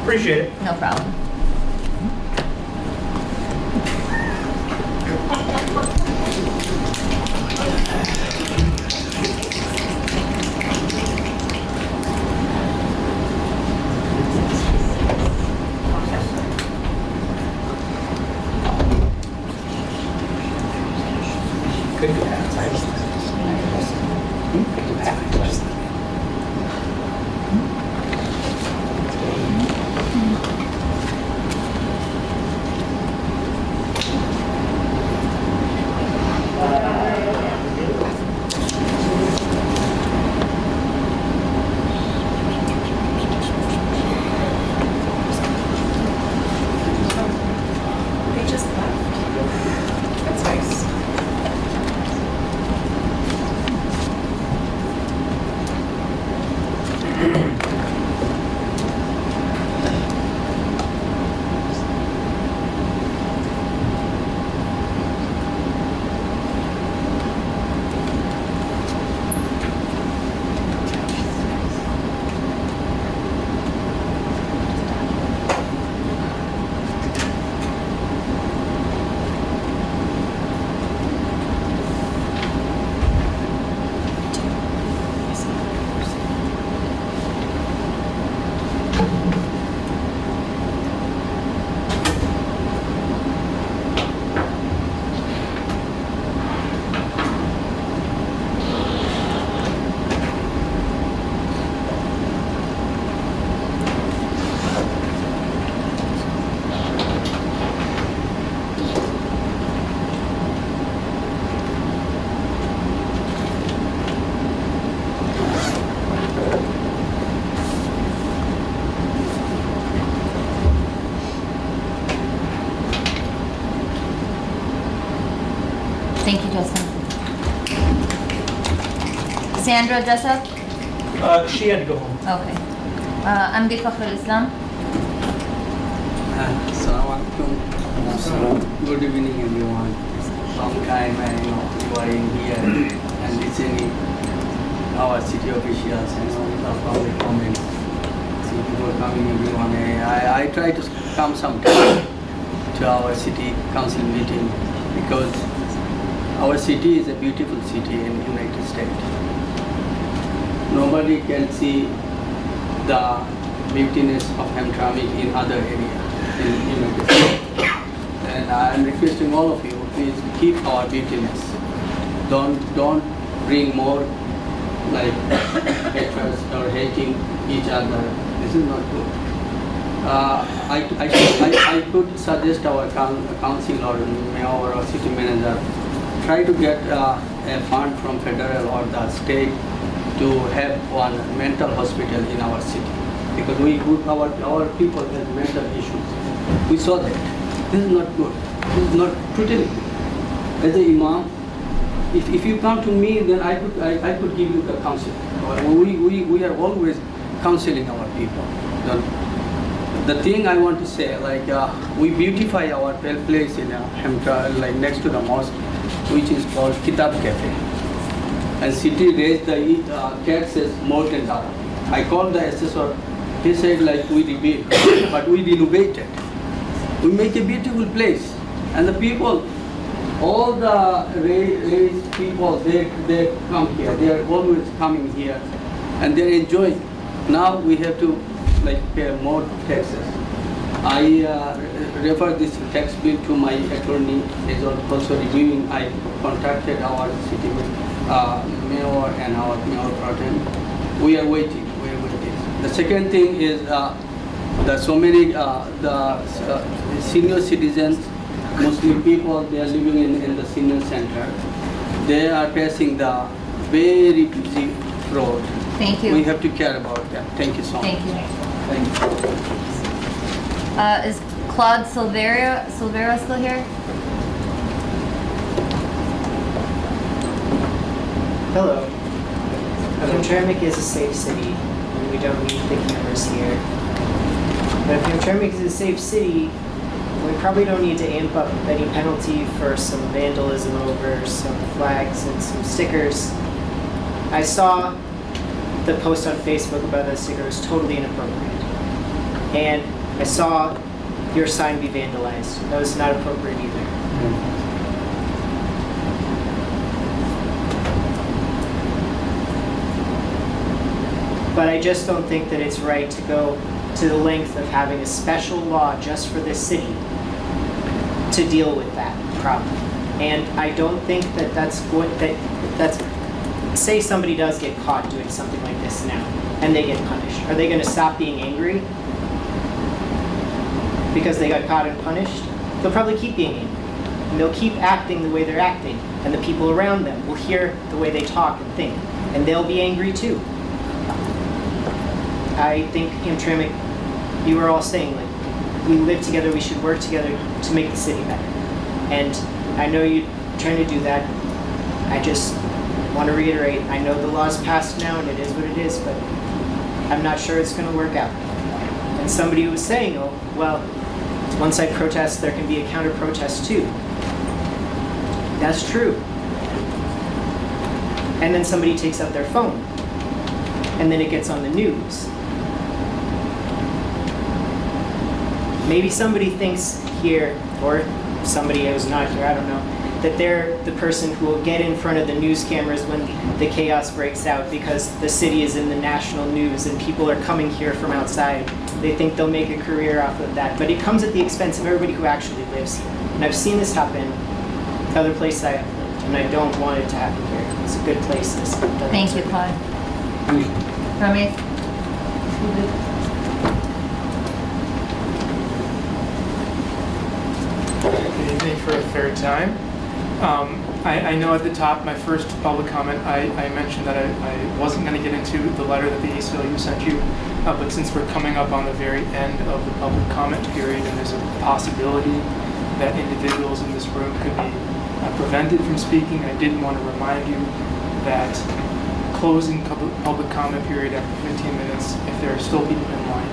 Appreciate it. No problem. They just left. That's nice. Thank you, Joseph. Sandra Jessup? She had to go home. Okay. Amdi Fakhrul Islam? Assalamualaikum. Good evening, everyone. Long time I know you are in here and listening our city officials and all the comments. See people coming, everyone. I try to come sometime to our city council meeting because our city is a beautiful city in the United States. Nobody can see the beautiness of Hamtramck in other areas in the United States. And I am requesting all of you, please keep our beautiness. Don't bring more like hatred or hating each other. This is not good. I could suggest our council or mayor or city manager try to get a fund from federal or the state to have one mental hospital in our city because our people have mental issues. We saw that. This is not good. This is not totally good. As an imam, if you come to me, then I could give you the counsel. We are always counseling our people. The thing I want to say, like we beautify our place in Hamtramck, like next to the mosque, which is called Kitab Cafe. And city raised the taxes more than that. I called the assessor. He said like we rebuilt, but we renovated. We make a beautiful place, and the people, all the raised people, they come here. They are always coming here, and they're enjoying. Now we have to like pay more taxes. I refer this tax bill to my attorney. He's also reviewing. I contacted our city mayor and our mayor pro tem. We are waiting. The second thing is so many senior citizens, Muslim people, they are living in the senior center. They are passing the very busy road. Thank you. We have to care about them. Thank you so much. Thank you. Thank you. Is Claude Silvera still here? Hello. Hamtramck is a safe city, and we don't need the cameras here. But if Hamtramck is a safe city, we probably don't need to amp up any penalty for some vandalism over some flags and some stickers. I saw the post on Facebook about that sticker was totally inappropriate. And I saw your sign be vandalized. That was not appropriate either. But I just don't think that it's right to go to the length of having a special law just for this city to deal with that problem. And I don't think that say somebody does get caught doing something like this now, and they get punished. Are they gonna stop being angry because they got caught and punished? They'll probably keep being angry. And they'll keep acting the way they're acting. And the people around them will hear the way they talk and think. And they'll be angry too. I think Hamtramck, you were all saying, like, we live together, we should work together to make the city better. And I know you're trying to do that. I just want to reiterate, I know the law's passed now and it is what it is, but I'm not sure it's going to work out. And somebody was saying, oh, well, one side protest, there can be a counter protest too. That's true. And then somebody takes out their phone. And then it gets on the news. Maybe somebody thinks here, or somebody who's not here, I don't know, that they're the person who will get in front of the news cameras when the chaos breaks out because the city is in the national news and people are coming here from outside. They think they'll make a career off of that. But it comes at the expense of everybody who actually lives here. And I've seen this happen other places I have lived, and I don't want it to happen here. It's a good place. Thank you, Clyde. Ramesh? Good evening for a third time. I know at the top, my first public comment, I mentioned that I wasn't going to get into the letter that the ACLU sent you, but since we're coming up on the very end of the public comment period and there's a possibility that individuals in this room could be prevented from speaking, I did want to remind you that closing public comment period after 15 minutes, if there are still people in line,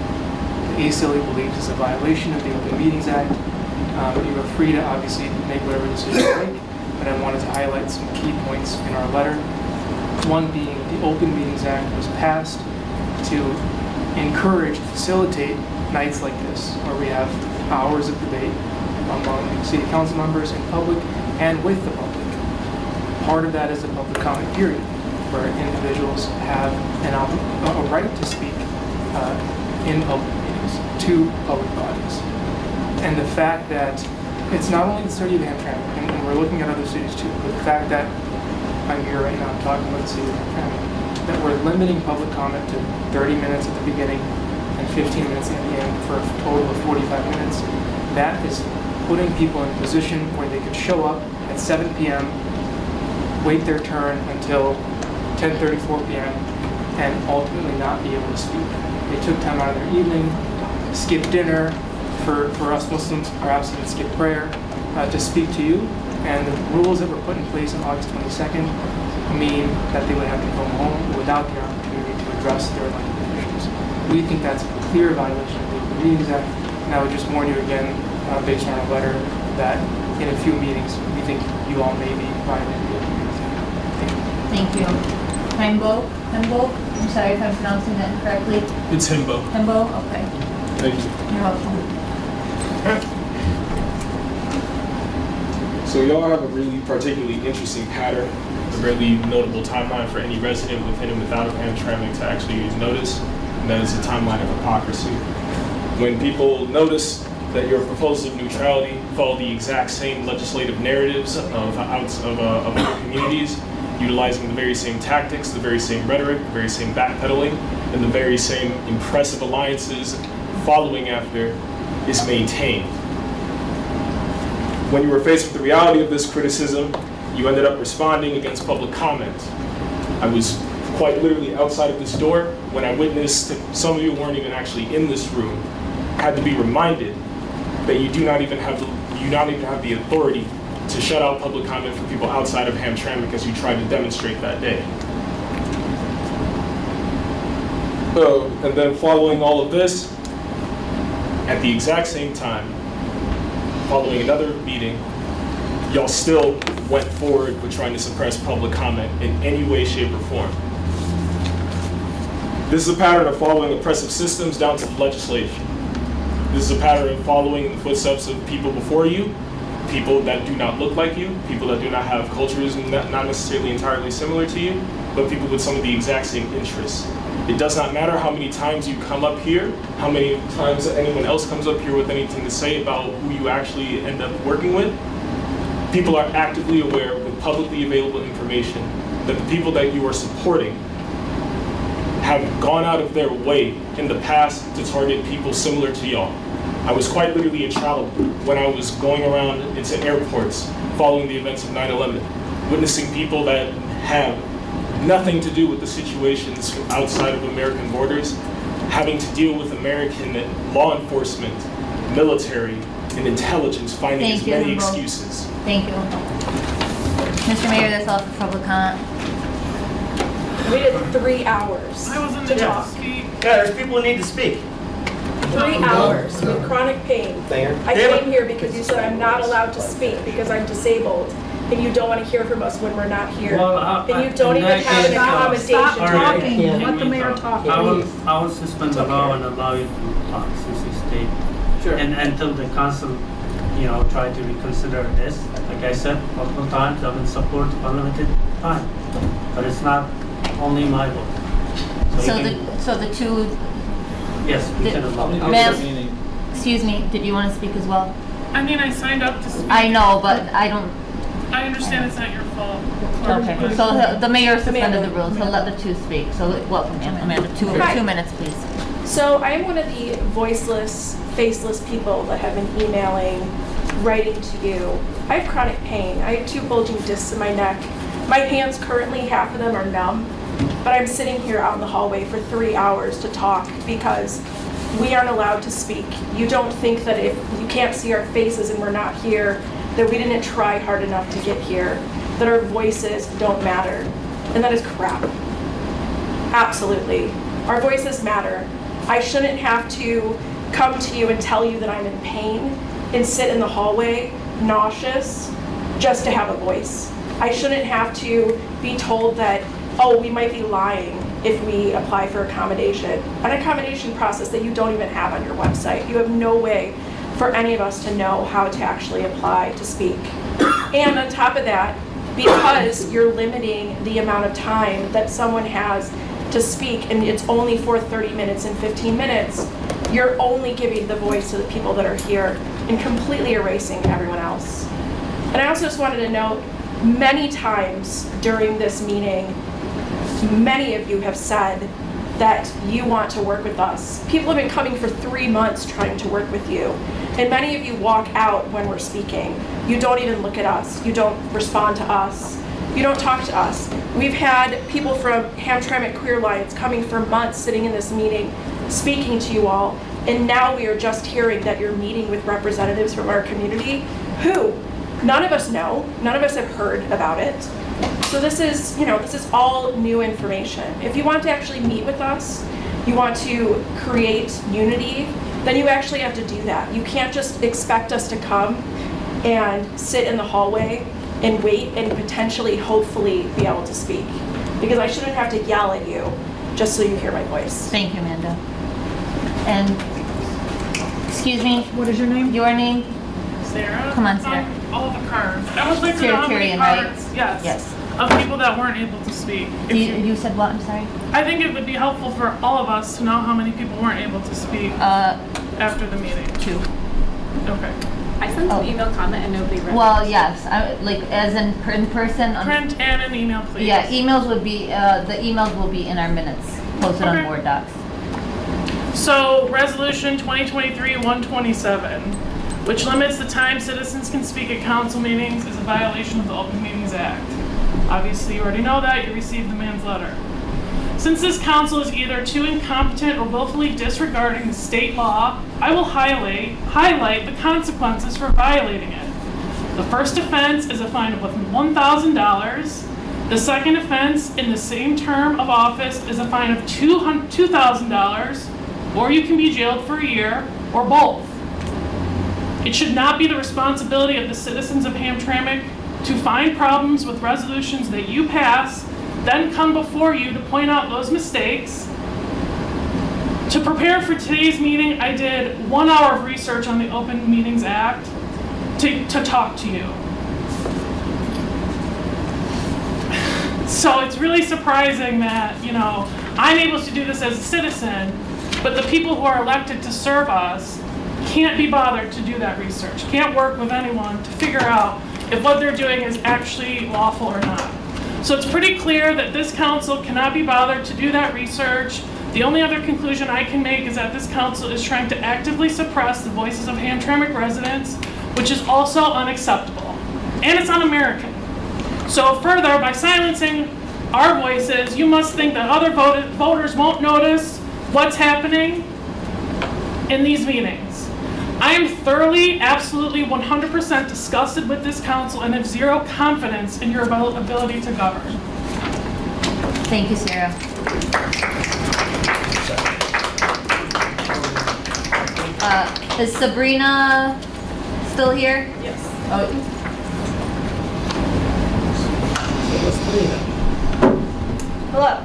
the ACLU believes is a violation of the Open Meetings Act. You are free to obviously make whatever decision you like, but I wanted to highlight some key points in our letter. One being the Open Meetings Act was passed to encourage, facilitate nights like this, where we have hours of debate among city council members in public and with the public. Part of that is the public comment period, where individuals have a right to speak in public meetings to public bodies. And the fact that it's not only the city of Hamtramck, and we're looking at other cities too, but the fact that I'm here right now talking about the city of Hamtramck, that we're limiting public comment to 30 minutes at the beginning and 15 minutes at the end for a total of 45 minutes, that is putting people in a position where they could show up at 7 p.m., wait their turn until 10:34 p.m., and ultimately not be able to speak. They took time out of their evening, skipped dinner, for us Muslims, perhaps even skip prayer, to speak to you. And the rules that were put in place on August 22nd mean that they would have to go home without the opportunity to address their elected officials. We think that's a clear violation of the Open Meetings Act, and I would just warn you again, based on our letter, that in a few meetings, we think you all may be violating the Open Meetings Act. Thank you. Thank you. Hembo? I'm sorry if I'm pronouncing that incorrectly. It's Hembo. Hembo? Okay. Thank you. You're welcome. So y'all have a really particularly interesting pattern, a really notable timeline for any resident within and without of Hamtramck to actually notice, and that is a timeline of hypocrisy. When people notice that your proposals of neutrality follow the exact same legislative narratives of other communities, utilizing the very same tactics, the very same rhetoric, the very same backpedaling, and the very same impressive alliances following after is maintained. When you were faced with the reality of this criticism, you ended up responding against public comment. I was quite literally outside of this door when I witnessed that some of you weren't even actually in this room, had to be reminded that you do not even have the authority to shut out public comment for people outside of Hamtramck as you tried to demonstrate that day. And then following all of this, at the exact same time, following another meeting, y'all still went forward with trying to suppress public comment in any way, shape, or form. This is a pattern of following oppressive systems down to the legislation. This is a pattern of following in the footsteps of people before you, people that do not look like you, people that do not have cultures not necessarily entirely similar to you, but people with some of the exact same interests. It does not matter how many times you come up here, how many times anyone else comes up here with anything to say about who you actually end up working with. People are actively aware with publicly available information that the people that you are supporting have gone out of their way in the past to target people similar to y'all. I was quite literally a child when I was going around into airports following the events of 9/11, witnessing people that have nothing to do with the situations outside of American borders, having to deal with American law enforcement, military, and intelligence finding as many excuses. Thank you. Mr. Mayor, that's all for public comment. We did 3 hours to talk. Yeah, there's people who need to speak. 3 hours with chronic pain. Mayor. I came here because you said I'm not allowed to speak because I'm disabled, and you don't want to hear from us when we're not here. And you don't even have an accommodation. Stop to talking, it. let the mayor talk. I will suspend the law and allow you to talk since you stayed. Sure. And until the council, try to reconsider this. Like I said multiple times, I will support unlimited time. But it's not only my vote. So the two, Yes, we can allow. ma'am, excuse me, did you want to speak as well? I mean, I signed up to speak. I know, but I don't. I understand it's not your fault. Okay, so the mayor suspended the rules, he'll let the two speak, so welcome, Amanda, two minutes, please. So I'm one of the voiceless, faceless people that have been emailing, writing to you. I have chronic pain. I have 2 bulging discs in my neck. My hands currently, half of them are numb, but I'm sitting here out in the hallway for 3 hours to talk because we aren't allowed to speak. You don't think that if you can't see our faces and we're not here, that we didn't try hard enough to get here, that our voices don't matter. And that is crap. Absolutely. Our voices matter. I shouldn't have to come to you and tell you that I'm in pain and sit in the hallway, nauseous, just to have a voice. I shouldn't have to be told that, oh, we might be lying if we apply for accommodation. An accommodation process that you don't even have on your website. You have no way for any of us to know how to actually apply to speak. And on top of that, because you're limiting the amount of time that someone has to speak, and it's only for 30 minutes and 15 minutes, you're only giving the voice to the people that are here and completely erasing everyone else. And I also just wanted to note, many times during this meeting, many of you have said that you want to work with us. People have been coming for 3 months trying to work with you. And many of you walk out when we're speaking. You don't even look at us. You don't respond to us. You don't talk to us. We've had people from Hamtramck Queer Alliance coming for months, sitting in this meeting, speaking to you all. And now we are just hearing that you're meeting with representatives from our community who none of us know. None of us have heard about it. So this is, this is all new information. If you want to actually meet with us, you want to create unity, then you actually have to do that. You can't just expect us to come and sit in the hallway and wait and potentially, hopefully, be able to speak. Because I shouldn't have to yell at you just so you hear my voice. Thank you, Amanda. And, excuse me? What is your name? Your name? Sarah? Come on, Sarah. All the cards. I would like to know how many Tyrion, right? cards, yes, Yes. of people that weren't able to speak. You said what? I'm sorry? I think it would be helpful for all of us to know how many people weren't able to speak after the meeting. 2. Okay. I sent an email comment and nobody read Well, it. yes, like as in person. Print and an email, please. Yeah, emails would be, the emails will be in our minutes, posted on Okay. board docs. So, Resolution 2023-127, which limits the time citizens can speak at council meetings, is a violation of the Open Meetings Act. Obviously, you already know that. You received the man's letter. Since this council is either too incompetent or willfully disregarding the state law, I will highlight the consequences for violating it. The first offense is a fine of $1,000. The second offense in the same term of office is a fine of $2,000, or you can be jailed for a year, or both. It should not be the responsibility of the citizens of Hamtramck to find problems with resolutions that you pass, then come before you to point out those mistakes, to prepare for today's meeting, I did 1 hour of research on the Open Meetings Act to talk to you. So it's really surprising that, you know, I'm able to do this as a citizen, but the people who are elected to serve us can't be bothered to do that research, can't work with anyone to figure out if what they're doing is actually lawful or not. So it's pretty clear that this council cannot be bothered to do that research. The only other conclusion I can make is that this council is trying to actively suppress the voices of Hamtramck residents, which is also unacceptable, and it's un-American. So further, by silencing our voices, you must think that other voters won't notice what's happening in these meetings. I am thoroughly, absolutely, 100% disgusted with this council and have zero confidence in your ability to govern. Thank you, Sarah. Is Sabrina still here? Yes. Oh. Hello.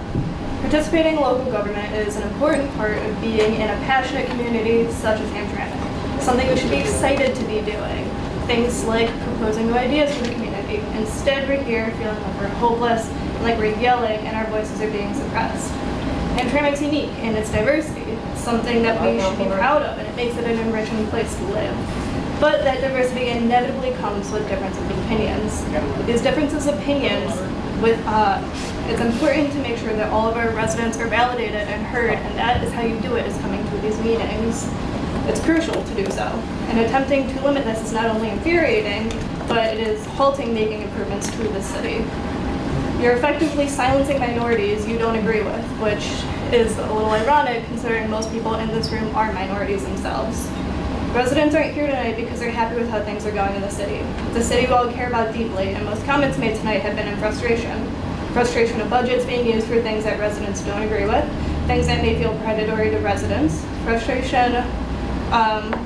Participating in local government is an important part of being in a passionate community such as Hamtramck. Something we should be excited to be doing. Things like proposing new ideas for the community. Instead, we're here feeling like we're hopeless and like we're yelling and our voices are being suppressed. Hamtramck's unique in its diversity. It's something that we should be proud of, and it makes it an enriching place to live. But that diversity inevitably comes with differences of opinions. With these differences of opinions, it's important to make sure that all of our residents are validated and heard, and that is how you do it, is coming to these meetings. It's crucial to do so. And attempting to limit this is not only infuriating, but it is halting making improvements to the city. You're effectively silencing minorities you don't agree with, which is a little ironic considering most people in this room are minorities themselves. Residents aren't here tonight because they're happy with how things are going in the city. It's a city we all care about deeply, and most comments made tonight have been in frustration. Frustration of budgets being used for things that residents don't agree with, things that may feel predatory to residents, frustration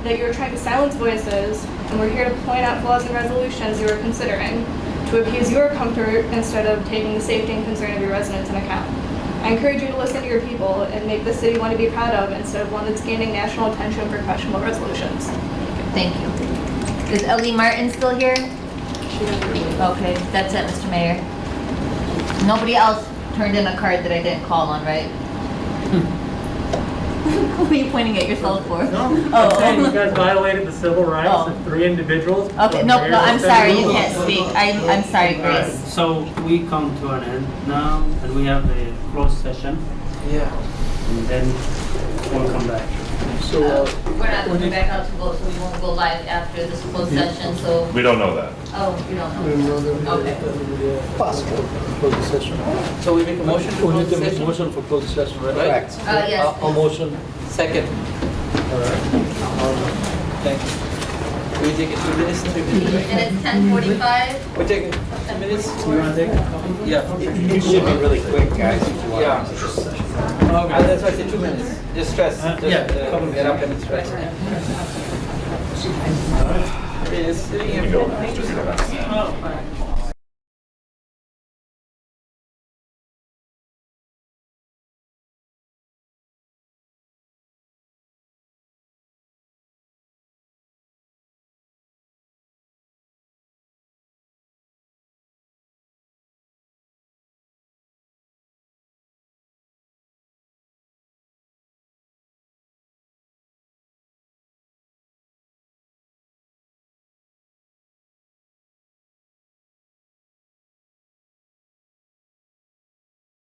that you're trying to silence voices, and we're here to point out flaws in resolutions you are considering to appease your comfort instead of taking the safety and concern of your residents into account. I encourage you to listen to your people and make the city one to be proud of instead of one that's gaining national attention for questionable resolutions. Thank you. Is Ellie Martin still here? Okay, that's it, Mr. Mayor. Nobody else turned in a card that I didn't call on, right? Who are you pointing at yourself for? No, I'm saying you guys violated the civil rights of 3 individuals. Okay, no, I'm sorry, you can't speak. I'm sorry, Grace. So we come to an end now, and we have a closed session. Yeah. And then we'll come back. So, We're not coming back out to vote, so we won't go live after this closed session, so. We don't know that. Oh, you don't know. Okay. possible closed session. So we make a motion for We need closed to make a session? motion for closed session, right? Correct. Yes. A motion. Second. All right. Thank you. We take it 2 minutes, 3 minutes, right? And it's 10:45. We take it 2 minutes? You want to take it? Yeah. It should be really quick, guys, if you want. Yeah. That's why I said 2 minutes. Just stress. Just, get up and stress. I mean, it's sitting here. You can go.